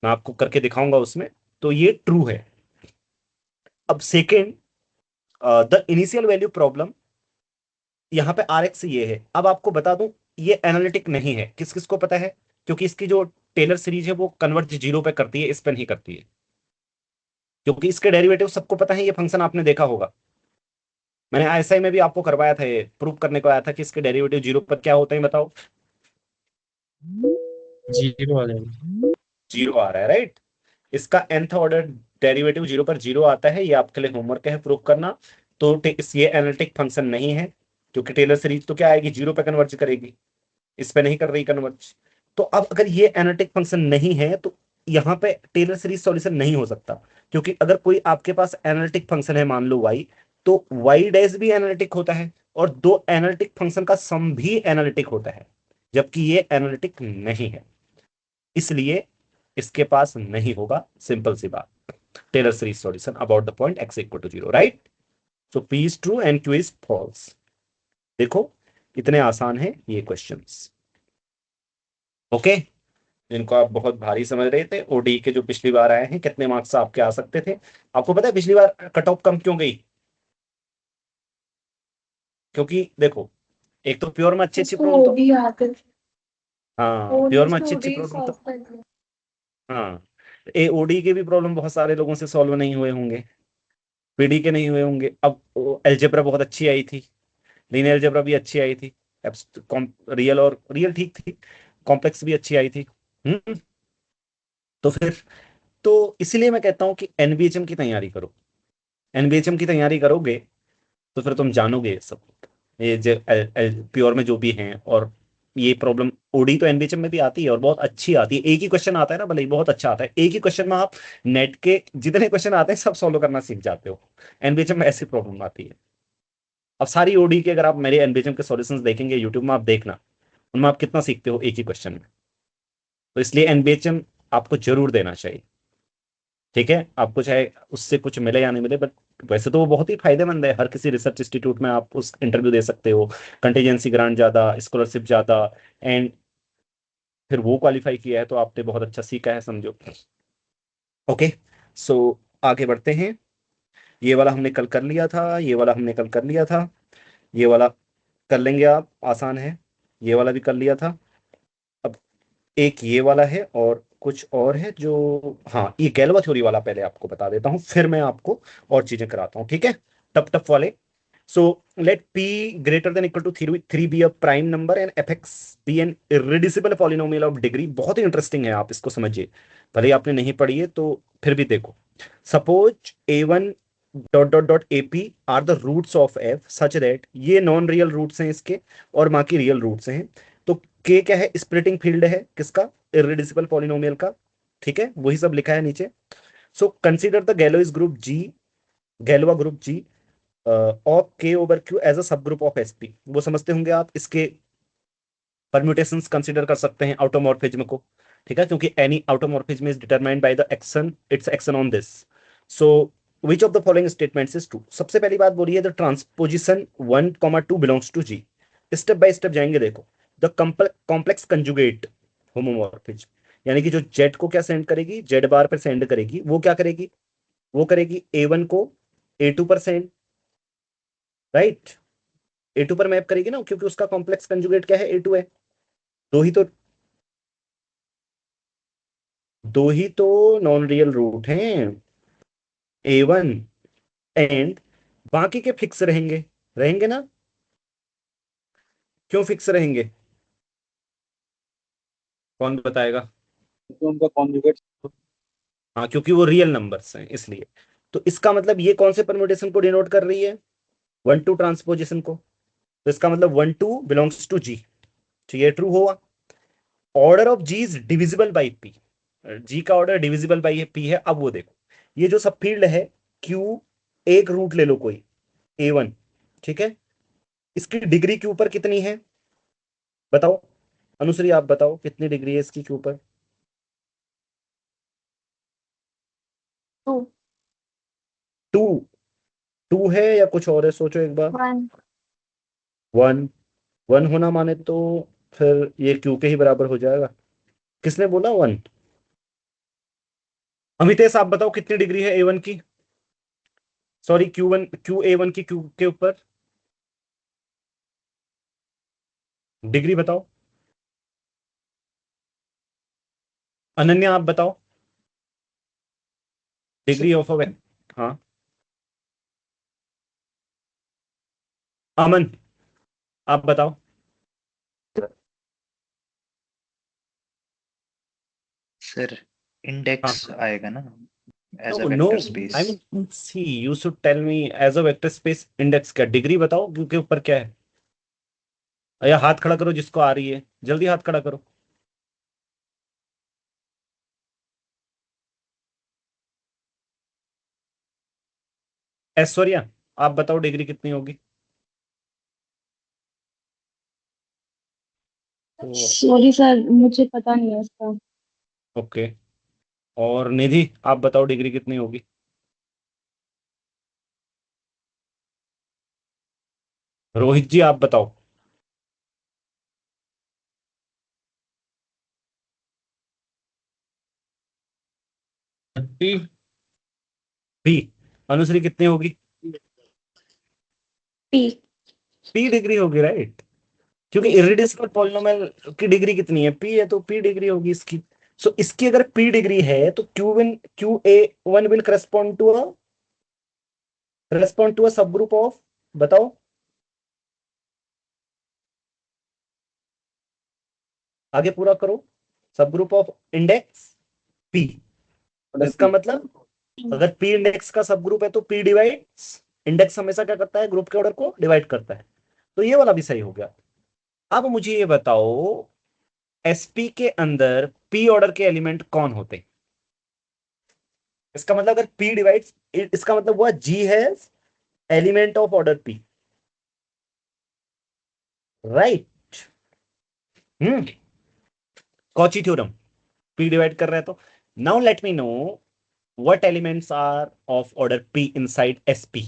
मैं आपको करके दिखाऊंगा उसमें। तो ये ट्रू है। अब second, the initial value problem, यहाँ पे आर एक्स ये है। अब आपको बता दूं, ये एनालिटिक नहीं है। किस किस को पता है? क्योंकि इसकी जो टेलर सीरीज है वो कन्वर्ज 0 पे करती है, इस पे नहीं करती है। क्योंकि इसके डेरिवेटिव सबको पता है, ये फंक्शन आपने देखा होगा, मैंने आईएसआई में भी आपको करवाया था, ये प्रूव करने को आया था कि इसके डेरिवेटिव 0 पर क्या होते हैं, बताओ। 0 आ जाएगा। 0 आ रहा है, राइट। इसका nth ऑर्डर डेरिवेटिव 0 पर 0 आता है, ये आपके लिए होमवर्क है प्रूव करना। तो ये एनालिटिक फंक्शन नहीं है, क्योंकि टेलर सीरीज तो क्या आएगी, 0 पे कन्वर्ज करेगी, इस पे नहीं कर रही कन्वर्ज। तो अब अगर ये एनालिटिक फंक्शन नहीं है तो यहाँ पे टेलर सीरीज सॉल्यूशन नहीं हो सकता। क्योंकि अगर कोई आपके पास एनालिटिक फंक्शन है, मान लो y, तो y डैश भी एनालिटिक होता है और दो एनालिटिक फंक्शन का सम भी एनालिटिक होता है, जबकि ये एनालिटिक नहीं है, इसलिए इसके पास नहीं होगा। सिंपल सी बात, Taylor series solution about the point x equal to 0, right. So p is true and q is false. देखो इतने आसान है ये क्वेश्चंस, ओके। जिनको आप बहुत भारी समझ रहे थे, ओडी के जो पिछली बार आए हैं, कितने मार्क्स आपके आ सकते थे? आपको पता है पिछली बार कट ऑफ कम क्यों गई? क्योंकि देखो, एक तो प्योर में अच्छी अच्छी इसको प्रॉब्लम तो, ओडी आते थे, हाँ ओडी प्योर में से अच्छी अच्छी ओडी प्रॉब्लम सॉल्व तो, करते। हाँ ए ओडी के भी प्रॉब्लम बहुत सारे लोगों से सॉल्व नहीं हुए होंगे, पीडी के नहीं हुए होंगे। अब एल्जेब्रा बहुत अच्छी आई थी, लीनियर अलजेब्रा भी अच्छी आई थी, रियल और रियल ठीक थी, कॉम्प्लेक्स भी अच्छी आई थी। हम्म। तो फिर, तो इसीलिए मैं कहता हूं कि एनबीएचएम की तैयारी करो। एनबीएचएम की तैयारी करोगे तो फिर तुम जानोगे ये सब, ये जो प्योर में जो भी हैं। और ये प्रॉब्लम ओडी तो एनबीएचएम में भी आती है और बहुत अच्छी आती है। एक ही क्वेश्चन आता है ना, भले ही बहुत अच्छा आता है, एक ही क्वेश्चन में आप नेट के जितने क्वेश्चन आते हैं सब सॉल्व करना सीख जाते हो। एनबीएचएम में ऐसी प्रॉब्लम आती है। अब सारी ओडी के अगर आप मेरे एनबीएचएम के सॉल्यूशंस देखेंगे यूट्यूब में, आप देखना उनमें आप कितना सीखते हो एक ही क्वेश्चन में। तो इसलिए एनबीएचएम आपको जरूर देना चाहिए, ठीक है। आपको चाहे उससे कुछ मिले या नहीं मिले, बट वैसे तो वो बहुत ही फायदेमंद है। हर किसी रिसर्च इंस्टीट्यूट में आप उस इंटरव्यू दे सकते हो, कंटीजेंसी ग्रांट ज्यादा, स्कॉलरशिप ज्यादा, एंड फिर वो क्वालिफाई किया है तो आपने बहुत अच्छा सीखा है, समझो। ओके, सो आगे बढ़ते हैं। ये वाला हमने कल कर लिया था, ये वाला हमने कल कर लिया था, ये वाला कर लेंगे आप, आसान है। ये वाला भी कर लिया था। अब एक ये वाला है और कुछ और है जो, हाँ ये गैलोवा थ्योरी वाला पहले आपको बता देता हूँ, फिर मैं आपको और चीजें कराता हूँ, ठीक है। टफ टफ वाले। So let p greater than equal to 3 be a prime number and fx be an irreducible polynomial of degree. बहुत ही इंटरेस्टिंग है, आप इसको समझिए, भले ही आपने नहीं पढ़ी है तो फिर भी देखो। Suppose a1 dot dot dot A P are the roots of f such that, ये नॉन रियल रूट्स हैं इसके और बाकी रियल रूट्स हैं। तो k क्या है, स्प्लिटिंग फील्ड है किसका, इररिड्यूसिबल पॉलिनोमियल का, ठीक है, वही सब लिखा है नीचे। So consider the Galois group g, Galois group g of k over q as a subgroup of sp। वो समझते होंगे आप, इसके परम्यूटेशंस कंसीडर कर सकते हैं ऑटोमॉर्फिज्म को, ठीक है, क्योंकि any automorphism is determined by the action, it's action on this. So which of the following statements is true. सबसे पहली बात बोली है the transposition 1, 2 belongs to G. Step by step जाएंगे, देखो। द कॉम्प्लेक्स कंजुगेट होमोमॉर्फिज्म, यानी कि जो जेड को क्या सेंड करेगी, जेड बार पर सेंड करेगी, वो क्या करेगी, वो करेगी a1 को a2 पर सेंड, राइट। a2 पर मैप करेगी ना, क्योंकि उसका कॉम्प्लेक्स कंजुगेट क्या है, a2 है। दो ही तो दो ही तो नॉन रियल रूट हैं, a1 एंड, बाकी के फिक्स रहेंगे, रहेंगे ना। क्यों फिक्स रहेंगे, कौन बताएगा? तो उनका कॉन्जुगेट हाँ, क्योंकि वो रियल नंबर्स हैं इसलिए। तो इसका मतलब ये कौन से परम्यूटेशन को डिनोट कर रही है? 1-2 ट्रांसपोजिशन को। तो इसका मतलब 1-2 बिलोंग्स टू जी। तो ये ट्रू हुआ। Order of G is divisible by P. G का ऑर्डर डिविजिबल बाई पी है। अब वो देखो, ये जो सब फील्ड है क्यू, एक रूट ले लो कोई A1, ठीक है, इसकी डिग्री के ऊपर कितनी है बताओ? अनुश्री आप बताओ कितनी डिग्री है इसकी के ऊपर? 2 टू। टू है या कुछ और है? सोचो एक बार। 1 1। 1 होना माने तो फिर ये क्यू के ही बराबर हो जाएगा। किसने बोला 1? अमितेश आप बताओ कितनी डिग्री है A1 की, सॉरी Q1, QA1 की क्यू के ऊपर डिग्री बताओ। अनन्या आप बताओ डिग्री ऑफ अ, हाँ अमन आप बताओ। सर हाँ, इंडेक्स आएगा ना as a no no, vector space. I mean see you should tell me as a vector space index क्या डिग्री बताओ क्योंकि ऊपर क्या है। या हाथ खड़ा करो जिसको आ रही है, जल्दी हाथ खड़ा करो। ऐश्वर्या आप बताओ डिग्री कितनी होगी? सॉरी सर, मुझे पता नहीं है इसका। ओके। और निधि आप बताओ डिग्री कितनी होगी? रोहित जी आप बताओ। पी। अनुश्री कितनी होगी? P पी डिग्री होगी, राइट? क्योंकि इररेड्यूसिबल पॉलिनोमियल की डिग्री कितनी है? पी है, तो पी डिग्री होगी इसकी। सो इसकी अगर पी डिग्री है तो QA1 will correspond to a subgroup of, बताओ। आगे पूरा करो। सब ग्रुप ऑफ इंडेक्स पी। इसका मतलब अगर पी इंडेक्स का सब ग्रुप है तो पी डिवाइड्स इंडेक्स, हमेशा क्या करता है? ग्रुप के ऑर्डर को डिवाइड करता है। तो ये वाला भी सही हो गया। अब मुझे ये बताओ एसपी के अंदर पी ऑर्डर के एलिमेंट कौन होते हैं? इसका मतलब अगर पी डिवाइड्स, इसका मतलब हुआ G has element of order P, right? Hmm, Cauchy theorem. P divide कर रहे हैं तो now let me know what elements are of order P inside SP,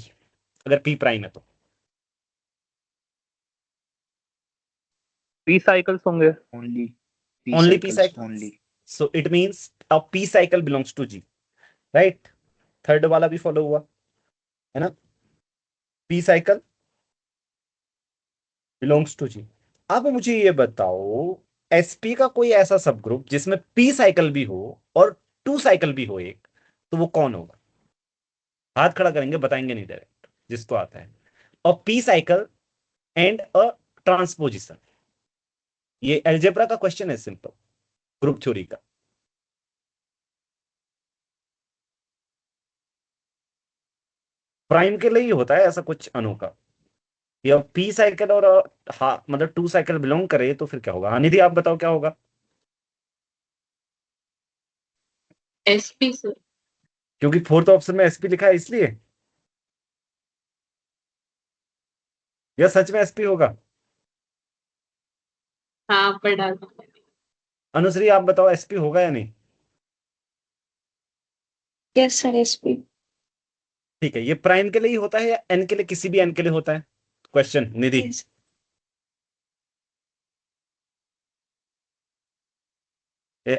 अगर पी प्राइम है तो। पी साइकिल्स होंगे। Only only P cycles cycle. Only. So it means a P cycle belongs to G, right? Third वाला भी फॉलो हुआ, है ना? P cycle belongs to G. अब मुझे ये बताओ एसपी का कोई ऐसा सब ग्रुप जिसमें पी साइकिल भी हो और टू साइकिल भी हो एक, तो वो कौन होगा? हाथ खड़ा करेंगे, बताएंगे नहीं डायरेक्ट जिसको आता है। और P cycle and a transposition, ये एल्जेब्रा का क्वेश्चन है, सिंपल ग्रुप थ्योरी का। प्राइम के लिए ही होता है ऐसा कुछ अनोखा। या पी साइकिल और हाँ मतलब टू साइकिल बिलोंग करे तो फिर क्या होगा? हाँ निधि आप बताओ क्या होगा? SP sir. क्योंकि फोर्थ ऑप्शन में एसपी लिखा है इसलिए, या सच में एसपी होगा? हाँ पढ़ा। अनुश्री आप बताओ एसपी होगा या नहीं? Yes sir SP. ठीक है, ये प्राइम के लिए ही होता है या एन के लिए, किसी भी एन के लिए होता है? क्वेश्चन निधि। यस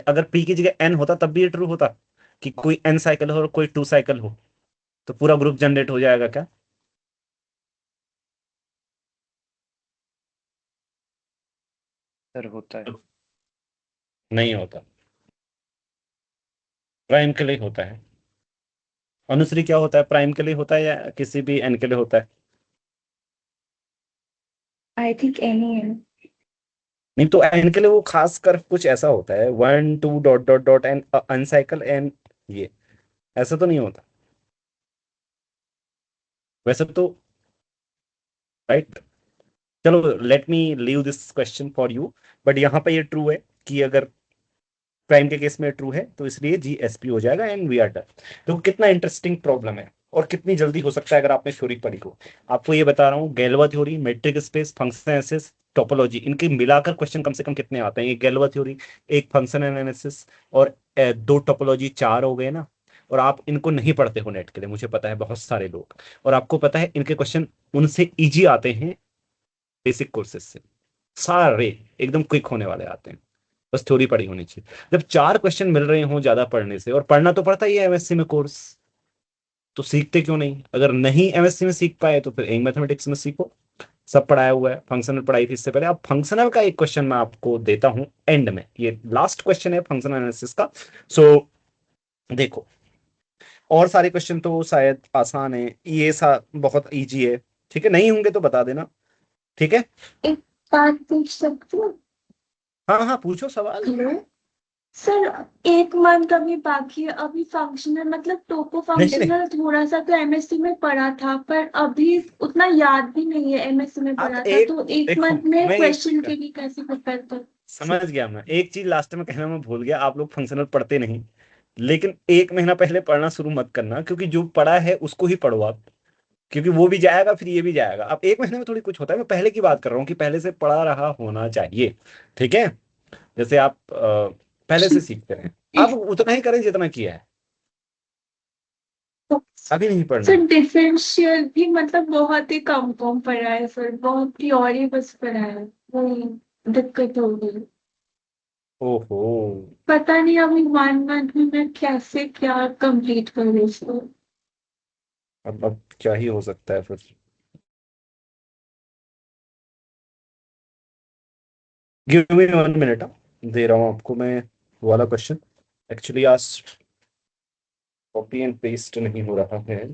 अगर पी की जगह एन होता तब भी ये ट्रू होता कि कोई एन साइकिल हो और कोई टू साइकिल हो, तो पूरा ग्रुप जनरेट हो जाएगा क्या? सर होता है। नहीं होता, प्राइम के लिए होता है। अनुश्री क्या होता है, प्राइम के लिए होता है या किसी भी एन के लिए होता है? आई थिंक एनी है। नहीं तो एन के लिए वो खास कर कुछ ऐसा होता है 1 2 dot dot dot N N cycle N ये ऐसा तो नहीं होता वैसे तो, राइट। चलो let me leave this question for you, but यहाँ पे ये ट्रू है कि अगर प्राइम के केस में ट्रू है तो इसलिए जीएसपी हो जाएगा एंड वी आर डन। देखो कितना इंटरेस्टिंग प्रॉब्लम है और कितनी जल्दी हो सकता है अगर आपने थ्योरी पढ़ी हो। आपको ये बता रहा हूँ, Galois theory, metric space, function analysis, topology, इनके मिलाकर क्वेश्चन कम से कम कितने आते हैं? ये गैलोवा थ्योरी, एक फंक्शन एनालिसिस और दो टोपोलॉजी, 4 हो गए ना। और आप इनको नहीं पढ़ते हो नेट के लिए, मुझे पता है बहुत सारे लोग, और आपको पता है इनके क्वेश्चन उनसे इजी आते हैं बेसिक कोर्सेज से, सारे एकदम क्विक होने वाले आते हैं, बस थ्योरी पढ़ी होनी चाहिए। जब 4 क्वेश्चन मिल रहे हों ज्यादा पढ़ने से, और पढ़ना तो पड़ता ही है एमएससी में कोर्स, तो सीखते क्यों नहीं? अगर नहीं एमएससी में सीख पाए तो फिर एक मैथमेटिक्स में सीखो, सब पढ़ाया हुआ है। फंक्शनल पढ़ाई थी इससे पहले। अब फंक्शनल का एक क्वेश्चन मैं आपको देता हूं एंड में, ये लास्ट क्वेश्चन है फंक्शनल एनालिसिस का। सो देखो, और सारे क्वेश्चन तो शायद आसान है, ये बहुत इजी है, ठीक है? नहीं होंगे तो बता देना, ठीक है? एक बात पूछ सकती हूँ? हाँ हाँ पूछो सवाल। हेलो सर, 1 मंथ अभी बाकी है, अभी फंक्शनल मतलब टोपो नहीं नहीं, फंक्शनल थोड़ा सा तो एमएससी में पढ़ा था, पर अभी उतना याद भी नहीं है, एमएससी में आप पढ़ा था, एक तो 1 मंथ देखो, में मैं क्वेश्चन के लिए कैसे प्रिपेयर कर? समझ गया। मैं एक चीज लास्ट में कहना मैं भूल गया, आप लोग फंक्शनल पढ़ते नहीं, लेकिन 1 महीना पहले पढ़ना शुरू मत करना, क्योंकि जो पढ़ा है उसको ही पढ़ो आप, क्योंकि वो भी जाएगा फिर ये भी जाएगा। अब 1 महीने में थोड़ी कुछ होता है, मैं पहले की बात कर रहा हूँ कि पहले से पढ़ा रहा होना चाहिए, ठीक है? जैसे आप पहले से सीखते रहे, आप उतना ही करें जितना किया है, अभी नहीं पढ़ना सर है। डिफरेंशियल भी मतलब बहुत ही कम कम पढ़ा है सर, बहुत थ्योरी बस पढ़ा है, वही दिक्कत हो गई। ओहो, पता नहीं अभी 1 मंथ में मैं कैसे क्या कंप्लीट करूँ इसको। अब क्या ही हो सकता है फिर। गिव मी 1 मिनट, दे रहा हूँ आपको मैं वो वाला क्वेश्चन। एक्चुअली आज कॉपी एंड पेस्ट नहीं हो रहा है,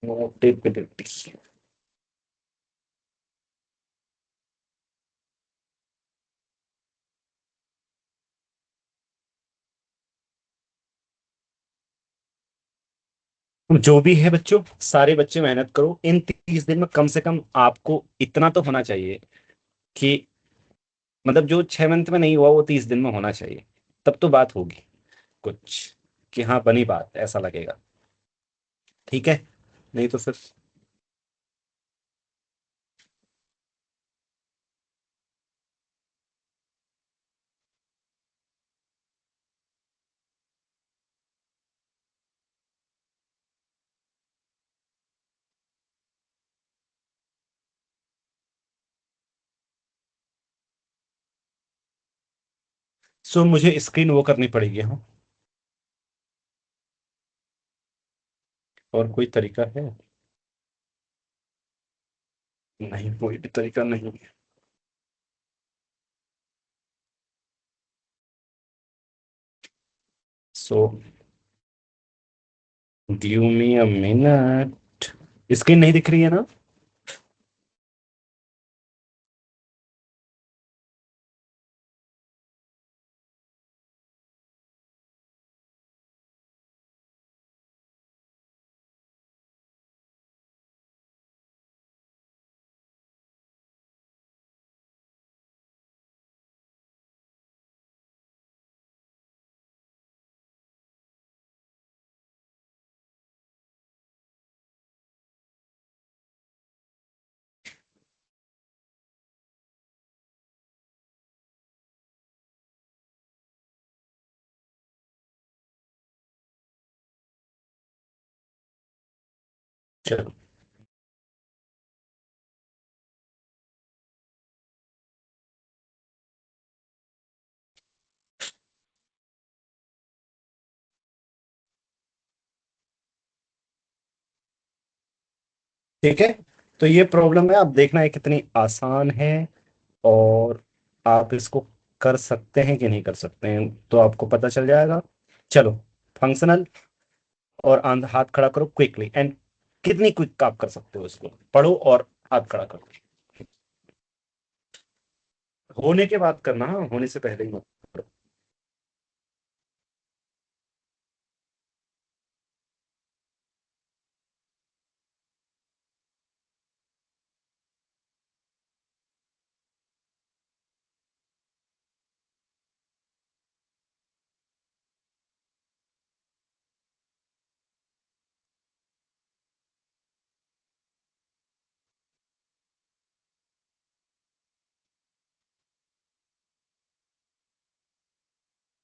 नोटेबिलिटी। जो भी है बच्चों, सारे बच्चे मेहनत करो, इन 30 दिन में कम से कम आपको इतना तो होना चाहिए कि मतलब जो 6 मंथ में नहीं हुआ वो 30 दिन में होना चाहिए, तब तो बात होगी कुछ, कि हाँ बनी बात, ऐसा लगेगा, ठीक है? नहीं तो फिर सो मुझे स्क्रीन वो करनी पड़ेगी, हाँ? और कोई तरीका है? नहीं, कोई भी तरीका नहीं है। So give me a minute. Screen नहीं दिख रही है ना? चलो ठीक है, तो ये प्रॉब्लम है, आप देखना है कितनी आसान है, और आप इसको कर सकते हैं कि नहीं कर सकते हैं, तो आपको पता चल जाएगा। चलो, फंक्शनल, और हाथ खड़ा करो क्विकली, एंड कितनी क्विक आप कर सकते हो इसको पढ़ो और हाथ खड़ा करो। होने के बाद करना, हाँ, होने से पहले ही मत करो।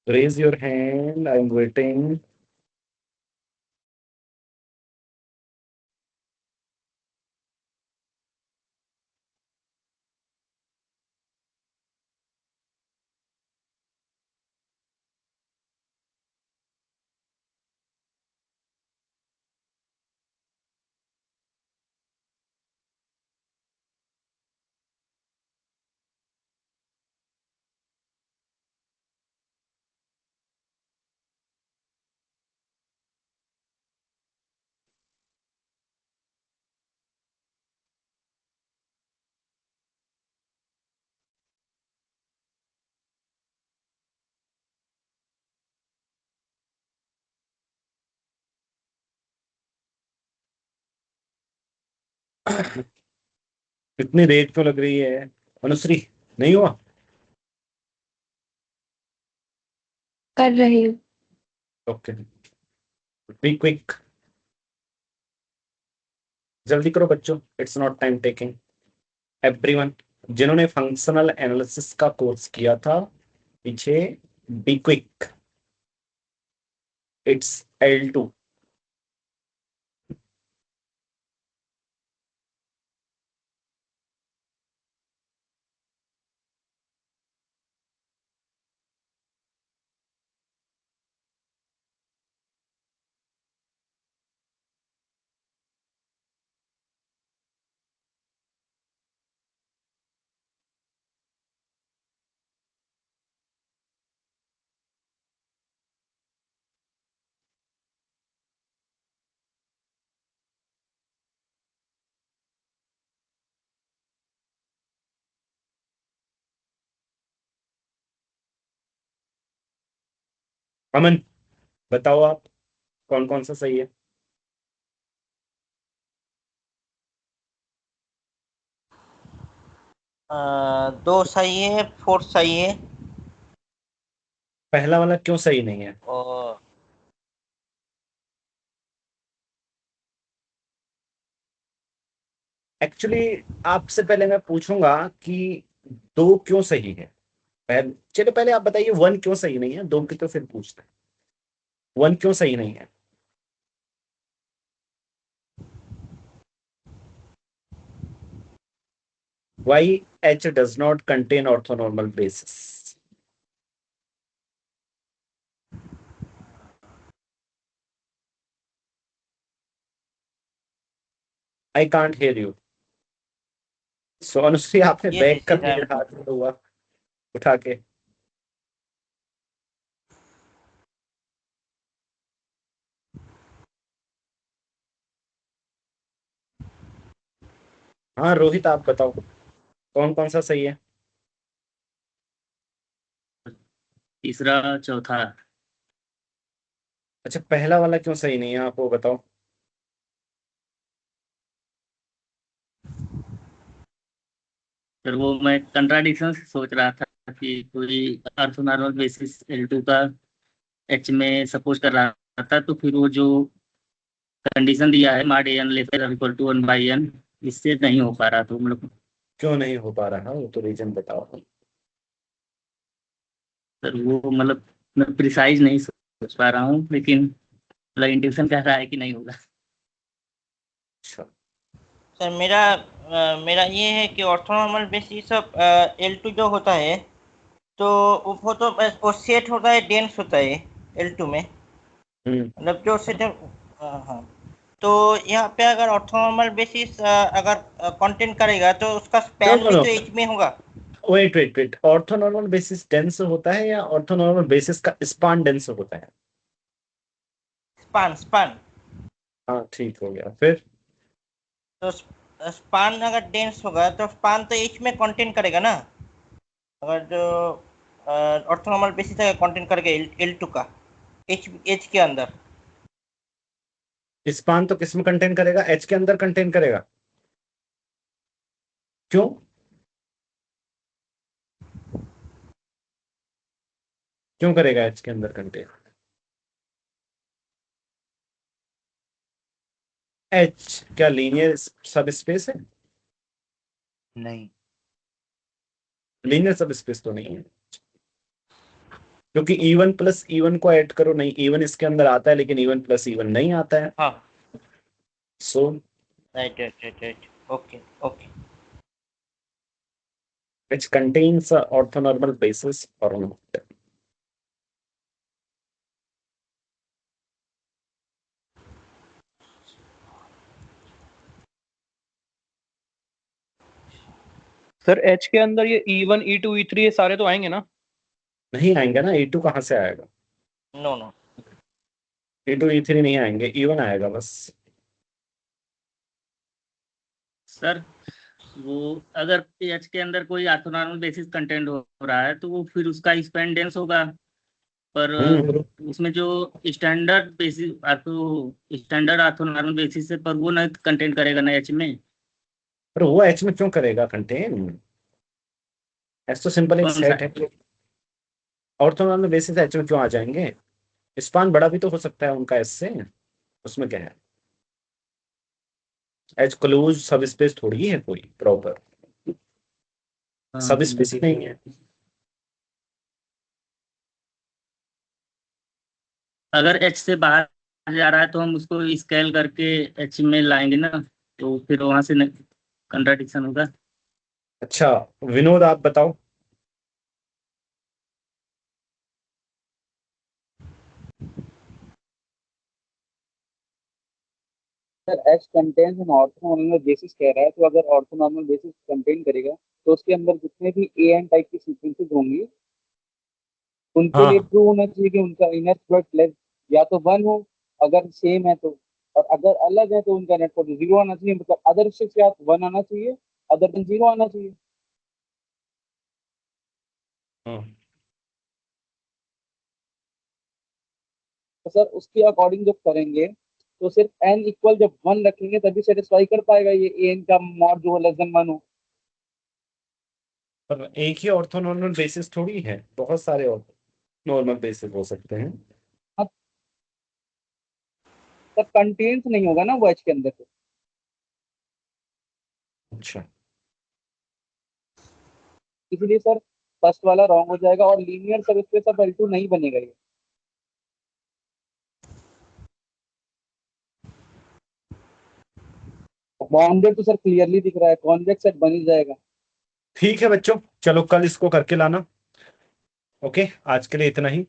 Raise your hand. I'm waiting. इतनी रेट क्यों लग रही है अनुश्री? नहीं हुआ? कर रही हूँ। ओके, बी क्विक, जल्दी करो बच्चों, it's not time taking. Everyone जिन्होंने फंक्शनल एनालिसिस का कोर्स किया था पीछे, बी क्विक, इट्स L2। अमन बताओ आप, कौन कौन सा सही है? दो सही है, फोर्थ सही है। पहला वाला क्यों सही नहीं है? और एक्चुअली आपसे पहले मैं पूछूंगा कि दो क्यों सही है। चलो पहले आप बताइए वन क्यों सही नहीं है, दो की तो फिर पूछते हैं। वन क्यों सही नहीं है? Why H does not contain orthonormal basis? I can't hear you. So Anushree आपने ये बैक कर दिस दिया हाथ में हुआ उठा के। हाँ रोहित आप बताओ कौन कौन सा सही है? तीसरा चौथा। अच्छा पहला वाला क्यों सही नहीं है आप वो बताओ। फिर वो मैं कंट्राडिक्शन सोच रहा था कि कोई ऑर्थोनॉर्मल बेसिस L2 का H में सपोज कर रहा था, तो फिर वो जो कंडीशन दिया है मॉड n लेकर इक्वल टू 1/n, इससे नहीं हो पा रहा, तो हम लोग क्यों नहीं हो पा रहा वो तो रीजन बताओ। सर वो मतलब मैं प्रिसाइज नहीं सोच पा रहा हूँ, लेकिन मतलब इंट्यूशन कह रहा है कि नहीं होगा। अच्छा सर मेरा ये है कि ऑर्थोनॉर्मल बेसिस ऑफ L2 जो होता है, तो वो तो वो सेट होता है, डेंस होता है L2 में, मतलब जो सेट। हाँ, तो यहाँ पे अगर ऑर्थोनॉर्मल बेसिस अगर कंटेंट करेगा तो उसका नो स्पैन नो भी नो, तो एच में होगा। Wait wait wait, orthonormal basis dense होता है या ऑर्थोनॉर्मल बेसिस का स्पान डेंस होता है? Span span. हाँ ठीक हो गया फिर। तो स्पान अगर डेंस होगा तो स्पान तो एच में कंटेंट करेगा ना, अगर जो ऑर्थोनॉर्मल बेसिस का कंटेंट करेगा L2 का एच एच के अंदर। स्पान तो किस में कंटेन करेगा? एच के अंदर कंटेन करेगा। क्यों? क्यों करेगा एच के अंदर कंटेन? एच क्या लीनियर सब स्पेस है? नहीं। लीनियर सब स्पेस तो नहीं है। क्योंकि E1 प्लस E1 को ऐड करो, नहीं E1 इसके अंदर आता है लेकिन E1 प्लस E1 नहीं आता है, हाँ so right right right right okay okay which contains a orthonormal basis or not. Sir H के अंदर ये E1 E2 E3 ये सारे तो आएंगे ना? नहीं आएंगे ना, E2 कहाँ से आएगा, नो नो E2 E3 नहीं आएंगे, E1 आएगा बस। सर वो अगर एच के अंदर कोई ऑर्थोनॉर्मल बेसिस कंटेंट हो रहा है तो वो फिर उसका एक्सपेंडेंस होगा, पर उसमें जो standard basis standard orthonormal basis है पर वो ना कंटेंट करेगा ना एच में। पर वो H में क्यों करेगा कंटेन, H तो सिंपल एक कौन सा? सेट है, ऑर्थोनॉर्मल बेसिस H में क्यों आ जाएंगे, स्पान बड़ा भी तो हो सकता है उनका S से, उसमें क्या है, H क्लोज सब स्पेस थोड़ी है कोई प्रॉपर, सब स्पेस ही नहीं है। अगर एच से बाहर जा रहा है तो हम उसको स्केल करके एच में लाएंगे ना, तो फिर वहां से कंट्राडिक्शन होगा। अच्छा विनोद आप बताओ। Sir H contains an orthonormal basis कह रहा है, तो अगर ऑर्थोनॉर्मल बेसिस कंटेन करेगा तो उसके अंदर जितने भी ए एन टाइप की सीक्वेंसेस होंगी उनके लिए हाँ ट्रू होना चाहिए कि उनका इनर प्रोडक्ट लेस या तो 1 हो अगर सेम है तो, और अगर अलग है तो उनका नेट प्रोडक्ट 0 आना चाहिए, मतलब अदर से क्या 1 आना चाहिए, अदर देन 0 आना चाहिए। हाँ तो सर उसके अकॉर्डिंग जब करेंगे तो सिर्फ एन इक्वल जब 1 रखेंगे तभी सेटिस्फाई कर पाएगा ये एन का मॉड जो लेस देन 1 हो। पर एक ही ऑर्थोनॉर्मल बेसिस थोड़ी है, बहुत सारे नॉर्मल बेसिस हो सकते हैं। हाँ, तब कंटेन्स नहीं होगा ना वो एच के अंदर से। अच्छा इसलिए सर फर्स्ट वाला रॉन्ग हो जाएगा और लीनियर सब स्पेस ऑफ L2 नहीं बनेगा ये। बाउंडेड तो सर क्लियरली दिख रहा है, कॉन्वेक्स सेट बन ही जाएगा। ठीक है बच्चों, चलो कल इसको करके लाना। ओके आज के लिए इतना ही।